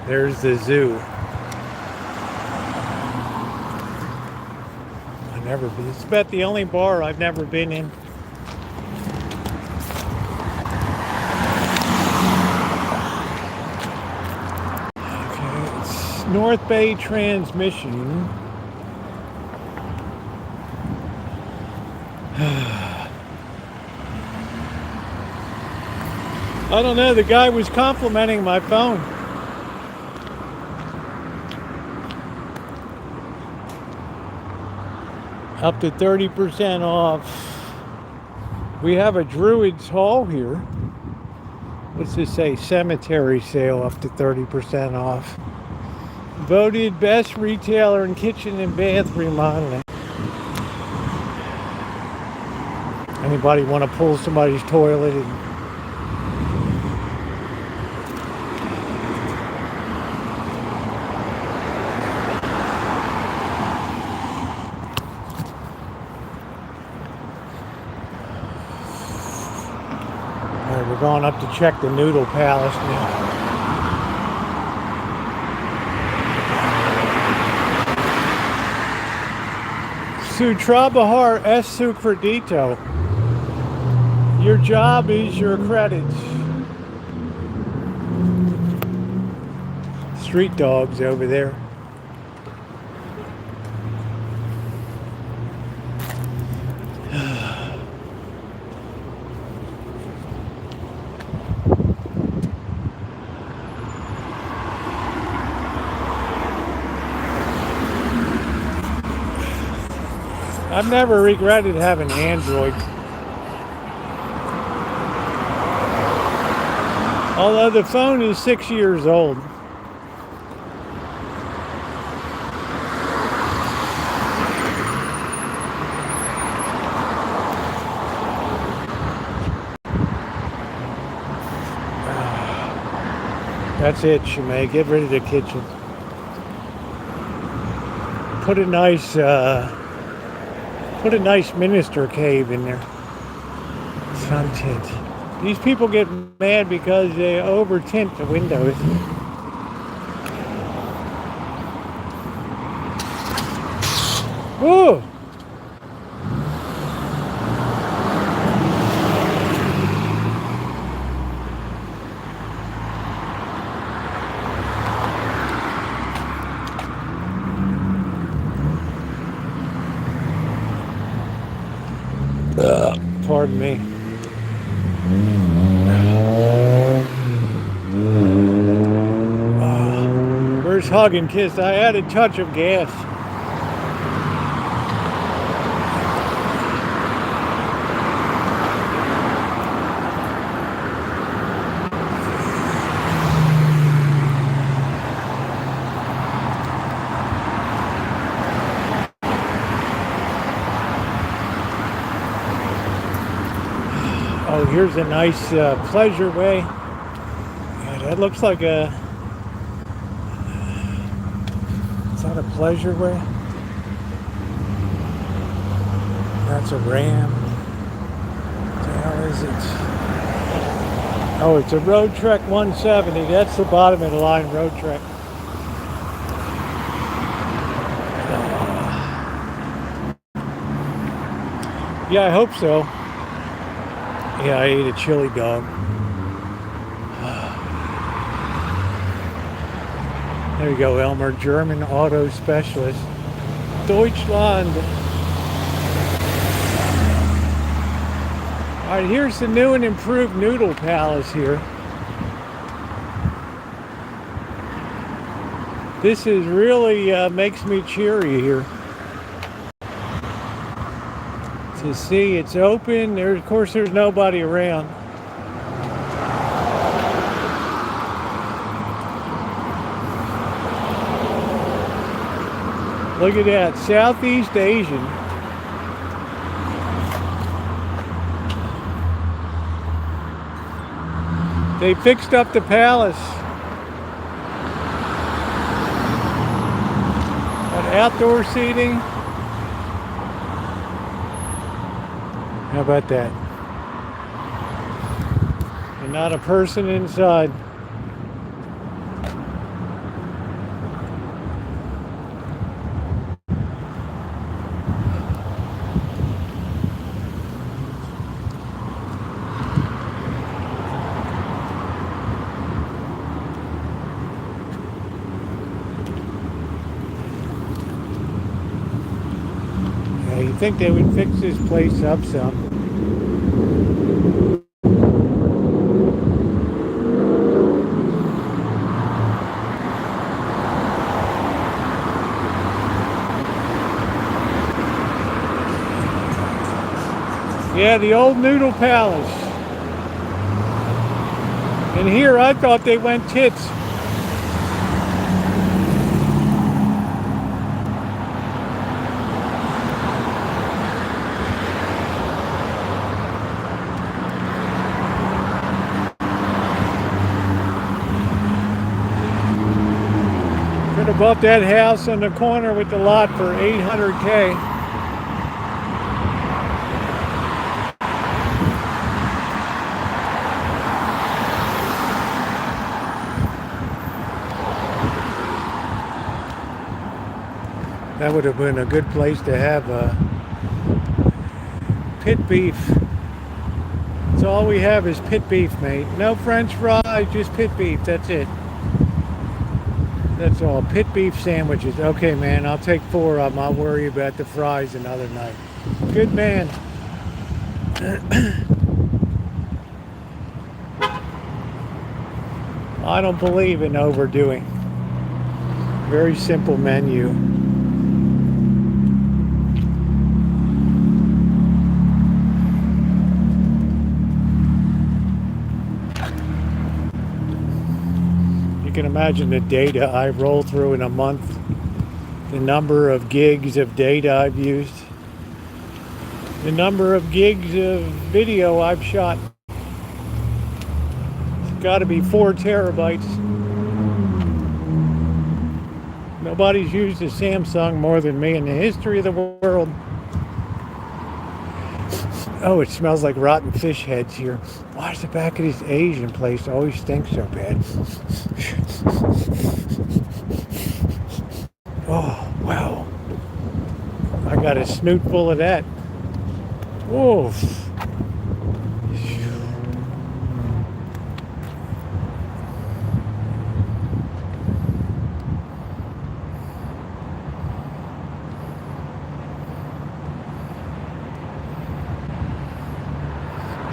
There's the zoo. I've never been. It's about the only bar I've never been in. Okay, it's North Bay Transmission. I don't know, the guy was complimenting my phone. Up to 30% off. We have a Druid's Hall here. What's this say? Cemetery sale up to 30% off. Voted best retailer in kitchen and bath remodeling. Anybody want to pull somebody's toilet and we're going up to check the Noodle Palace now. Su Trabajar es su credito. Your job is your credits. Street dogs over there. I've never regretted having Android. Although the phone is 6 years old. That's it, Shimei. Get rid of the kitchen. Put a nice minister cave in there. Sun tint. These people get mad because they over tint the windows. Ooh! Pardon me. hug and kiss. I had a touch of gas. Oh, here's a nice pleasure way. Yeah, that looks like a... Is that a pleasure way? That's a ram. What the hell is it? Oh, it's a Road Trek 170. That's the bottom of the line Road Trek. Yeah, I hope so. Yeah, I ate a chili dog. There you go, Elmer, German auto specialist. Deutschland. All right, here's the new and improved Noodle Palace here. This is really makes me cheery here. To see it's open. There, of course, there's nobody around. Look at that, Southeast Asian. They fixed up the palace. Got outdoor seating. How about that? And not a person inside. Yeah, you'd think they would fix this place up some. Yeah, the old Noodle Palace. And here I thought they went tits. Could have bought that house on the corner with the lot for $800K. That would have been a good place to have pit beef. That's all we have is pit beef, mate. No French fries, just pit beef. That's it. That's all. Pit beef sandwiches. Okay, man, I'll take 4 of them. I'll worry about the fries another night. Good man. I don't believe in overdoing. Very simple menu. You can imagine the data I roll through in a month, the number of gigs of data I've used, the number of gigs of video I've shot. It's got to be 4 terabytes. Nobody's used a Samsung more than me in the history of the world. Oh, it smells like rotten fish heads here. Why does the back of this Asian place always stink so bad? Oh, wow. I got a snoot full of that. Oof.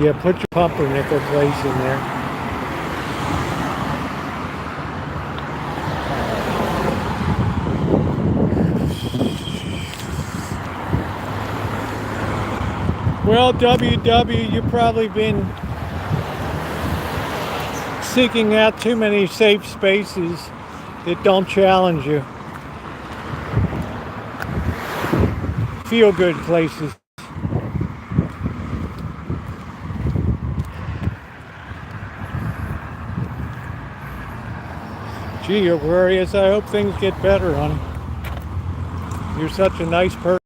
Yeah, put your pumpernickel place in there. Well, WW, you've probably been seeking out too many safe spaces that don't challenge you. Feel good places. Gee, Aquarius, I hope things get better, honey. You're such a nice person.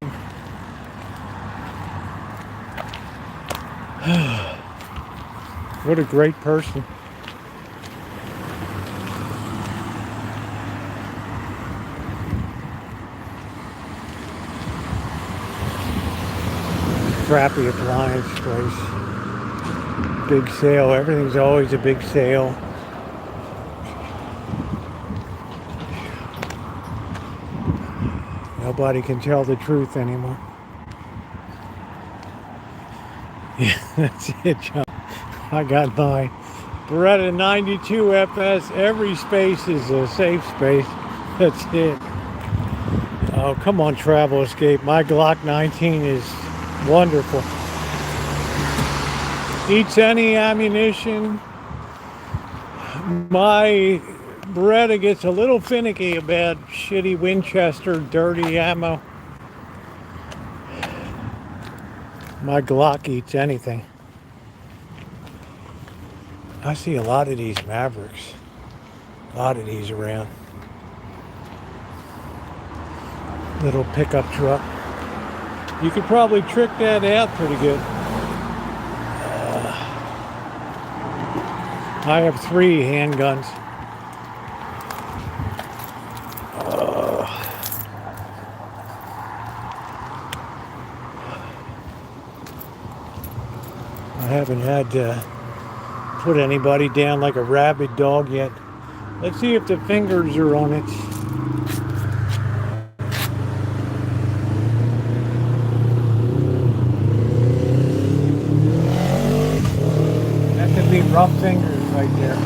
What a great person. Crappy appliance place. Big sale. Everything's always a big sale. Nobody can tell the truth anymore. Yeah, that's it, John. I got mine. Beretta 92 FS. Every space is a safe space. That's it. Oh, come on, Travel Escape. My Glock 19 is wonderful. Eats any ammunition. My Beretta gets a little finicky about shitty Winchester, dirty ammo. My Glock eats anything. I see a lot of these Mavericks. A lot of these around. Little pickup truck. You could probably trick that out pretty good. I have 3 handguns. I haven't had to put anybody down like a rabid dog yet. Let's see if the fingers are on it. That could be rough fingers right there.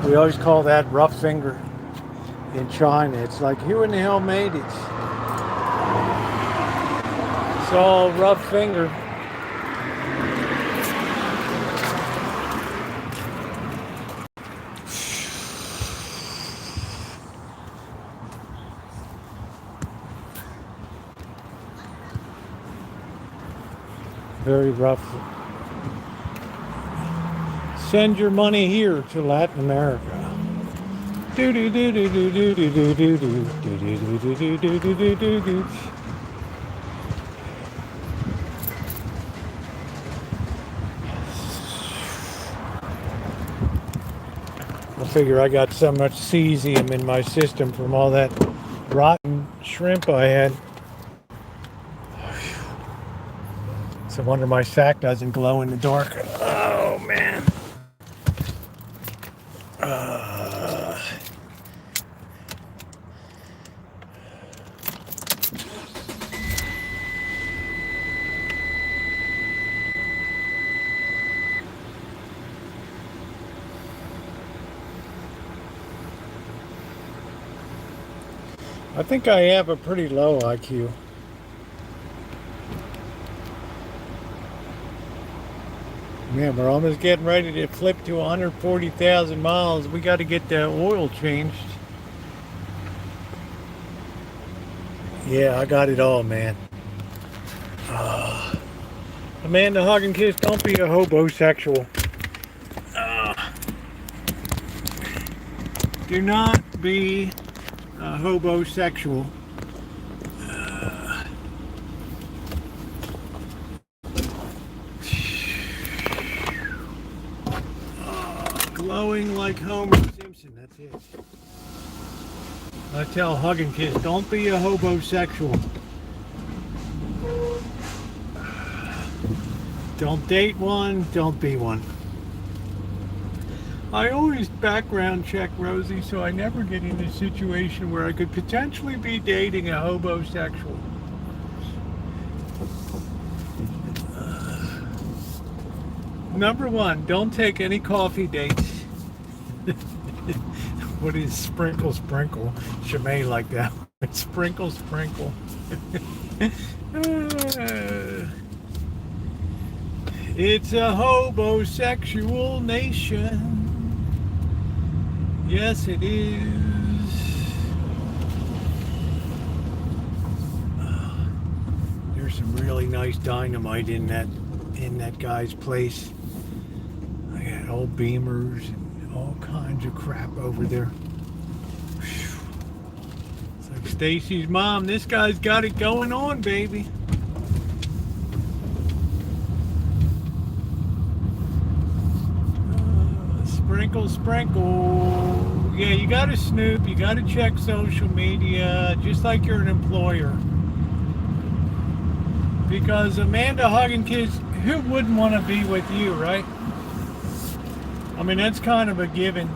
We always call that rough finger in China. It's like, who in the hell made it? It's all rough finger. Very rough. Send your money here to Latin America. Do do do do do do do do do do do do do do do do do. I figure I got so much cesium in my system from all that rotten shrimp I had. It's a wonder my sack doesn't glow in the dark. Oh, man. I think I have a pretty low IQ. Man, we're almost getting ready to flip to 140,000 miles. We got to get the oil changed. Yeah, I got it all, man. Amanda, hug and kiss. Don't be a hobosexual. Do not be a hobosexual. Glowing like Homer Simpson, that's it. I tell hug and kiss, don't be a hobosexual. Don't date one, don't be one. I always background check Rosie, so I never get in a situation where I could potentially be dating a hobosexual. Number 1, don't take any coffee dates. What is sprinkle, sprinkle? She may like that. Sprinkle, sprinkle. It's a homosexual nation. Yes, it is. There's some really nice dynamite in that guy's place. I got old Beamers and all kinds of crap over there. It's like Stacy's mom. This guy's got it going on, baby. Sprinkle, sprinkle. Yeah, you gotta snoop, you gotta check social media, just like you're an employer. Because Amanda hugging kids, who wouldn't want to be with you, right? I mean, that's kind of a given.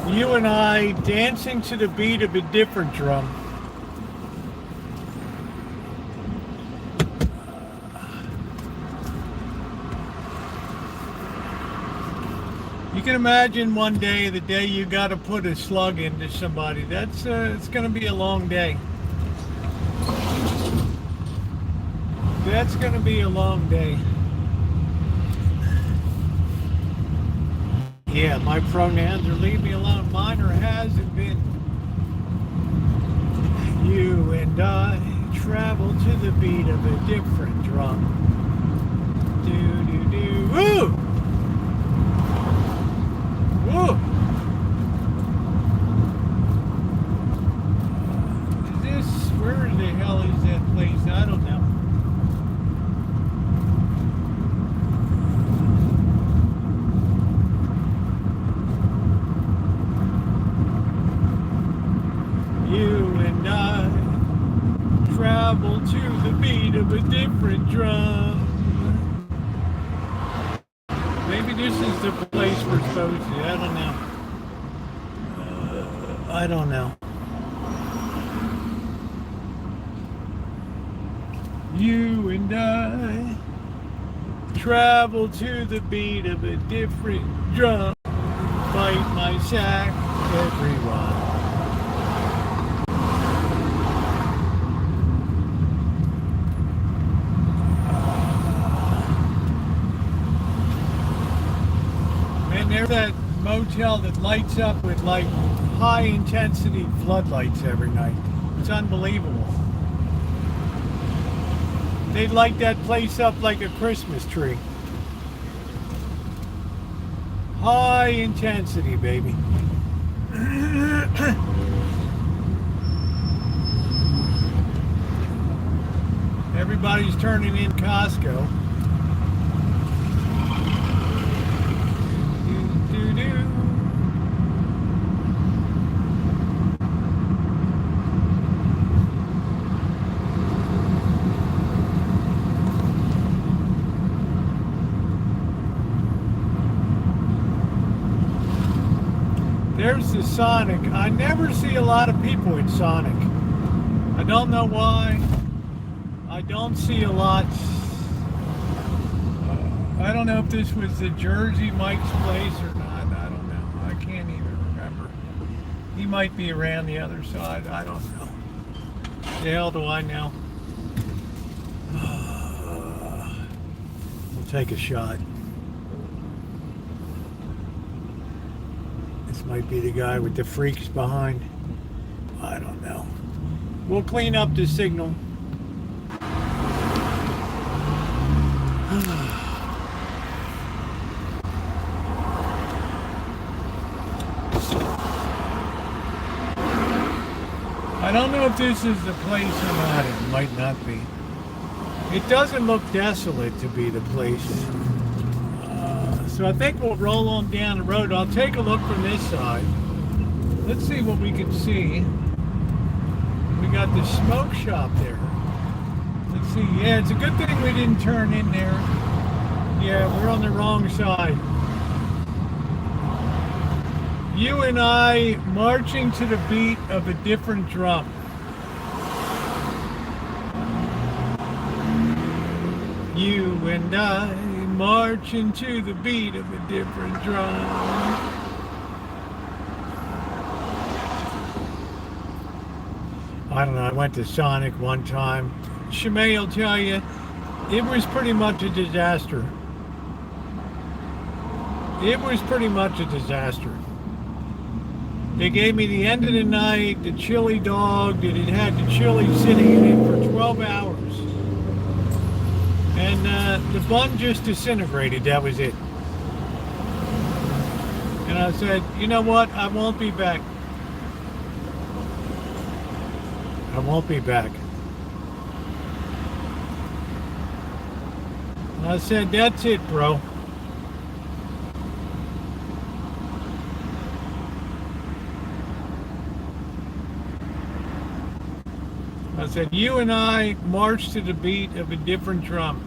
You and I dancing to the beat of a different drum. You can imagine one day, the day you got to put a slug into somebody. That's it's going to be a long day. That's going to be a long day. Yeah, my pronouns are leave me alone. Mine are hasn't been. You and I travel to the beat of a different drum. Do do do. Woo! Woo! Is this, where the hell is that place? I don't know. You and I travel to the beat of a different drum. Maybe this is the place we're supposed to. I don't know. I don't know. You and I travel to the beat of a different drum. Fight my sack, everyone. There's that motel that lights up with like high intensity floodlights every night. It's unbelievable. They'd light that place up like a Christmas tree. High intensity, baby. Everybody's turning in Costco. There's the Sonic. I never see a lot of people at Sonic. I don't know why. I don't see a lot. I don't know if this was the Jersey Mike's place or not. I don't know. I can't even remember. He might be around the other side. I don't know. The hell do I know? We'll take a shot. This might be the guy with the freaks behind. I don't know. We'll clean up the signal. I don't know if this is the place or not. It might not be. It doesn't look desolate to be the place. So I think we'll roll on down the road. I'll take a look from this side. Let's see what we can see. We got the smoke shop there. Let's see. Yeah, it's a good thing we didn't turn in there. Yeah, we're on the wrong side. You and I marching to the beat of a different drum. You and I marching to the beat of a different drum. I don't know, I went to Sonic one time. Shemay will tell you, It was pretty much a disaster. It was pretty much a disaster. They gave me the end of the night, the chili dog, that it had the chili sitting in it for 12 hours. And the bun just disintegrated, that was it. And I said, you know what, I won't be back. I won't be back. I said, that's it, bro. I said, you and I march to the beat of a different drum.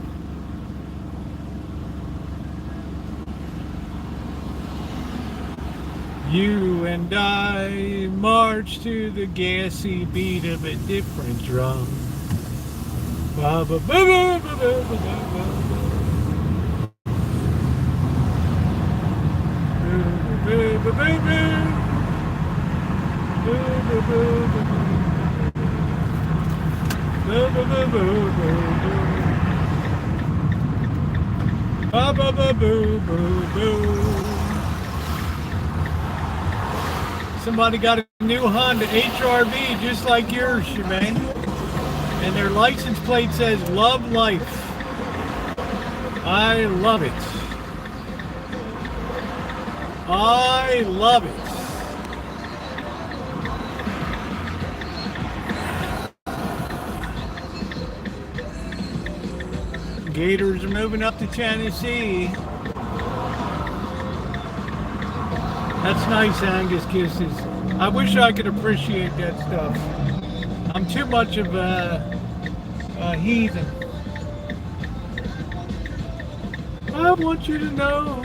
You and I march to the gassy beat of a different drum. Ba ba ba ba ba ba ba ba. Somebody got a new Honda HRV just like yours, man. And their license plate says Love Life. I love it. I love it. Gators are moving up to Tennessee. That's nice, Angus Kisses. I wish I could appreciate that stuff. I'm too much of a heathen. I want you to know.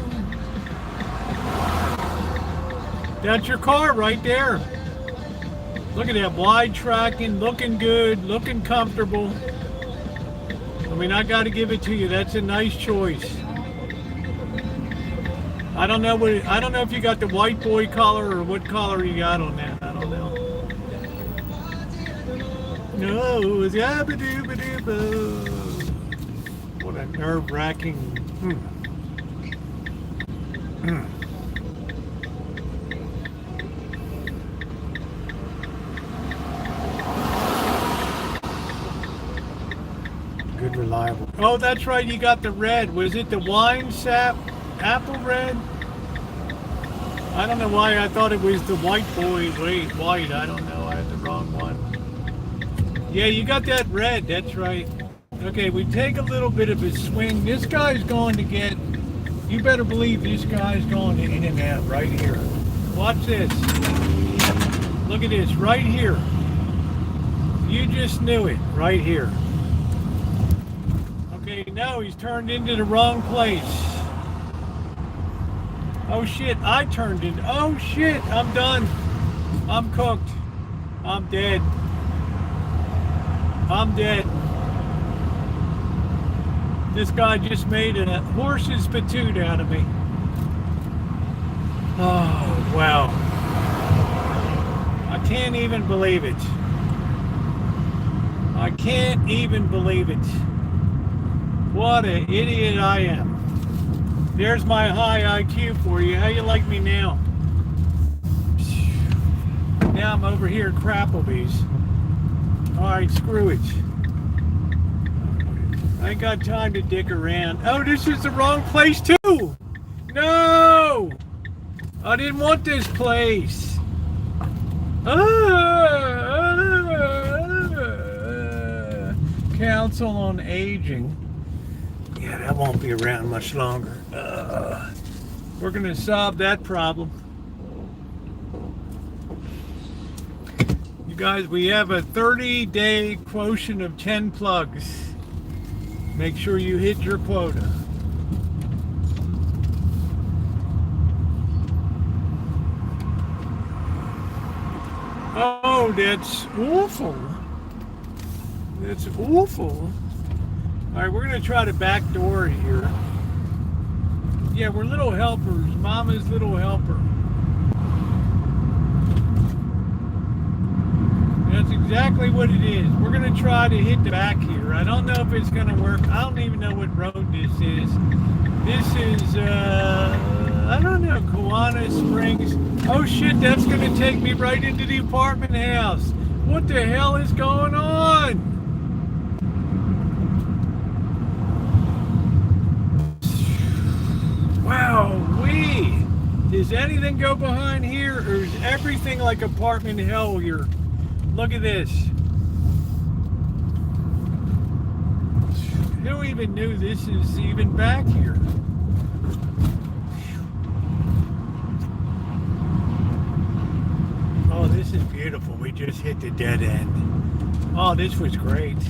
That's your car right there. Look at that wide tracking, looking good, looking comfortable. I mean, I got to give it to you. That's a nice choice. I don't know if you got the white boy collar or what collar you got on that. I don't know. No, it's what a nerve-wracking. Good, reliable. Oh, that's right. You got the red. Was it the wine sap apple red? I don't know why I thought it was the white boy. Wait, white. I don't know. I had the wrong one. Yeah, you got that red. That's right. Okay, we take a little bit of a swing. This guy's going to get. You better believe this guy's going in and out right here. Watch this. Look at this right here. You just knew it right here. Okay, no, he's turned into the wrong place. Oh shit, I turned in. Oh shit, I'm done. I'm cooked. I'm dead. I'm dead. This guy just made a horse's patoot out of me. Oh, wow. I can't even believe it. I can't even believe it. What an idiot I am. There's my high IQ for you. How you like me now? Now I'm over here at Crapplebee's. Alright, screw it. I ain't got time to dick around. Oh, this is the wrong place too! No! I didn't want this place. Council on Aging. Yeah, that won't be around much longer. We're going to solve that problem. You guys, we have a 30-day quotient of 10 plugs. Make sure you hit your quota. Oh, that's awful. That's awful. All right, we're going to try the back door here. Yeah, we're little helpers. Mama's little helper. That's exactly what it is. We're going to try to hit the back here. I don't know if it's going to work. I don't even know what road this is. This is, I don't know, Kiwanis Springs. Oh shit, that's going to take me right into the apartment house. What the hell is going on? Wow-wee. Does anything go behind here, or is everything like apartment hell here? Look at this. Who even knew this is even back here? Oh, this is beautiful. We just hit the dead end. Oh, this was great.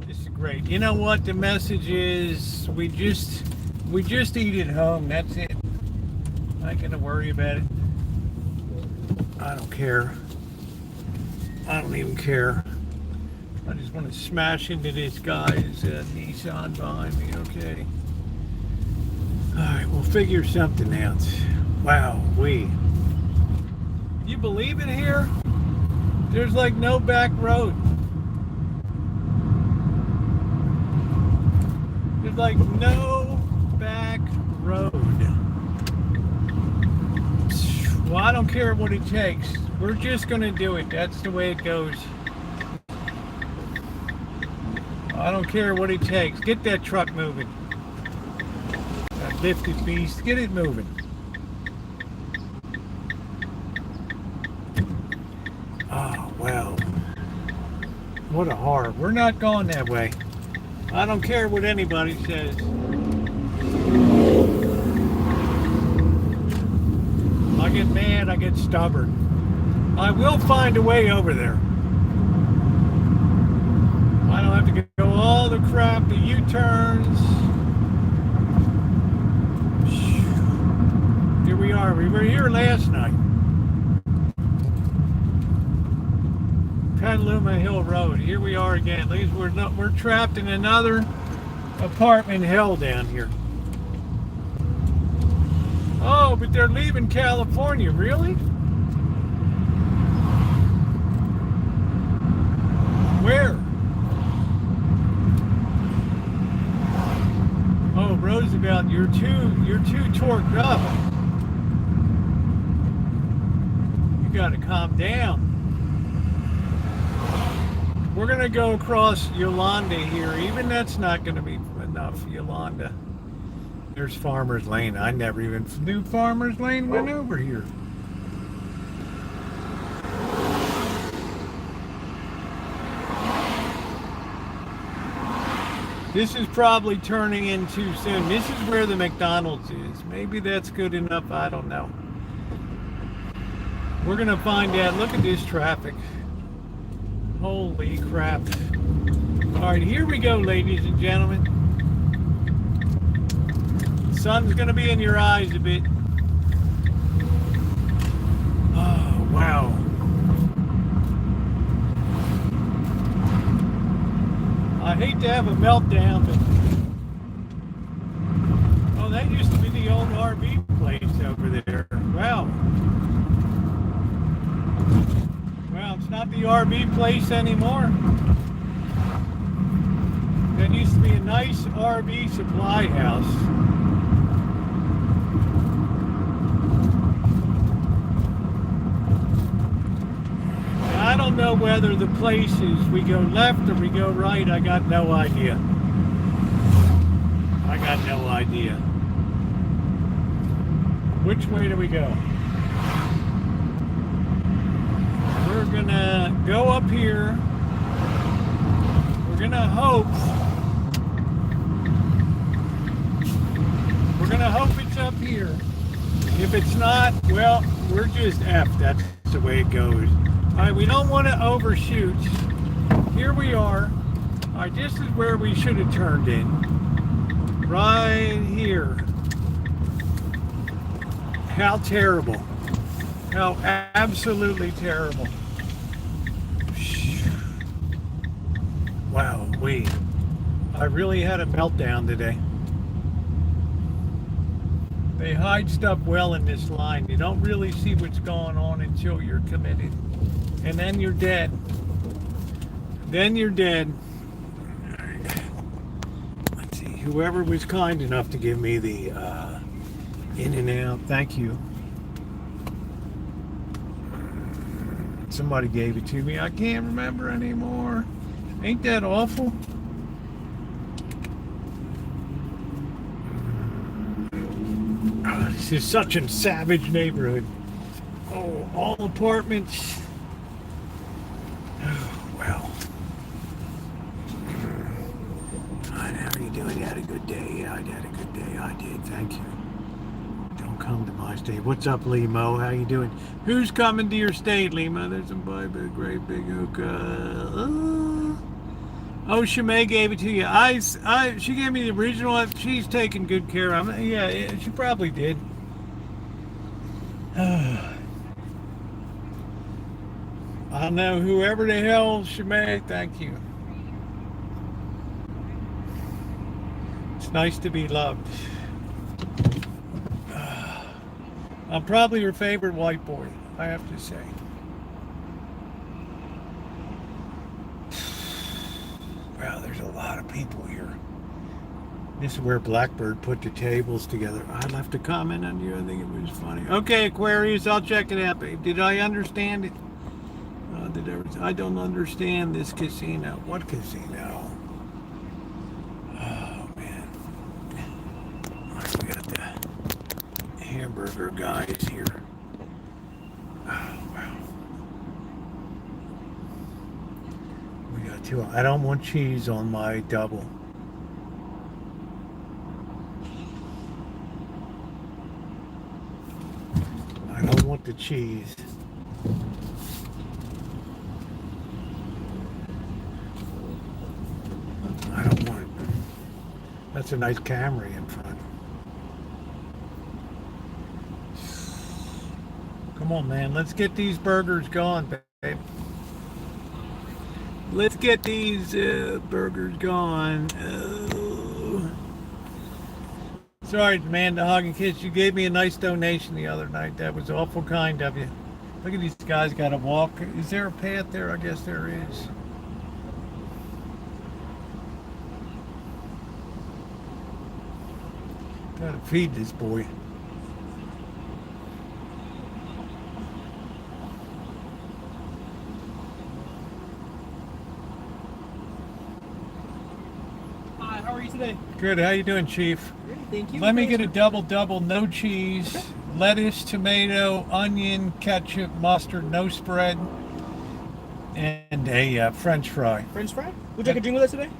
This is great. You know what the message is? We just eat at home. That's it. Not gonna worry about it. I don't care. I don't even care. I just want to smash into this guy's Nissan behind me. Okay. All right, we'll figure something out. Wow, you believe it here? There's like no back road. There's like no back road. Well, I don't care what it takes. We're just gonna do it. That's the way it goes. I don't care what it takes. Get that truck moving. That lifted beast, get it moving. Oh, well. What a horror. We're not going that way. I don't care what anybody says. I get mad, I get stubborn. I will find a way over there. I don't have to go all the crap, the U-turns. Here we are. We were here last night. Petaluma Hill Road. Here we are again. At least we're trapped in another apartment hell down here. Oh, but they're leaving California. Really? Where? Oh, Roosevelt, you're too torqued up. You gotta calm down. We're gonna go across Yolanda here. Even that's not gonna be enough, Yolanda. There's Farmers Lane. I never even knew Farmers Lane went over here. This is probably turning in too soon. This is where the McDonald's is. Maybe that's good enough. I don't know. We're going to find out. Look at this traffic. Holy crap. All right, here we go, ladies and gentlemen. The sun's going to be in your eyes a bit. Oh, wow. I hate to have a meltdown, but oh, that used to be the old RV place over there. Wow. Well, it's not the RV place anymore. That used to be a nice RV supply house. I don't know whether the places we go left or we go right. I got no idea. I got no idea. Which way do we go? We're gonna go up here. We're gonna hope. We're gonna hope it's up here. If it's not, well, we're just effed. That's the way it goes. All right, we don't want to overshoot. Here we are. All right, this is where we should have turned in. Right here. How terrible. How absolutely terrible. Wow, I really had a meltdown today. They hide stuff well in this line. You don't really see what's going on until you're committed. And then you're dead. Then you're dead. Let's see. Whoever was kind enough to give me the in and out. Thank you. Somebody gave it to me. I can't remember anymore. Ain't that awful? Oh, this is such a savage neighborhood. Oh, all apartments. Oh, well. How are you doing? You had a good day? Yeah, I had a good day. I did. Thank you. Don't come to my state. What's up, Limo? How you doing? Who's coming to your state, Limo? There's some great big hookah. Oh, Shimei gave it to you. She gave me the original one. She's taking good care of it. Yeah, she probably did. I know whoever the hell Shimei, thank you. It's nice to be loved. I'm probably your favorite white boy, I have to say. Wow, there's a lot of people here. This is where Blackbird put the tables together. I left a comment on you. I think it was funny. Okay, Aquarius, I'll check it out, babe. Did I understand it? I don't understand this casino. What casino? Oh, man. All right, we got the hamburger guys here. Oh, wow. We got two. I don't want cheese on my double. I don't want the cheese. I don't want it. That's a nice Camry in front. Come on, man. Let's get these burgers going, babe. Let's get these burgers going. Oh. Sorry, Amanda Hog and Kiss. You gave me a nice donation the other night. That was awful kind of you. Look at these guys got to walk. Is there a path there? I guess there is. Gotta feed this boy. Hi, how are you today? Good. How you doing, Chief? Great, thank you. Let me get a double, no cheese, lettuce, tomato, onion, ketchup, mustard, no spread, and a French fry. French fry? Would you like a drink with that today?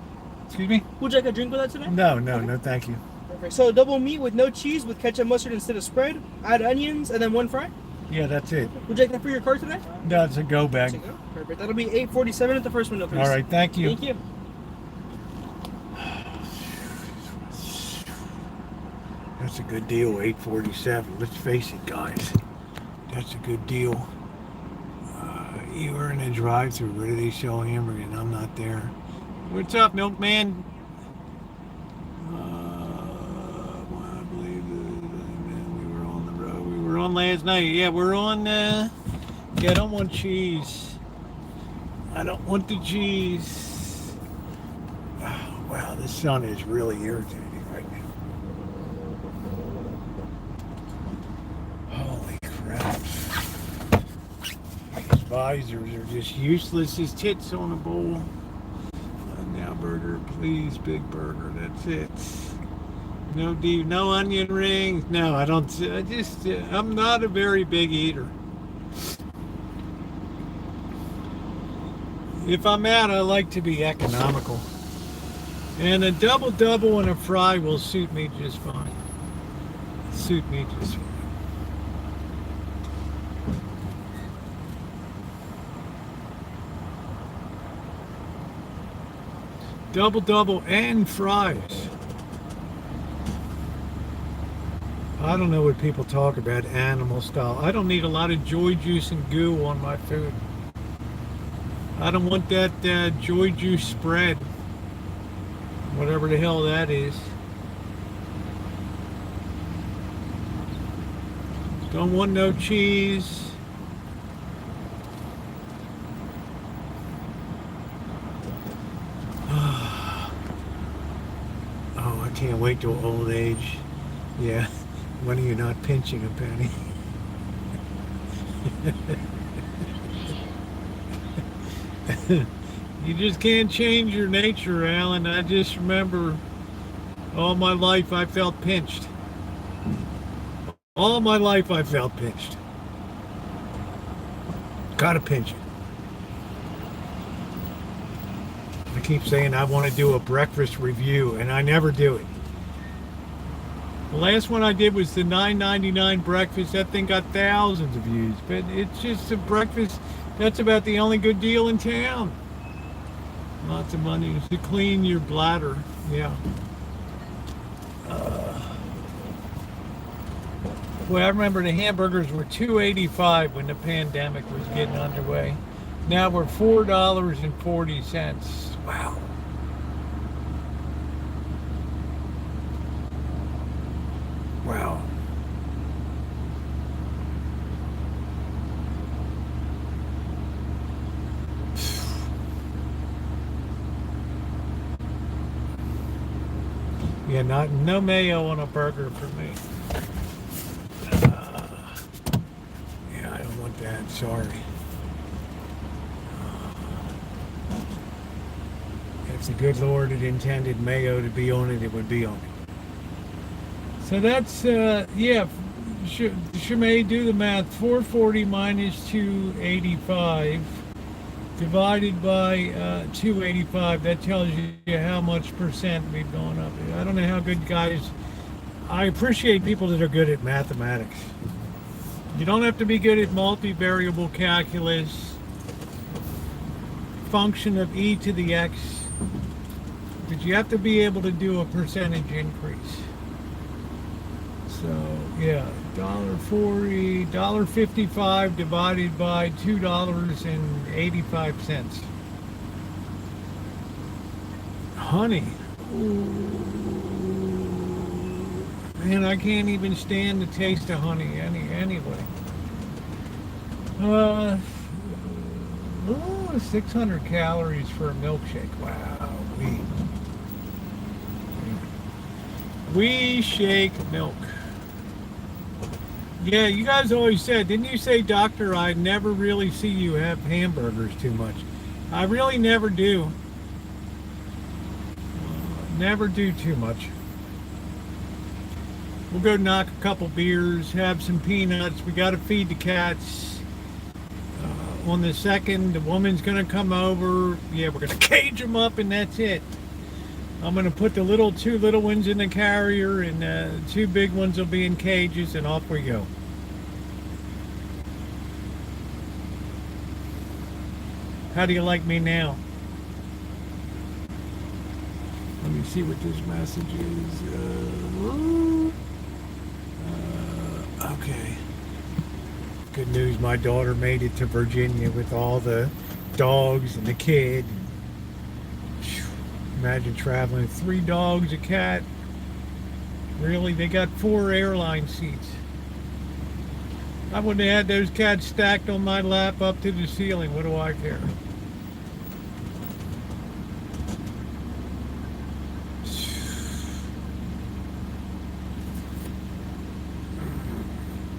Excuse me? Would you like a drink with that today? No, thank you. Perfect. So double meat with no cheese with ketchup mustard instead of spread. Add onions and then one fry. Yeah, that's it. Would you like that for your card today? No, it's a go bag. Perfect. That'll be $8.47 at the first window, please. All right, thank you. Thank you. That's a good deal, $8.47. Let's face it, guys. That's a good deal. You were in a drive-thru. Where do they sell hamburger? And I'm not there. What's up, Milkman? I believe we were on the road. We were on last night. Yeah, we're on. Yeah, I don't want cheese. I don't want the cheese. Oh, wow, the sun is really irritating right now. Holy crap. These visors are just useless as tits on a bowl. Now burger, please, big burger. That's it. No onion rings. No, I don't. I'm not a very big eater. If I'm out, I like to be economical. And a double and a fry will suit me just fine. Suit me just fine. Double and fries. I don't know what people talk about animal style. I don't need a lot of joy juice and goo on my food. I don't want that joy juice spread. Whatever the hell that is. Don't want no cheese. I can't wait till old age. Yeah, when are you not pinching a penny? You just can't change your nature, Alan. I just remember all my life I felt pinched. All my life I felt pinched. Gotta pinch it. I keep saying I want to do a breakfast review, and I never do it. The last one I did was the $9.99 breakfast. That thing got thousands of views, but it's just a breakfast. That's about the only good deal in town. Lots of money to clean your bladder. Yeah. Well, I remember the hamburgers were $2.85 when the pandemic was getting underway. Now we're $4.40. Wow. Wow. Yeah, no mayo on a burger for me. Yeah, I don't want that. Sorry. If the good Lord had intended mayo to be on it, it would be on it. So that's, yeah, Shemay, do the math. 440 minus 285 divided by 285. That tells you how much percent we've gone up. I don't know how good guys, I appreciate people that are good at mathematics. You don't have to be good at multivariable calculus, function of e to the x, but you have to be able to do a percentage increase. So yeah, $1.40, $1.55 divided by $2.85. Honey. Ooh. Man, I can't even stand the taste of honey anyway. 600 calories for a milkshake. Wow. We shake milk. Yeah, you guys always said, didn't you say, Doctor, I never really see you have hamburgers too much? I really never do. Never do too much. We'll go knock a couple beers, have some peanuts. We got to feed the cats. On the second, the woman's going to come over. Yeah, we're going to cage them up, and that's it. I'm going to put the two little ones in the carrier, and two big ones will be in cages, and off we go. How do you like me now? Let me see what this message is. Okay. Good news, my daughter made it to Virginia with all the dogs and the kid. Imagine traveling with 3 dogs, a cat. Really? They got 4 airline seats. I wouldn't have had those cats stacked on my lap up to the ceiling. What do I care?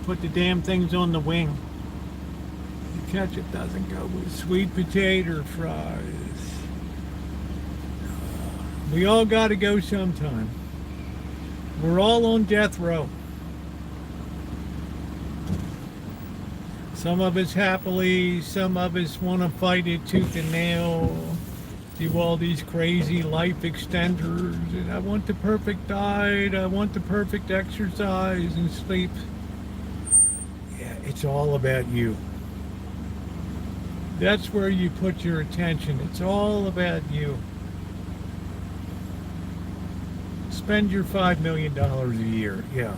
Put the damn things on the wing. The ketchup doesn't go with sweet potato fries. We all got to go sometime. We're all on death row. Some of us happily, some of us want to fight it tooth and nail, do all these crazy life extenders, and I want the perfect diet, I want the perfect exercise and sleep. Yeah, it's all about you. That's where you put your attention. It's all about you. Spend your $5 million a year, yeah.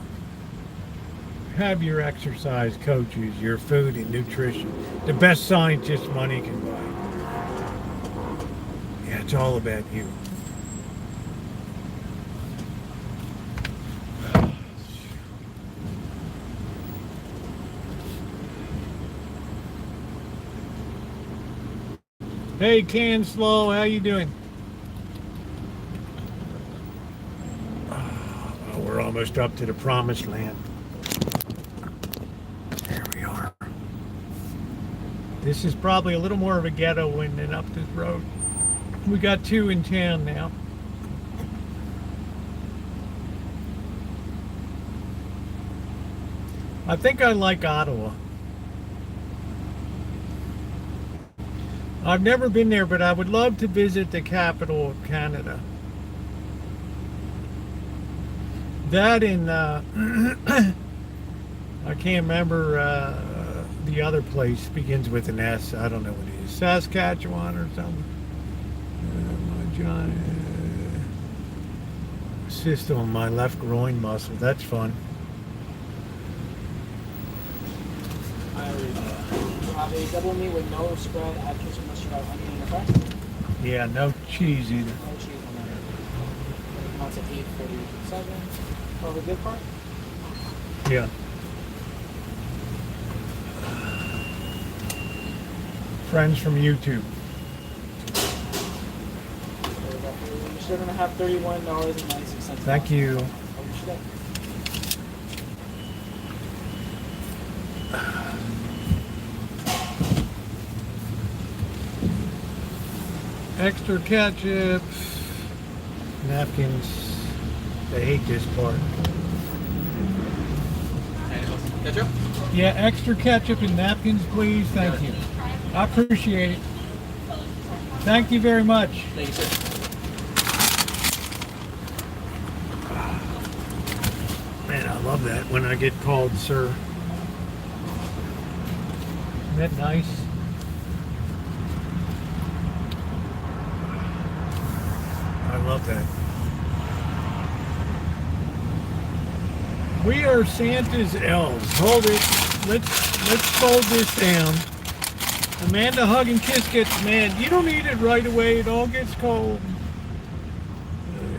Have your exercise coaches, your food and nutrition, the best scientists money can buy. Yeah, it's all about you. Hey, Can Slow, how you doing? we're almost up to the promised land. There we are. This is probably a little more of a ghetto than up this road. We got 2 in town now. I think I like Ottawa. I've never been there, but I would love to visit the capital of Canada. That in, I can't remember the other place, begins with an S. I don't know what it is. Saskatchewan or something. My giant system on my left groin muscle. That's fun. Have a double meat with no spread, add ketchup, mustard, onion in the front. Yeah, no cheese either. No cheese on that. Amounts at 8.47. Oh, the good part? Yeah. Friends from YouTube. You're still gonna have $31.96. Thank you. How much is that? Extra ketchup, napkins. I hate this part. Ketchup? Yeah, extra ketchup and napkins, please. Thank you. I appreciate it. Thank you very much. Thank you, sir. Man, I love that when I get called sir. Isn't that nice? I love that. We are Santa's elves. Hold it. Let's fold this down. Amanda, hug and kiss gets mad. You don't eat it right away. It all gets cold.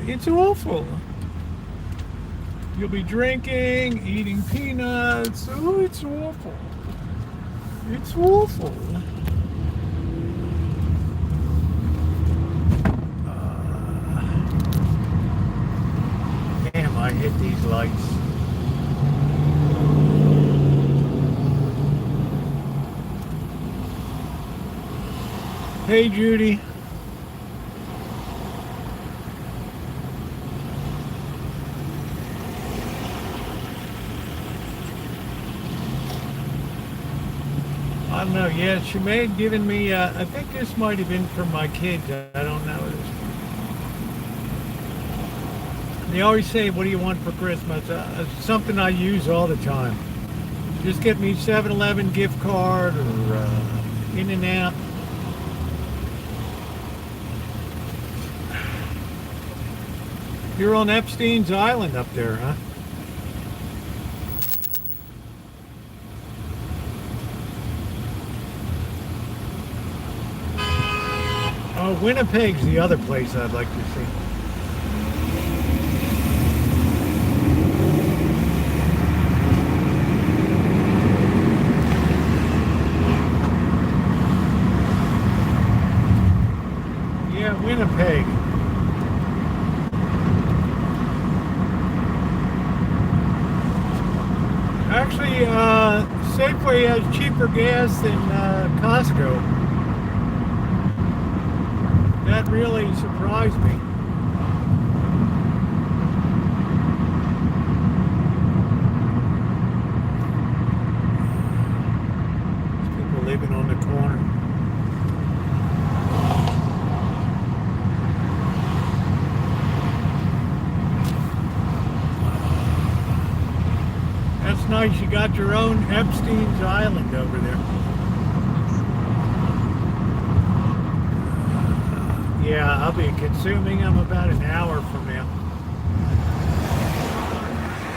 It's awful. You'll be drinking, eating peanuts. Oh, it's awful. It's awful. Damn, I hit these lights. Hey, Judy. I don't know. Yeah, she may have given me, I think this might have been for my kids. I don't know. They always say, what do you want for Christmas? Something I use all the time. Just get me 7-Eleven gift card or In-N-Out. You're on Epstein's Island up there, huh? Oh, Winnipeg's the other place I'd like to see. Yeah, Winnipeg. Actually, Safeway has cheaper gas than Costco. That really surprised me. There's people living on the corner. That's nice. You got your own Epstein's Island over there. Yeah, I'll be consuming them about an hour from now.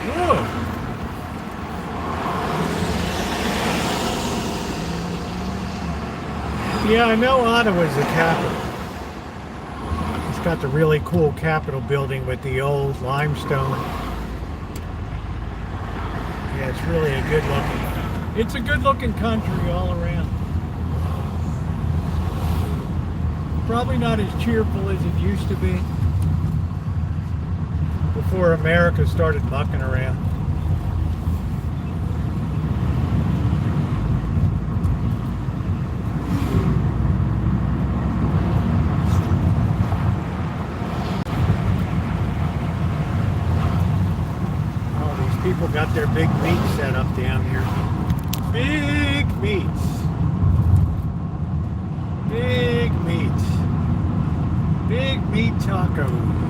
Whoa! Yeah, I know Ottawa's the capital. It's got the really cool Capitol building with the old limestone. Yeah, it's really a good looking. It's a good looking country all around. Probably not as cheerful as it used to be before America started mucking around. People got their big meat set up down here. Big meats. Big meats. Big meat tacos.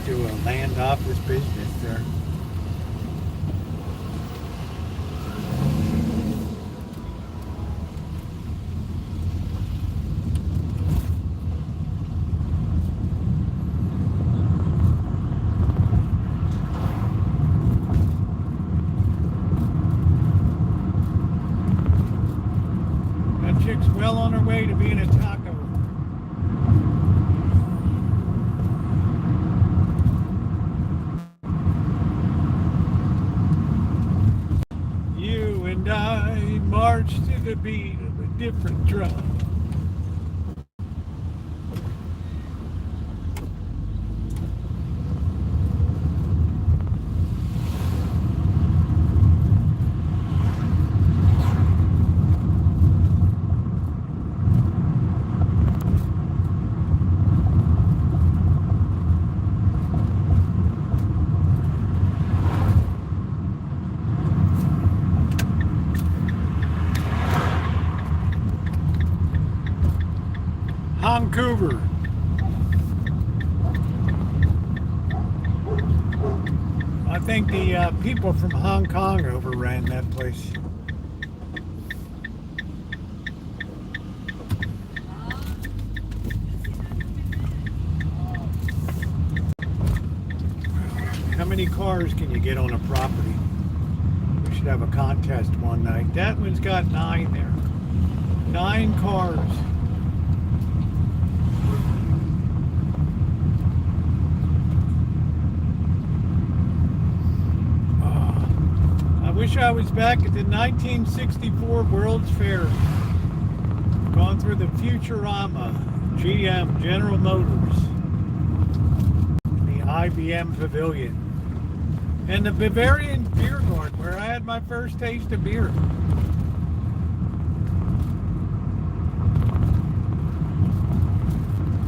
Do a land office business there. That chick's well on her way to being a taco. And I march to the beat of a different drum. Vancouver. I think the people from Hong Kong overran that place. How many cars can you get on a property? We should have a contest one night. That one's got 9 there. 9 cars. I wish I was back at the 1964 World's Fair. Gone through the Futurama, GM, General Motors, the IBM Pavilion, and the Bavarian Beer Garden, where I had my first taste of beer.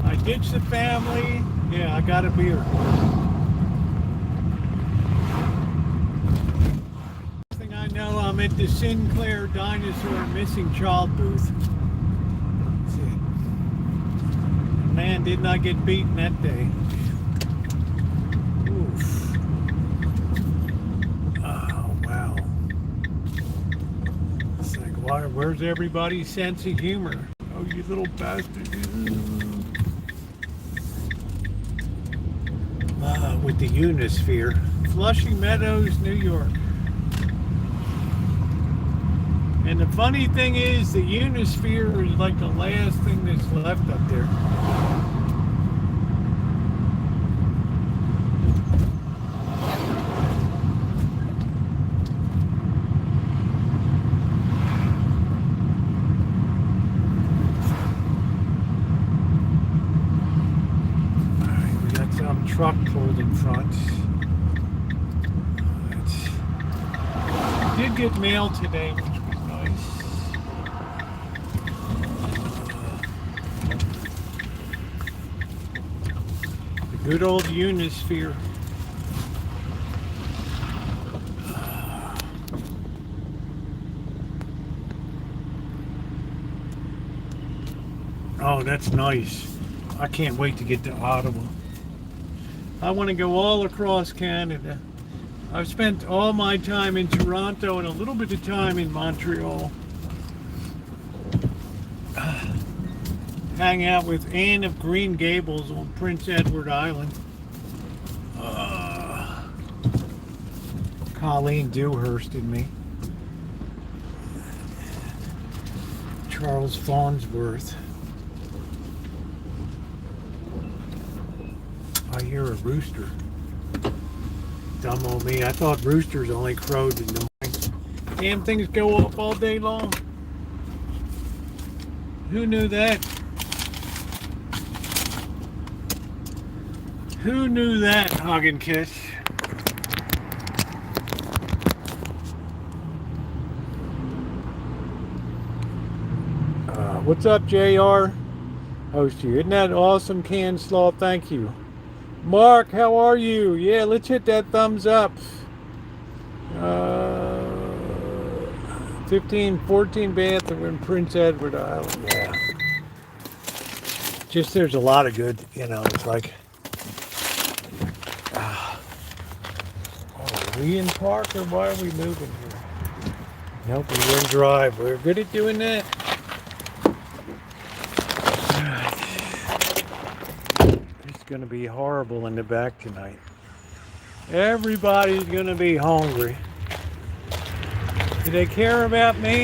I ditched the family. Yeah, I got a beer. No, I'm at the Sinclair Dinosaur Missing Child booth. That's it. Man, didn't I get beaten that day. Oof. Oh, wow. It's like, where's everybody's sense of humor? Oh, you little bastard. With the Unisphere. Flushing Meadows, New York. And the funny thing is, the Unisphere is like the last thing that's left up there. Alright, we got some truck pulled in front. Did get mail today, which was nice. The good old Unisphere. Oh, that's nice. I can't wait to get to Ottawa. I want to go all across Canada. I've spent all my time in Toronto and a little bit of time in Montreal. Hang out with Anne of Green Gables on Prince Edward Island. Colleen Dewhurst and me. Charles Farnsworth. I hear a rooster. Dumb old me. I thought roosters only crowed in the morning. Damn things go off all day long. Who knew that? Who knew that, Hug and Kiss? What's up, JR? Host you. Isn't that awesome, Can Slaw? Thank you. Mark, how are you? Yeah, let's hit that thumbs up. 14 bathroom in Prince Edward Island. Yeah. Just there's a lot of good, it's like. Oh, are we in park or why are we moving here? Nope, we're in drive. We're good at doing that. It's going to be horrible in the back tonight. Everybody's going to be hungry. Do they care about me?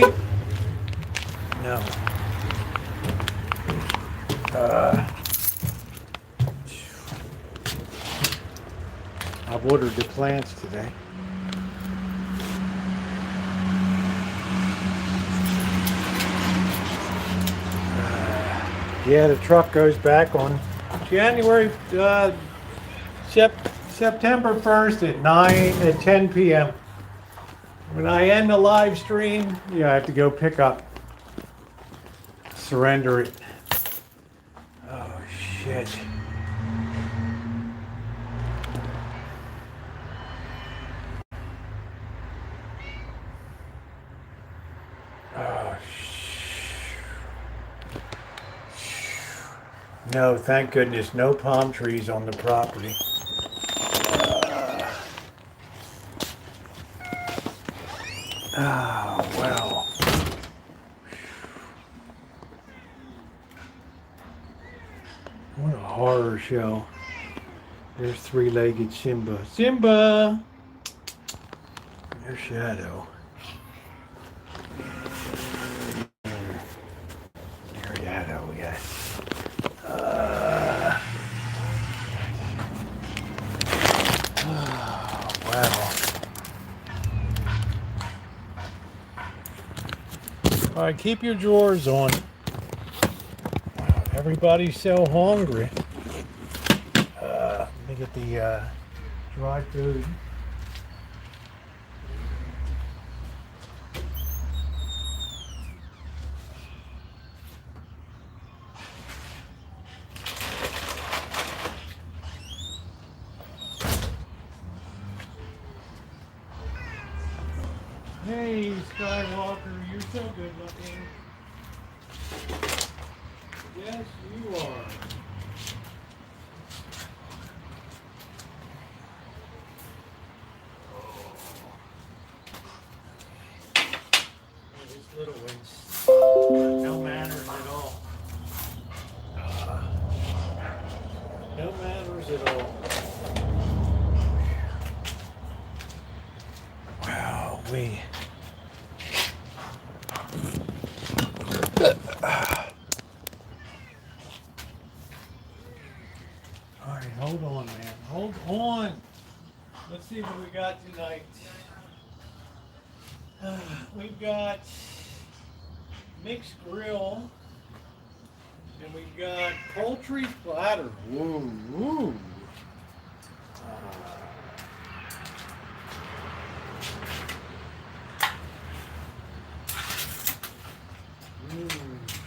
No. I've ordered the plants today. Yeah, the truck goes back on September 1st at 10 p.m. When I end the live stream, I have to go pick up, surrender it. Oh, shit. Oh, no, thank goodness, no palm trees on the property. Oh, well. What a horror show. There's three-legged Simba. Simba! Your shadow. Your shadow, yes. Oh, wow. All right, keep your drawers on. Everybody's so hungry. Let me get the dry food. Hey, Skywalker, you're so good looking. Yes, you are. These little ones, no manners at all. No manners at all. Wow, we. All right, hold on, man. Hold on. Let's see what we got tonight. We've got mixed grill, and we've got poultry platter. Woo, woo.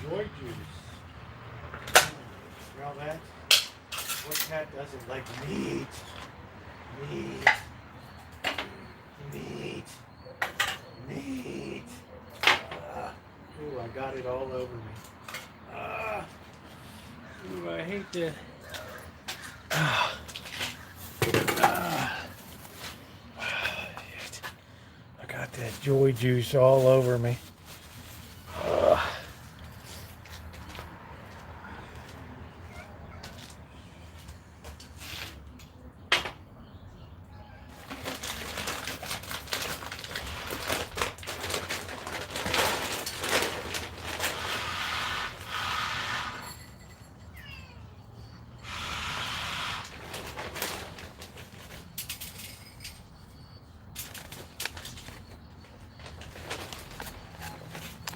Joy juice. Smell that? What cat doesn't like meat? Meat. Meat. Meat. Ooh, I got it all over me. Ooh, I hate that. I got that joy juice all over me.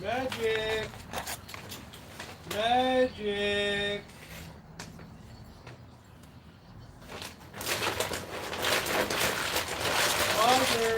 Magic. Magic. Mother.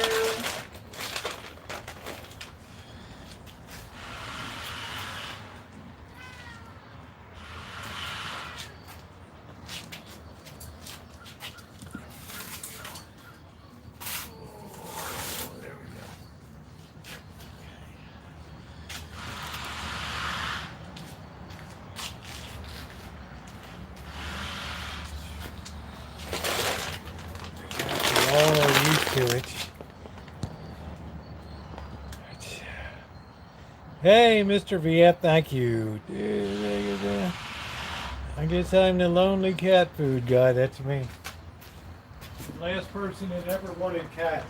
Oh, used to it. Hey, Mr. Viet, thank you. I guess I'm the lonely cat food guy. That's me. The last person that ever wanted cats.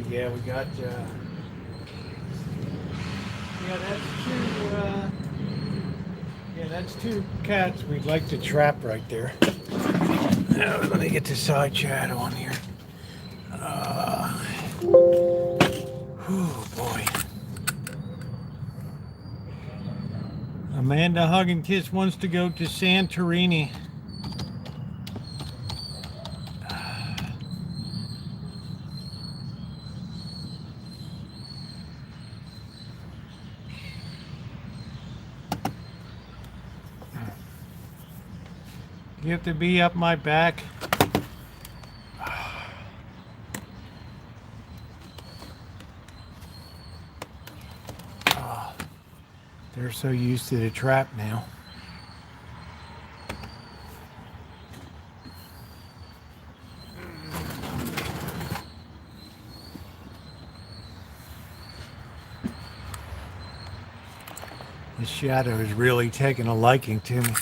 Yeah, we got, that's two cats we'd like to trap right there. Now, let me get the side chat on here. Oh boy. Amanda Hug and Kiss wants to go to Santorini. You have to be up my back. Oh, they're so used to the trap now. The shadow is really taking a liking to me.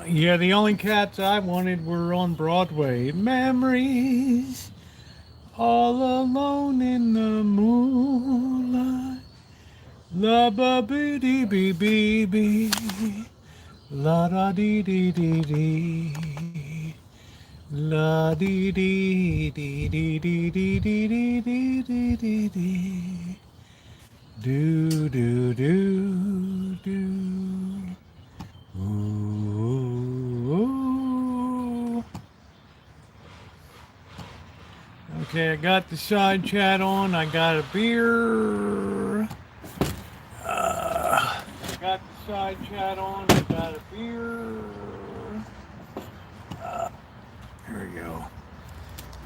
Yeah, the only cats I wanted were on Broadway. Memories, all alone in the moonlight. La ba bee dee bee bee bee. La da dee dee dee dee. La dee dee dee dee dee dee dee dee dee dee dee dee. Do do do do. Ooh. Okay, I got the side chat on. I got a beer. Got the side chat on. I got a beer. Here we go.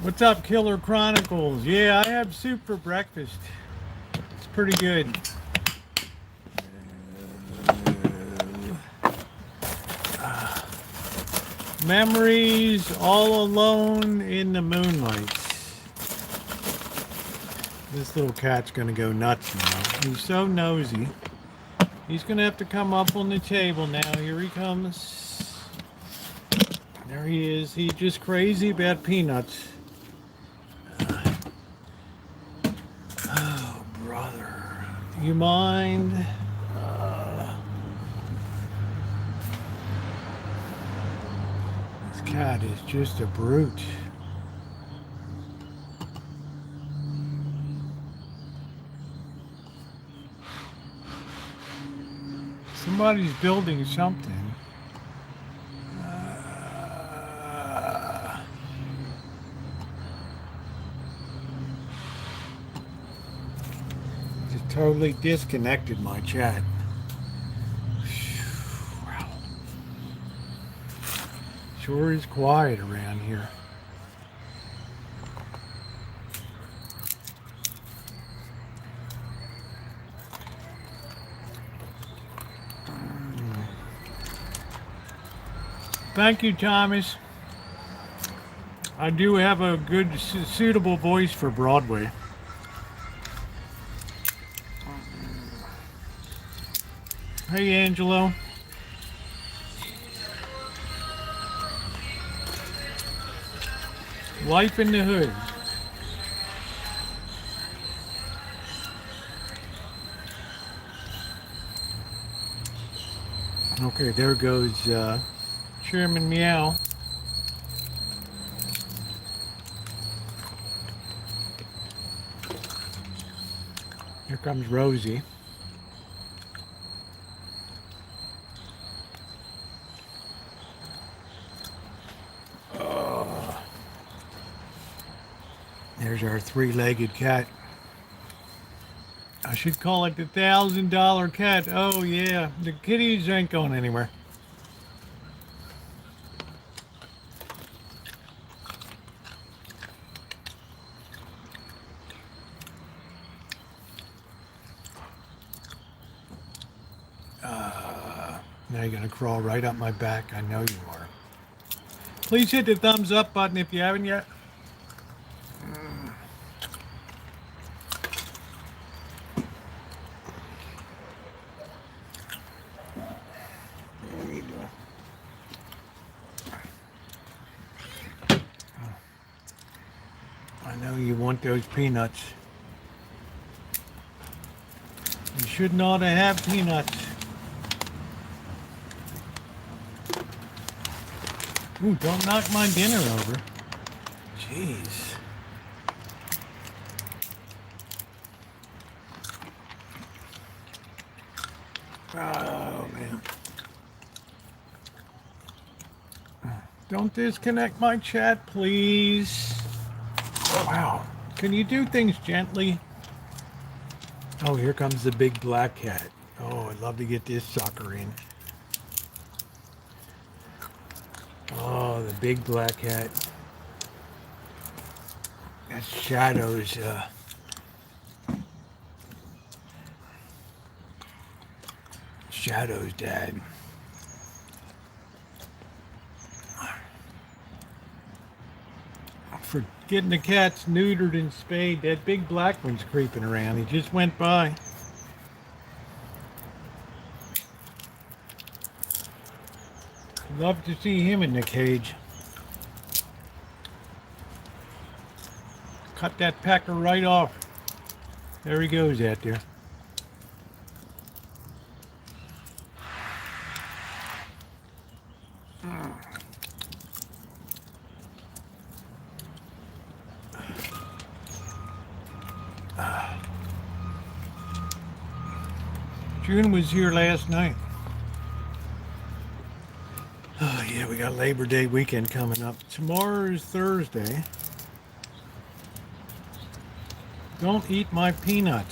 What's up, Killer Chronicles? Yeah, I have soup for breakfast. It's pretty good. Memories, all alone in the moonlight. This little cat's gonna go nuts now. He's so nosy. He's gonna have to come up on the table now. Here he comes. There he is. He's just crazy about peanuts. Oh, brother. Do you mind? Cat is just a brute. Somebody's building something. Just totally disconnected my chat. Sure is quiet around here. Thank you, Thomas. I do have a good, suitable voice for Broadway. Hey, Angelo. Life in the hood. Okay, there goes Chairman Meow. Here comes Rosie. There's our three-legged cat. I should call it the $1,000 cat. Oh yeah, the kitties ain't going anywhere. Now you're gonna crawl right up my back. I know you are. Please hit the thumbs up button if you haven't yet. I know you want those peanuts. You should not have peanuts. Ooh, don't knock my dinner over. Jeez. Oh, man. Don't disconnect my chat, please. Wow. Can you do things gently? Oh, here comes the big black cat. Oh, I'd love to get this sucker in. Oh, the big black cat. That's Shadow's, Shadow's dad. For getting the cats neutered and spayed, that big black one's creeping around. He just went by. Love to see him in the cage. Cut that pecker right off. There he goes out there. June was here last night. Oh yeah, we got Labor Day weekend coming up. Tomorrow is Thursday. Don't eat my peanut.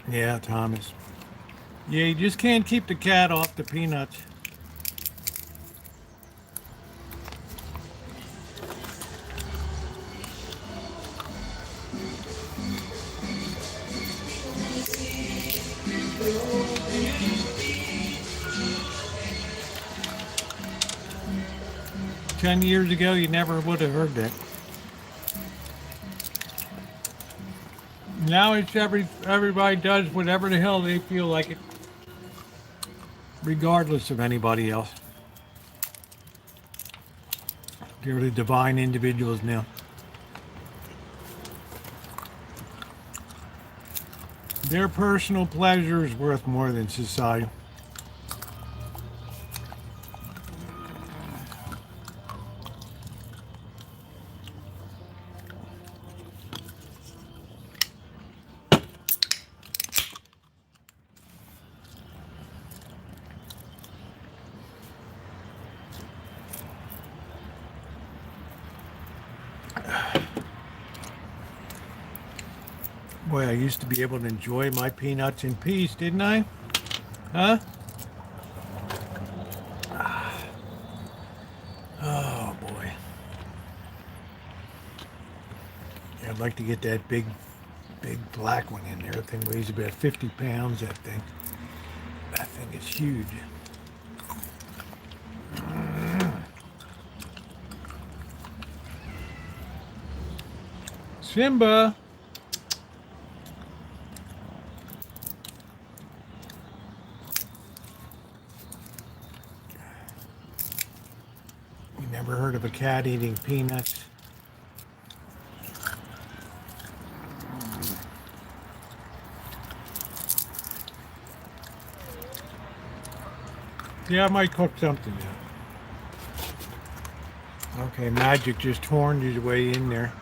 Yeah, Thomas. Yeah, you just can't keep the cat off the peanuts. Ten years ago, you never would have heard that. Now it's everybody does whatever the hell they feel like it, regardless of anybody else. They're the divine individuals now. Their personal pleasure is worth more than society. Boy, I used to be able to enjoy my peanuts in peace, didn't I? Huh? Oh boy. Yeah, I'd like to get that big black one in there. That thing weighs about 50 pounds, that thing. That thing is huge. Simba! You never heard of a cat eating peanuts? Yeah, I might cook something now. Okay, Magic just horned his way in there.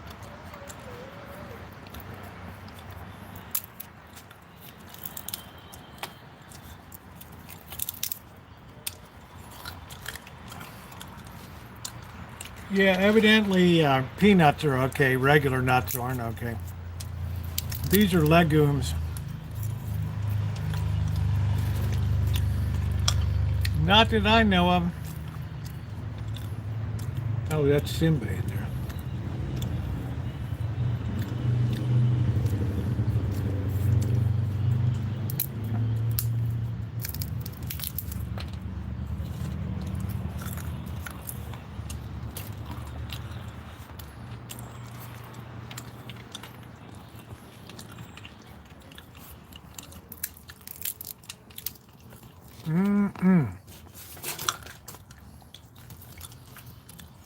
Yeah, evidently peanuts are okay. Regular nuts aren't okay. These are legumes. Not that I know of. Oh, that's Simba in there.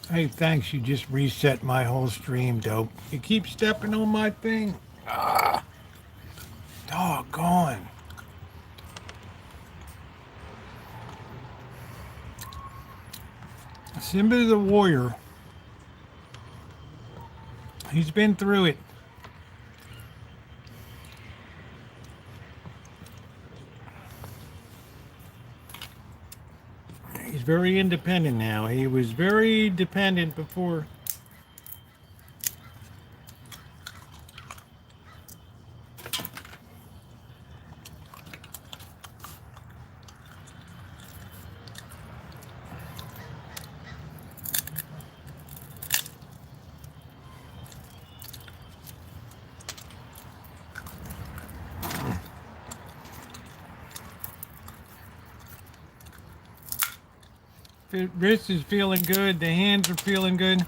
Hey, thanks. You just reset my whole stream, dope. You keep stepping on my thing. Ah, doggone. Simba the warrior. He's been through it. He's very independent now. He was very dependent before. The wrist is feeling good. The hands are feeling good.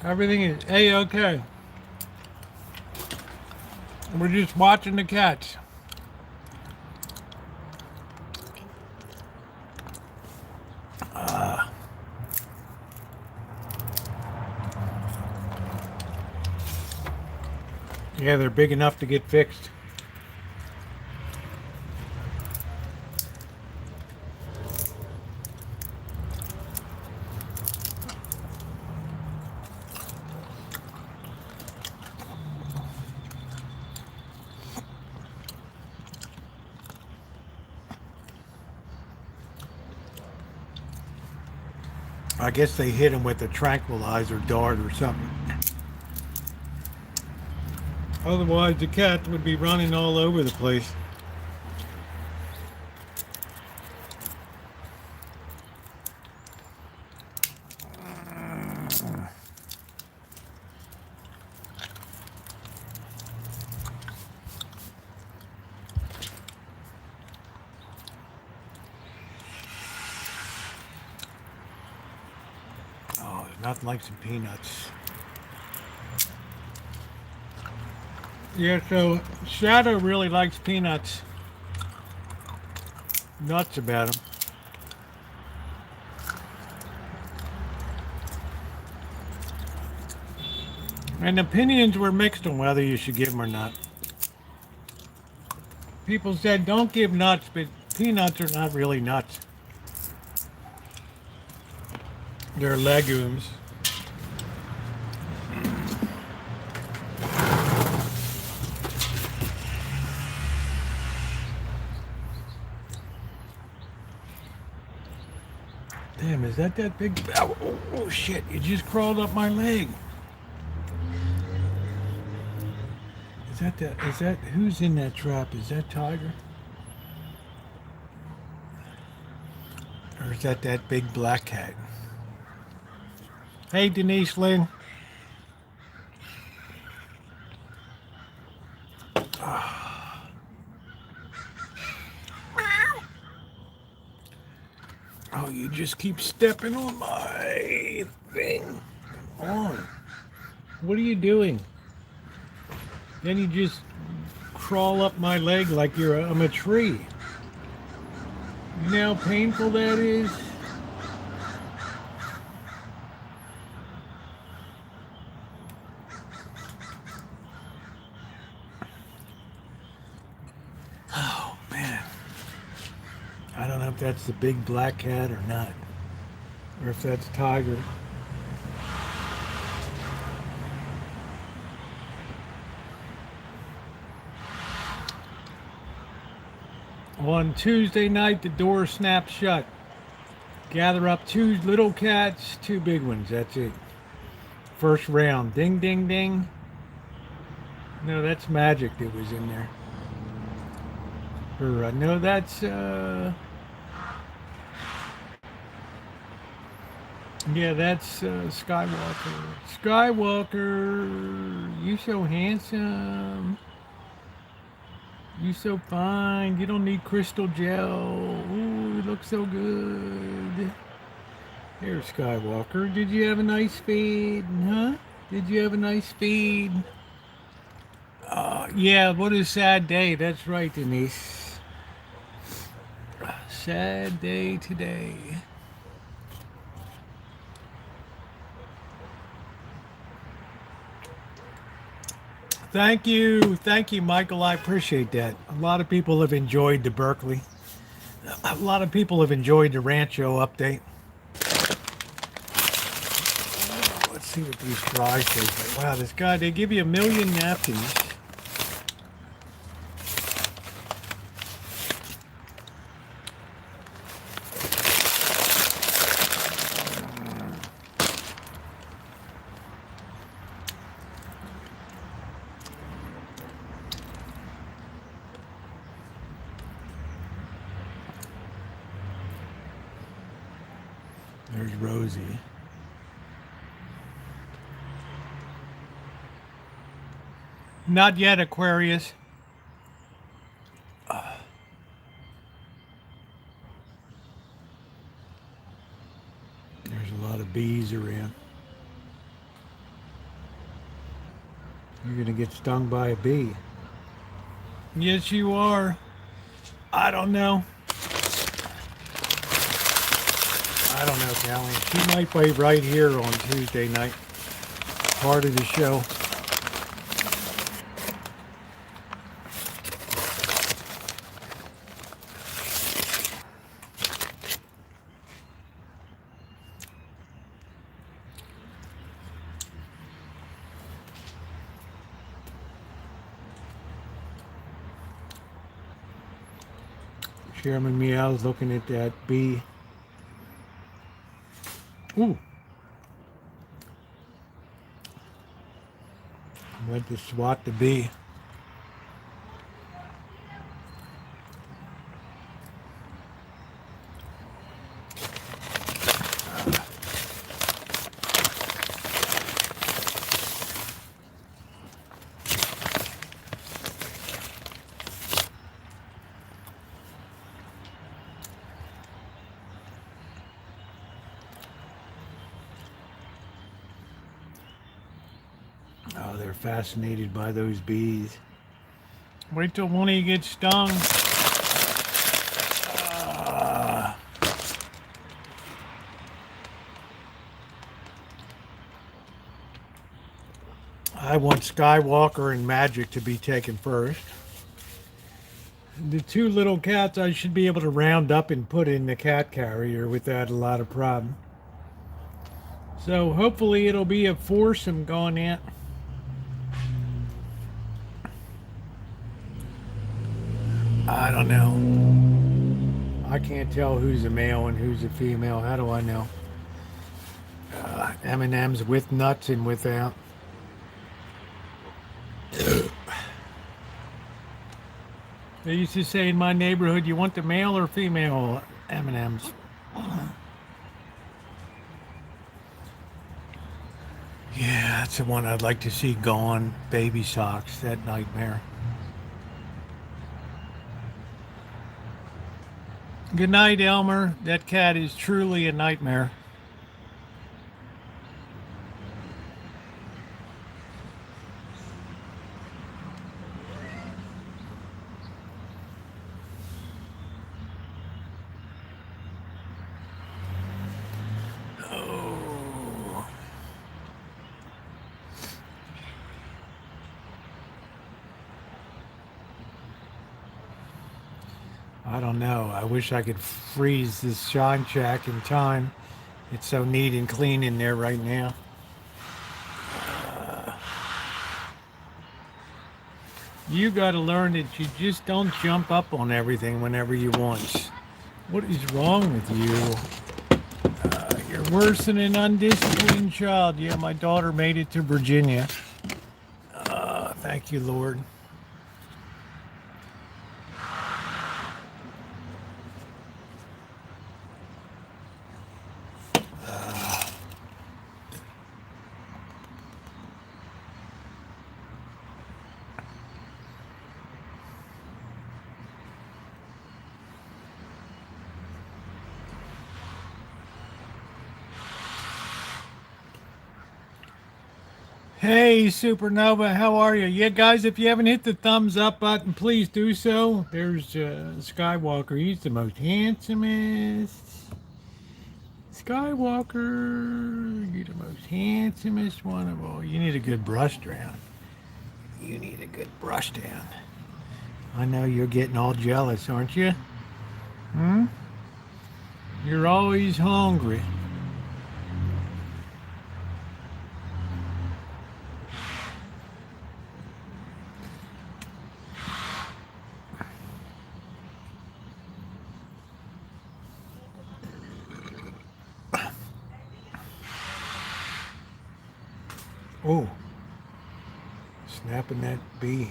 Everything is A-okay. We're just watching the cats. Yeah, they're big enough to get fixed. I guess they hit him with a tranquilizer dart or something. Otherwise, the cat would be running all over the place. Oh, nothing like some peanuts. Yeah, so Shadow really likes peanuts. Nuts about him. And opinions were mixed on whether you should give them or not. People said don't give nuts, but peanuts are not really nuts. They're legumes. Damn, is that big? Oh, shit, you just crawled up my leg. Is that who's in that trap? Is that Tiger? Or is that big black cat? Hey, Denise Lynn. Oh, you just keep stepping on my thing. Come on. What are you doing? Then you just crawl up my leg like I'm a tree. You know how painful that is? Oh, man. I don't know if that's the big black cat or not. Or if that's Tiger. On Tuesday night, the door snapped shut. Gather up 2 little cats, 2 big ones. That's it. First round. Ding, ding, ding. No, that's Magic that was in there. Or, no, that's, yeah, that's Skywalker. Skywalker, you so handsome. You so fine. You don't need crystal gel. Ooh, you look so good. Here, Skywalker. Did you have a nice feed? Huh? Did you have a nice feed? Yeah, what a sad day. That's right, Denise. Sad day today. Thank you, Michael. I appreciate that. A lot of people have enjoyed the Berkeley. A lot of people have enjoyed the Rancho update. Let's see what these fries taste like. Wow, this guy, they give you 1,000,000 napkins. There's Rosie. Not yet, Aquarius. There's a lot of bees around. You're going to get stung by a bee. Yes, you are. I don't know. I don't know, Callie. She might be right here on Tuesday night. Part of the show. Chairman Meow's looking at that bee. Ooh. Went to swat the bee. Oh, they're fascinated by those bees. Wait till one of you gets stung. I want Skywalker and Magic to be taken first. The 2 little cats I should be able to round up and put in the cat carrier without a lot of problem. So hopefully it'll be a foursome going out. I don't know. I can't tell who's a male and who's a female. How do I know? M&M's with nuts and without. They used to say in my neighborhood, you want the male or female M&Ms? Yeah, that's the one I'd like to see gone. Baby socks, that nightmare. Good night, Elmer. That cat is truly a nightmare. Oh. I don't know. I wish I could freeze this shine shack in time. It's so neat and clean in there right now. You got to learn that you just don't jump up on everything whenever you want. What is wrong with you? You're worse than an undisciplined child. Yeah, my daughter made it to Virginia. Thank you, Lord. Hey, Supernova, how are you? Yeah, guys, if you haven't hit the thumbs up button, please do so. There's Skywalker. He's the most handsomest. Skywalker, you're the most handsomest one of all. You need a good brush down. You need a good brush down. I know you're getting all jealous, aren't you? Hmm? You're always hungry. Oh, snapping that bee.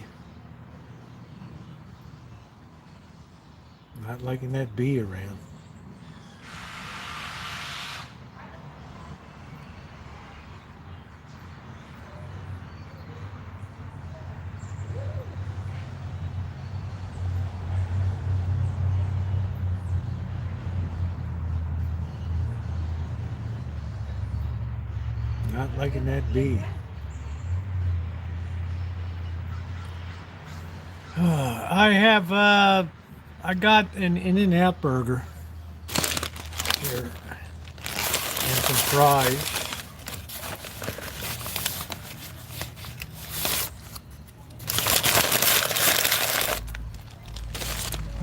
Not liking that bee around. Not liking that bee. I got an In-N-Out burger here and some fries.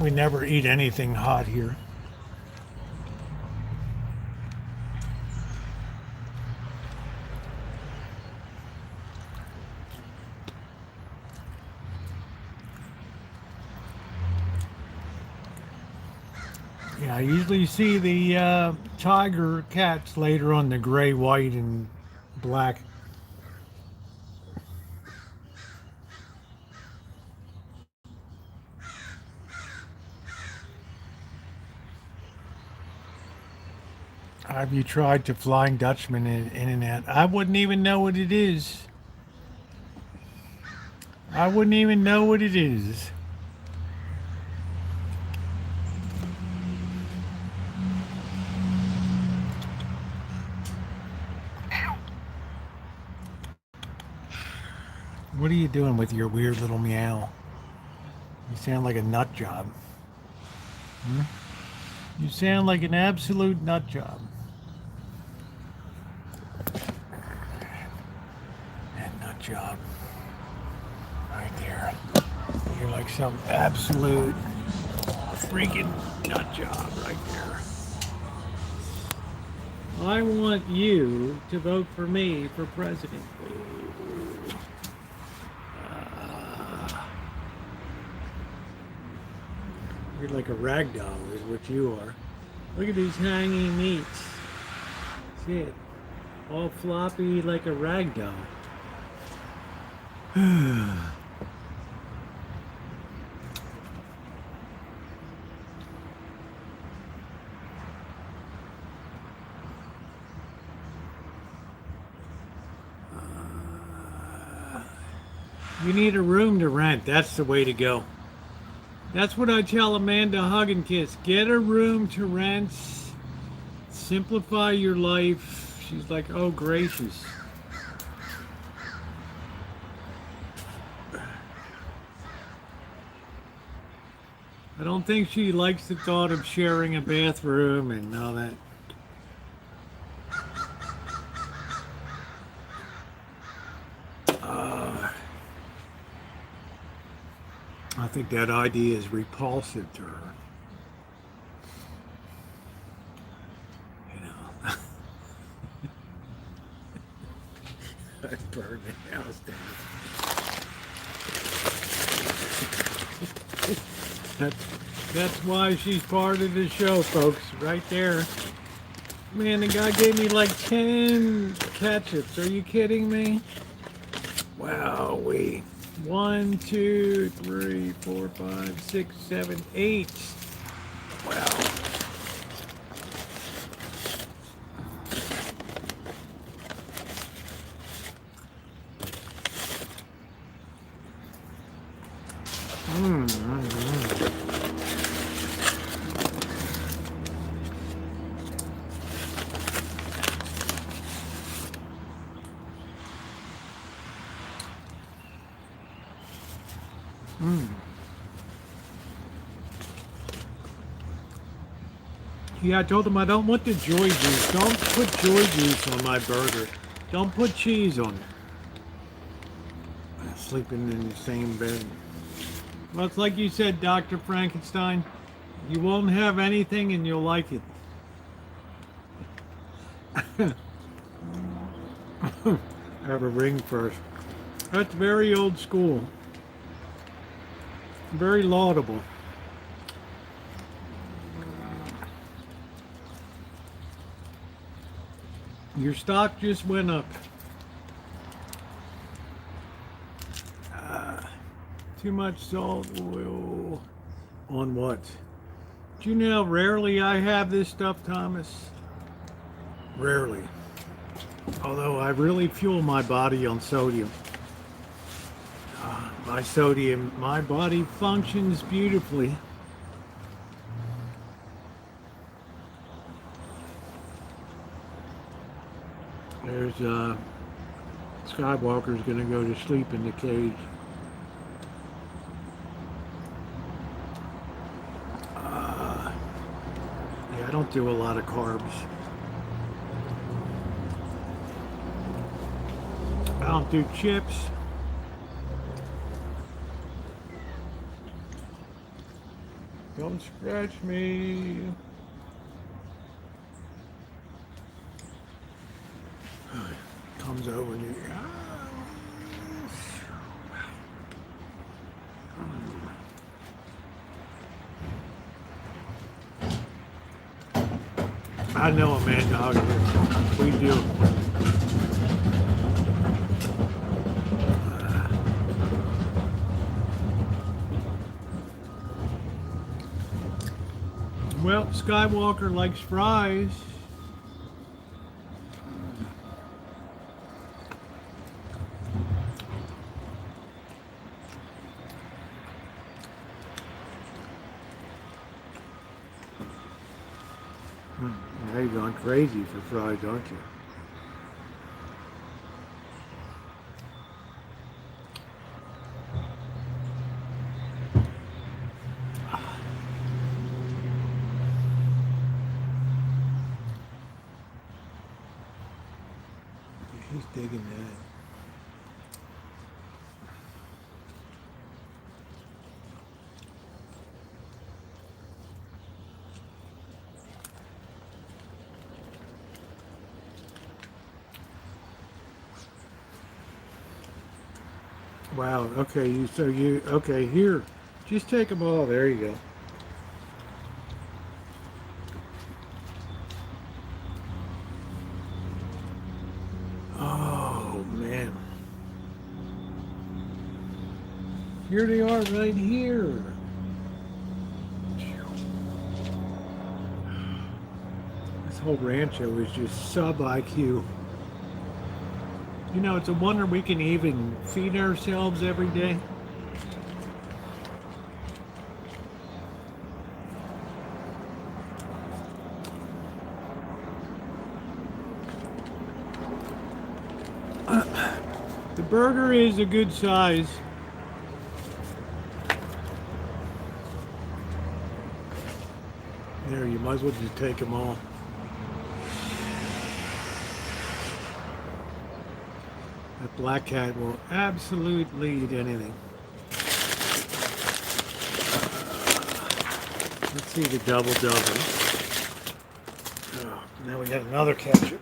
We never eat anything hot here. Yeah, I usually see the tiger cats later on the gray, white, and black. Have you tried to Flying Dutchman in In-N-Out? I wouldn't even know what it is. I wouldn't even know what it is. What are you doing with your weird little meow? You sound like a nut job. Hmm? You sound like an absolute nut job. That nut job. Right there. You're like some absolute freaking nut job right there. I want you to vote for me for president. You're like a rag doll is what you are. Look at these hanging meats. See it? All floppy like a rag doll. You need a room to rent. That's the way to go. That's what I tell Amanda Hug and Kiss. Get a room to rent. Simplify your life. She's like, oh gracious. I don't think she likes the thought of sharing a bathroom and all that. I think that idea is repulsive to her. You know. I burned the house down. That's why she's part of the show, folks. Right there. Man, the guy gave me like 10 ketchups. Are you kidding me? Wow, 1, 2, 3, 4, 5, 6, 7, 8. Wow. Yeah, I told him I don't want the joy juice. Don't put joy juice on my burger. Don't put cheese on it. Sleeping in the same bed. Well, it's like you said, Dr. Frankenstein. You won't have anything and you'll like it. I have a ring first. That's very old school. Very laudable. Your stock just went up. Too much salt, oil. On what? Do you know how rarely I have this stuff, Thomas? Rarely. Although I really fuel my body on sodium. My body functions beautifully. There's Skywalker's gonna go to sleep in the cage. Yeah, I don't do a lot of carbs. I don't do chips. Don't scratch me. Comes over and you. I know, Amanda Hug. We do. Well, Skywalker likes fries. Now you're going crazy for fries, aren't you? He's digging that. Wow, okay, okay, here, just take them all, there you go. Oh, man. Here they are right here. This whole Rancho is just sub-IQ. You know, it's a wonder we can even feed ourselves every day. The burger is a good size. There, you might as well just take them all. That black cat will absolutely eat anything. Let's see the double. Oh, now we got another ketchup.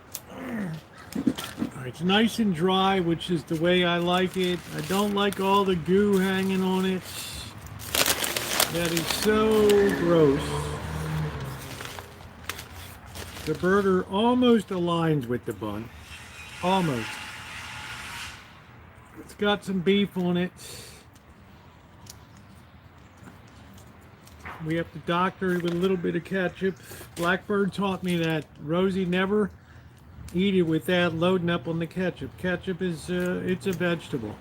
It's nice and dry, which is the way I like it. I don't like all the goo hanging on it. That is so gross. The burger almost aligns with the bun. Almost. It's got some beef on it. We have to doctor it with a little bit of ketchup. Blackbird taught me that. Rosie, never eat it without loading up on the ketchup. Ketchup is, it's a vegetable.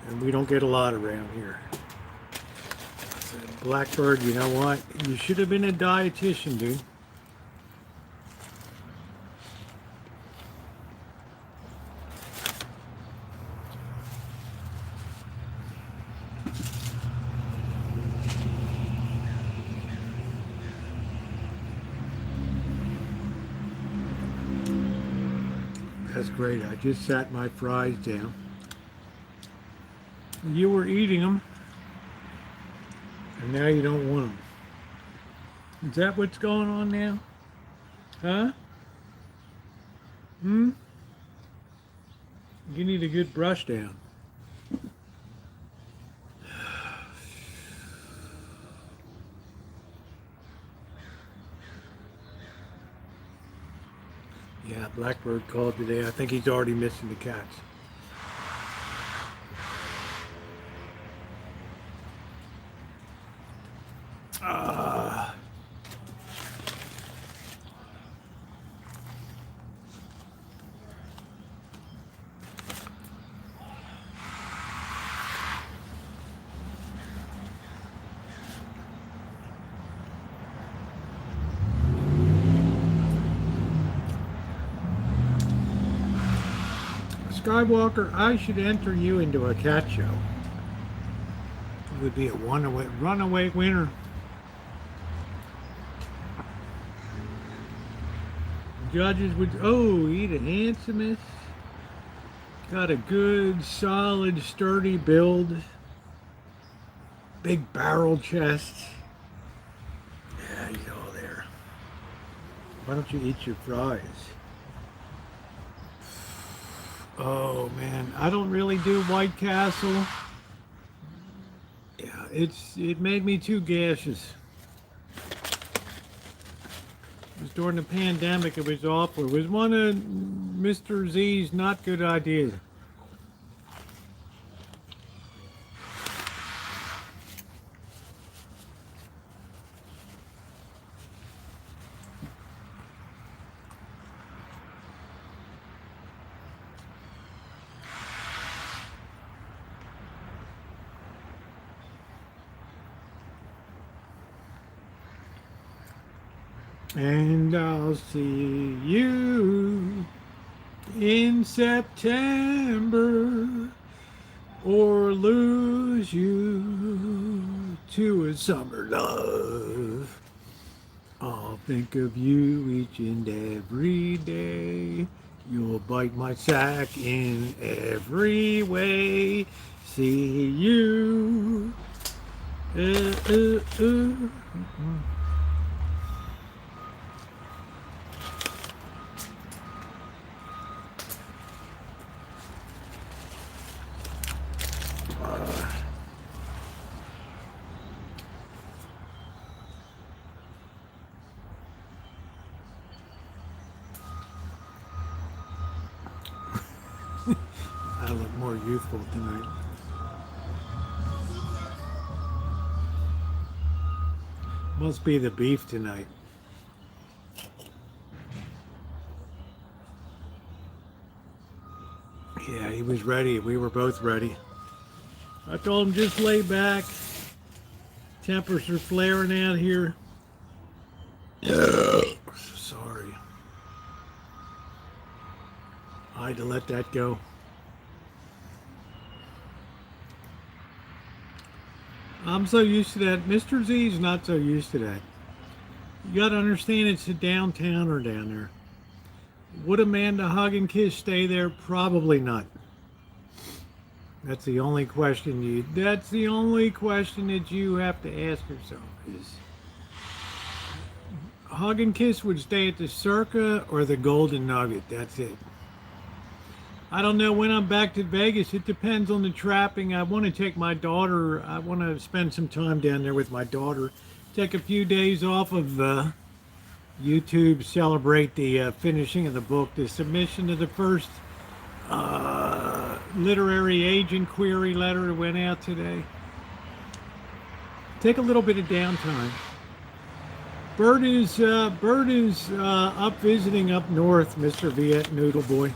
And we don't get a lot around here. Blackbird, you know what? You should have been a dietitian, dude. That's great. I just sat my fries down. You were eating them, and now you don't want them. Is that what's going on now? Huh? You need a good brush down. Yeah, Blackbird called today. I think he's already missing the cats. Skywalker, I should enter you into a cat show. It would be a runaway winner. Judges would, he the handsomest. Got a good, solid, sturdy build. Big barrel chest. Yeah, you go there. Why don't you eat your fries? Oh man, I don't really do White Castle. Yeah, it made me too gaseous. It was during the pandemic. It was awful. It was one of Mr. Z's not good ideas. And I'll see you in September or lose you to a summer love. I'll think of you each and every day. You'll bite my sack in every way. See you. I look more youthful tonight. Must be the beef tonight. Yeah, he was ready. We were both ready. I told him just lay back. Tempers are flaring out here. Sorry. I had to let that go. I'm so used to that. Mr. Z's not so used to that. You got to understand it's a downtowner down there. Would Amanda hug and kiss stay there? Probably not. That's the only question that's the only question that you have to ask yourself is hug and kiss would stay at the Circa or the Golden Nugget. That's it. I don't know when I'm back to Vegas. It depends on the trapping. I want to take my daughter. I want to spend some time down there with my daughter. Take a few days off of YouTube, celebrate the finishing of the book, the submission of the first literary agent query letter that went out today. Take a little bit of downtime. Bird is up visiting up north, Mr. Viet Noodle Boy.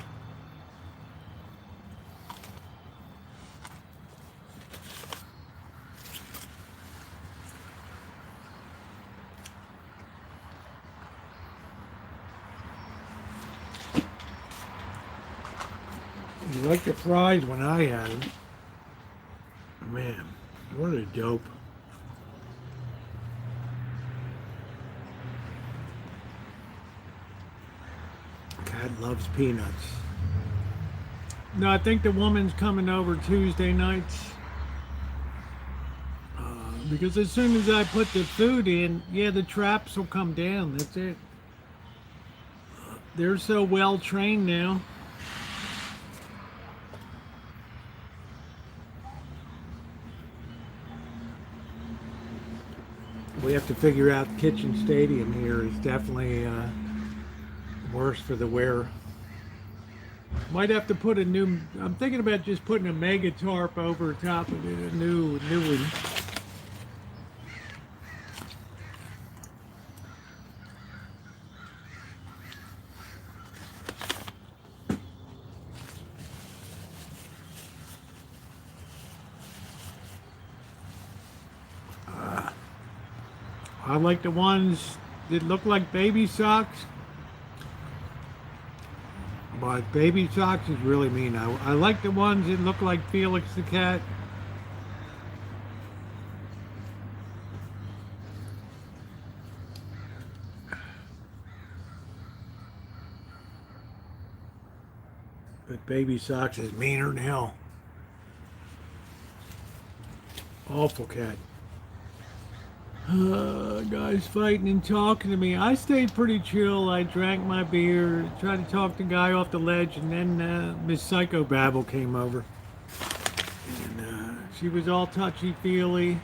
You like the fries when I had them. Man, what a dope. Cat loves peanuts. No, I think the woman's coming over Tuesday nights. Because as soon as I put the food in, yeah, the traps will come down. That's it. They're so well trained now. We have to figure out Kitchen Stadium here is definitely worse for the wear. Might have to put a new, I'm thinking about just putting a mega tarp over top of it, a new one. I like the ones that look like baby socks. But baby socks is really mean. I like the ones that look like Felix the cat. But baby socks is meaner than hell. Awful cat. Guys fighting and talking to me. I stayed pretty chill. I drank my beer, tried to talk the guy off the ledge, and then Miss Psychobabble came over. And she was all touchy-feely.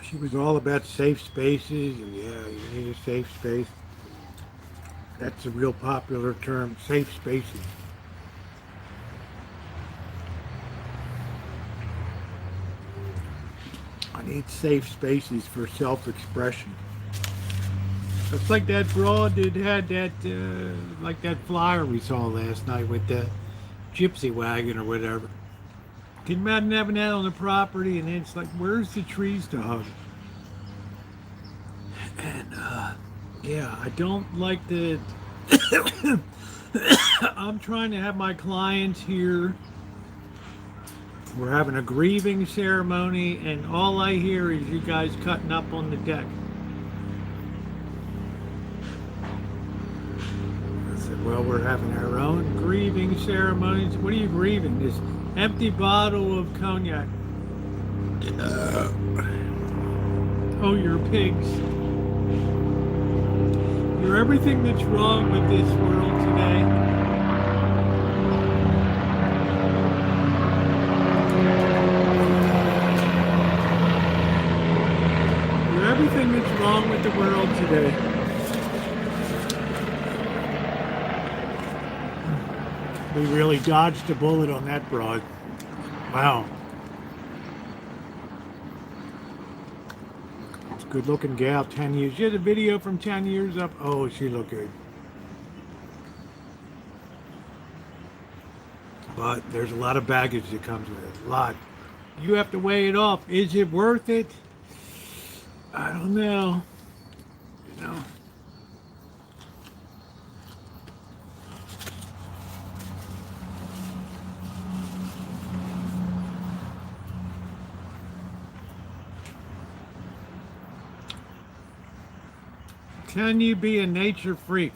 She was all about safe spaces, and yeah, you need a safe space. That's a real popular term, safe spaces. I need safe spaces for self-expression. It's like that broad that had that, like that flyer we saw last night with the gypsy wagon or whatever. Can you imagine having that on the property and it's like, where's the trees to hug? And, yeah, I don't like the... I'm trying to have my clients here. We're having a grieving ceremony and all I hear is you guys cutting up on the deck. I said, well, we're having our own grieving ceremonies. What are you grieving? This empty bottle of cognac. Oh, you're pigs. You're everything that's wrong with this world today. You're everything that's wrong with the world today. We really dodged a bullet on that broad. Wow. It's a good looking gal, 10 years. She had a video from 10 years up. Oh, she looked good. But there's a lot of baggage that comes with it. A lot. You have to weigh it off. Is it worth it? I don't know. You know. Can you be a nature freak?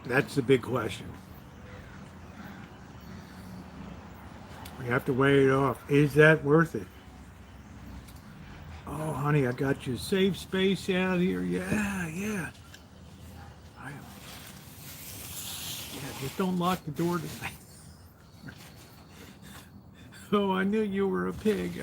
That's the big question. We have to weigh it off. Is that worth it? Oh, honey, I got you safe space out here. Yeah, yeah. Just don't lock the door tonight. Oh, I knew you were a pig.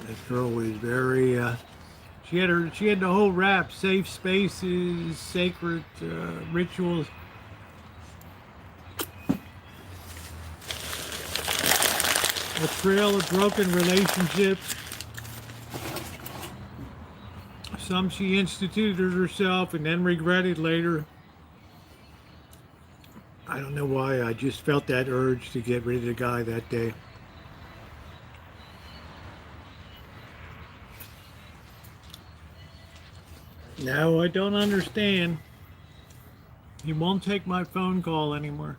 This girl was very, she had the whole rap, safe spaces, sacred rituals. A trail of broken relationships. Some she instituted herself and then regretted later. I don't know why, I just felt that urge to get rid of the guy that day. No, I don't understand. He won't take my phone call anymore.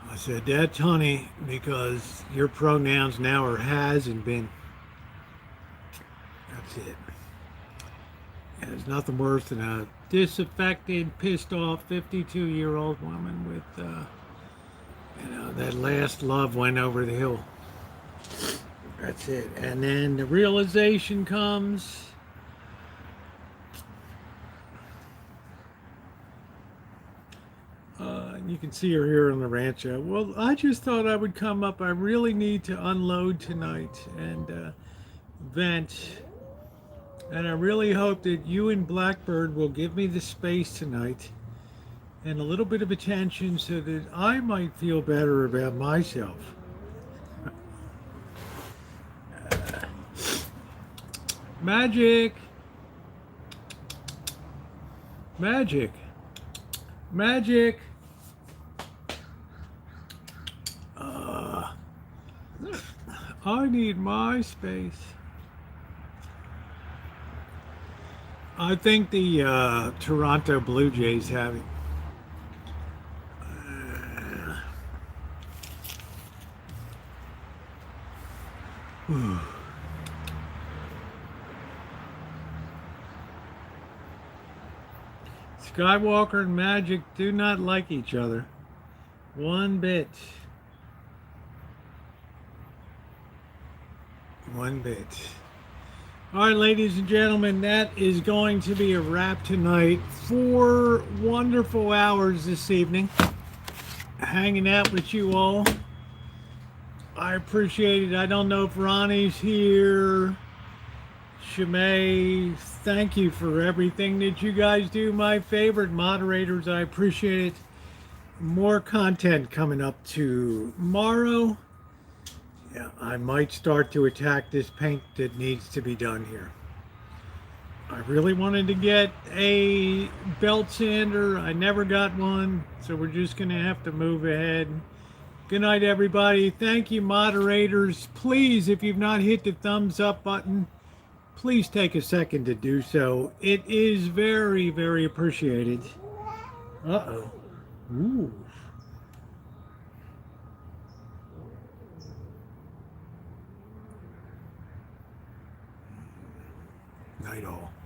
I said, that's honey, because your pronouns now are has and been. That's it. And there's nothing worse than a disaffected, pissed off 52-year-old woman with, that last love went over the hill. That's it. And then the realization comes. You can see her here on the Rancho. Well, I just thought I would come up. I really need to unload tonight and vent. And I really hope that you and Blackbird will give me the space tonight and a little bit of attention so that I might feel better about myself. Magic. Magic. Magic. I need my space. I think the Toronto Blue Jays have it. Skywalker and Magic do not like each other one bit. One bit. All right, ladies and gentlemen, that is going to be a wrap tonight. 4 wonderful hours this evening hanging out with you all. I appreciate it. I don't know if Ronnie's here. Shimei, thank you for everything that you guys do. My favorite moderators, I appreciate it. More content coming up tomorrow. Yeah, I might start to attack this paint that needs to be done here. I really wanted to get a belt sander. I never got one, so we're just going to have to move ahead. Good night, everybody. Thank you, moderators. Please, if you've not hit the thumbs up button, please take a second to do so. It is very, very appreciated. Uh-oh. Ooh. Night all.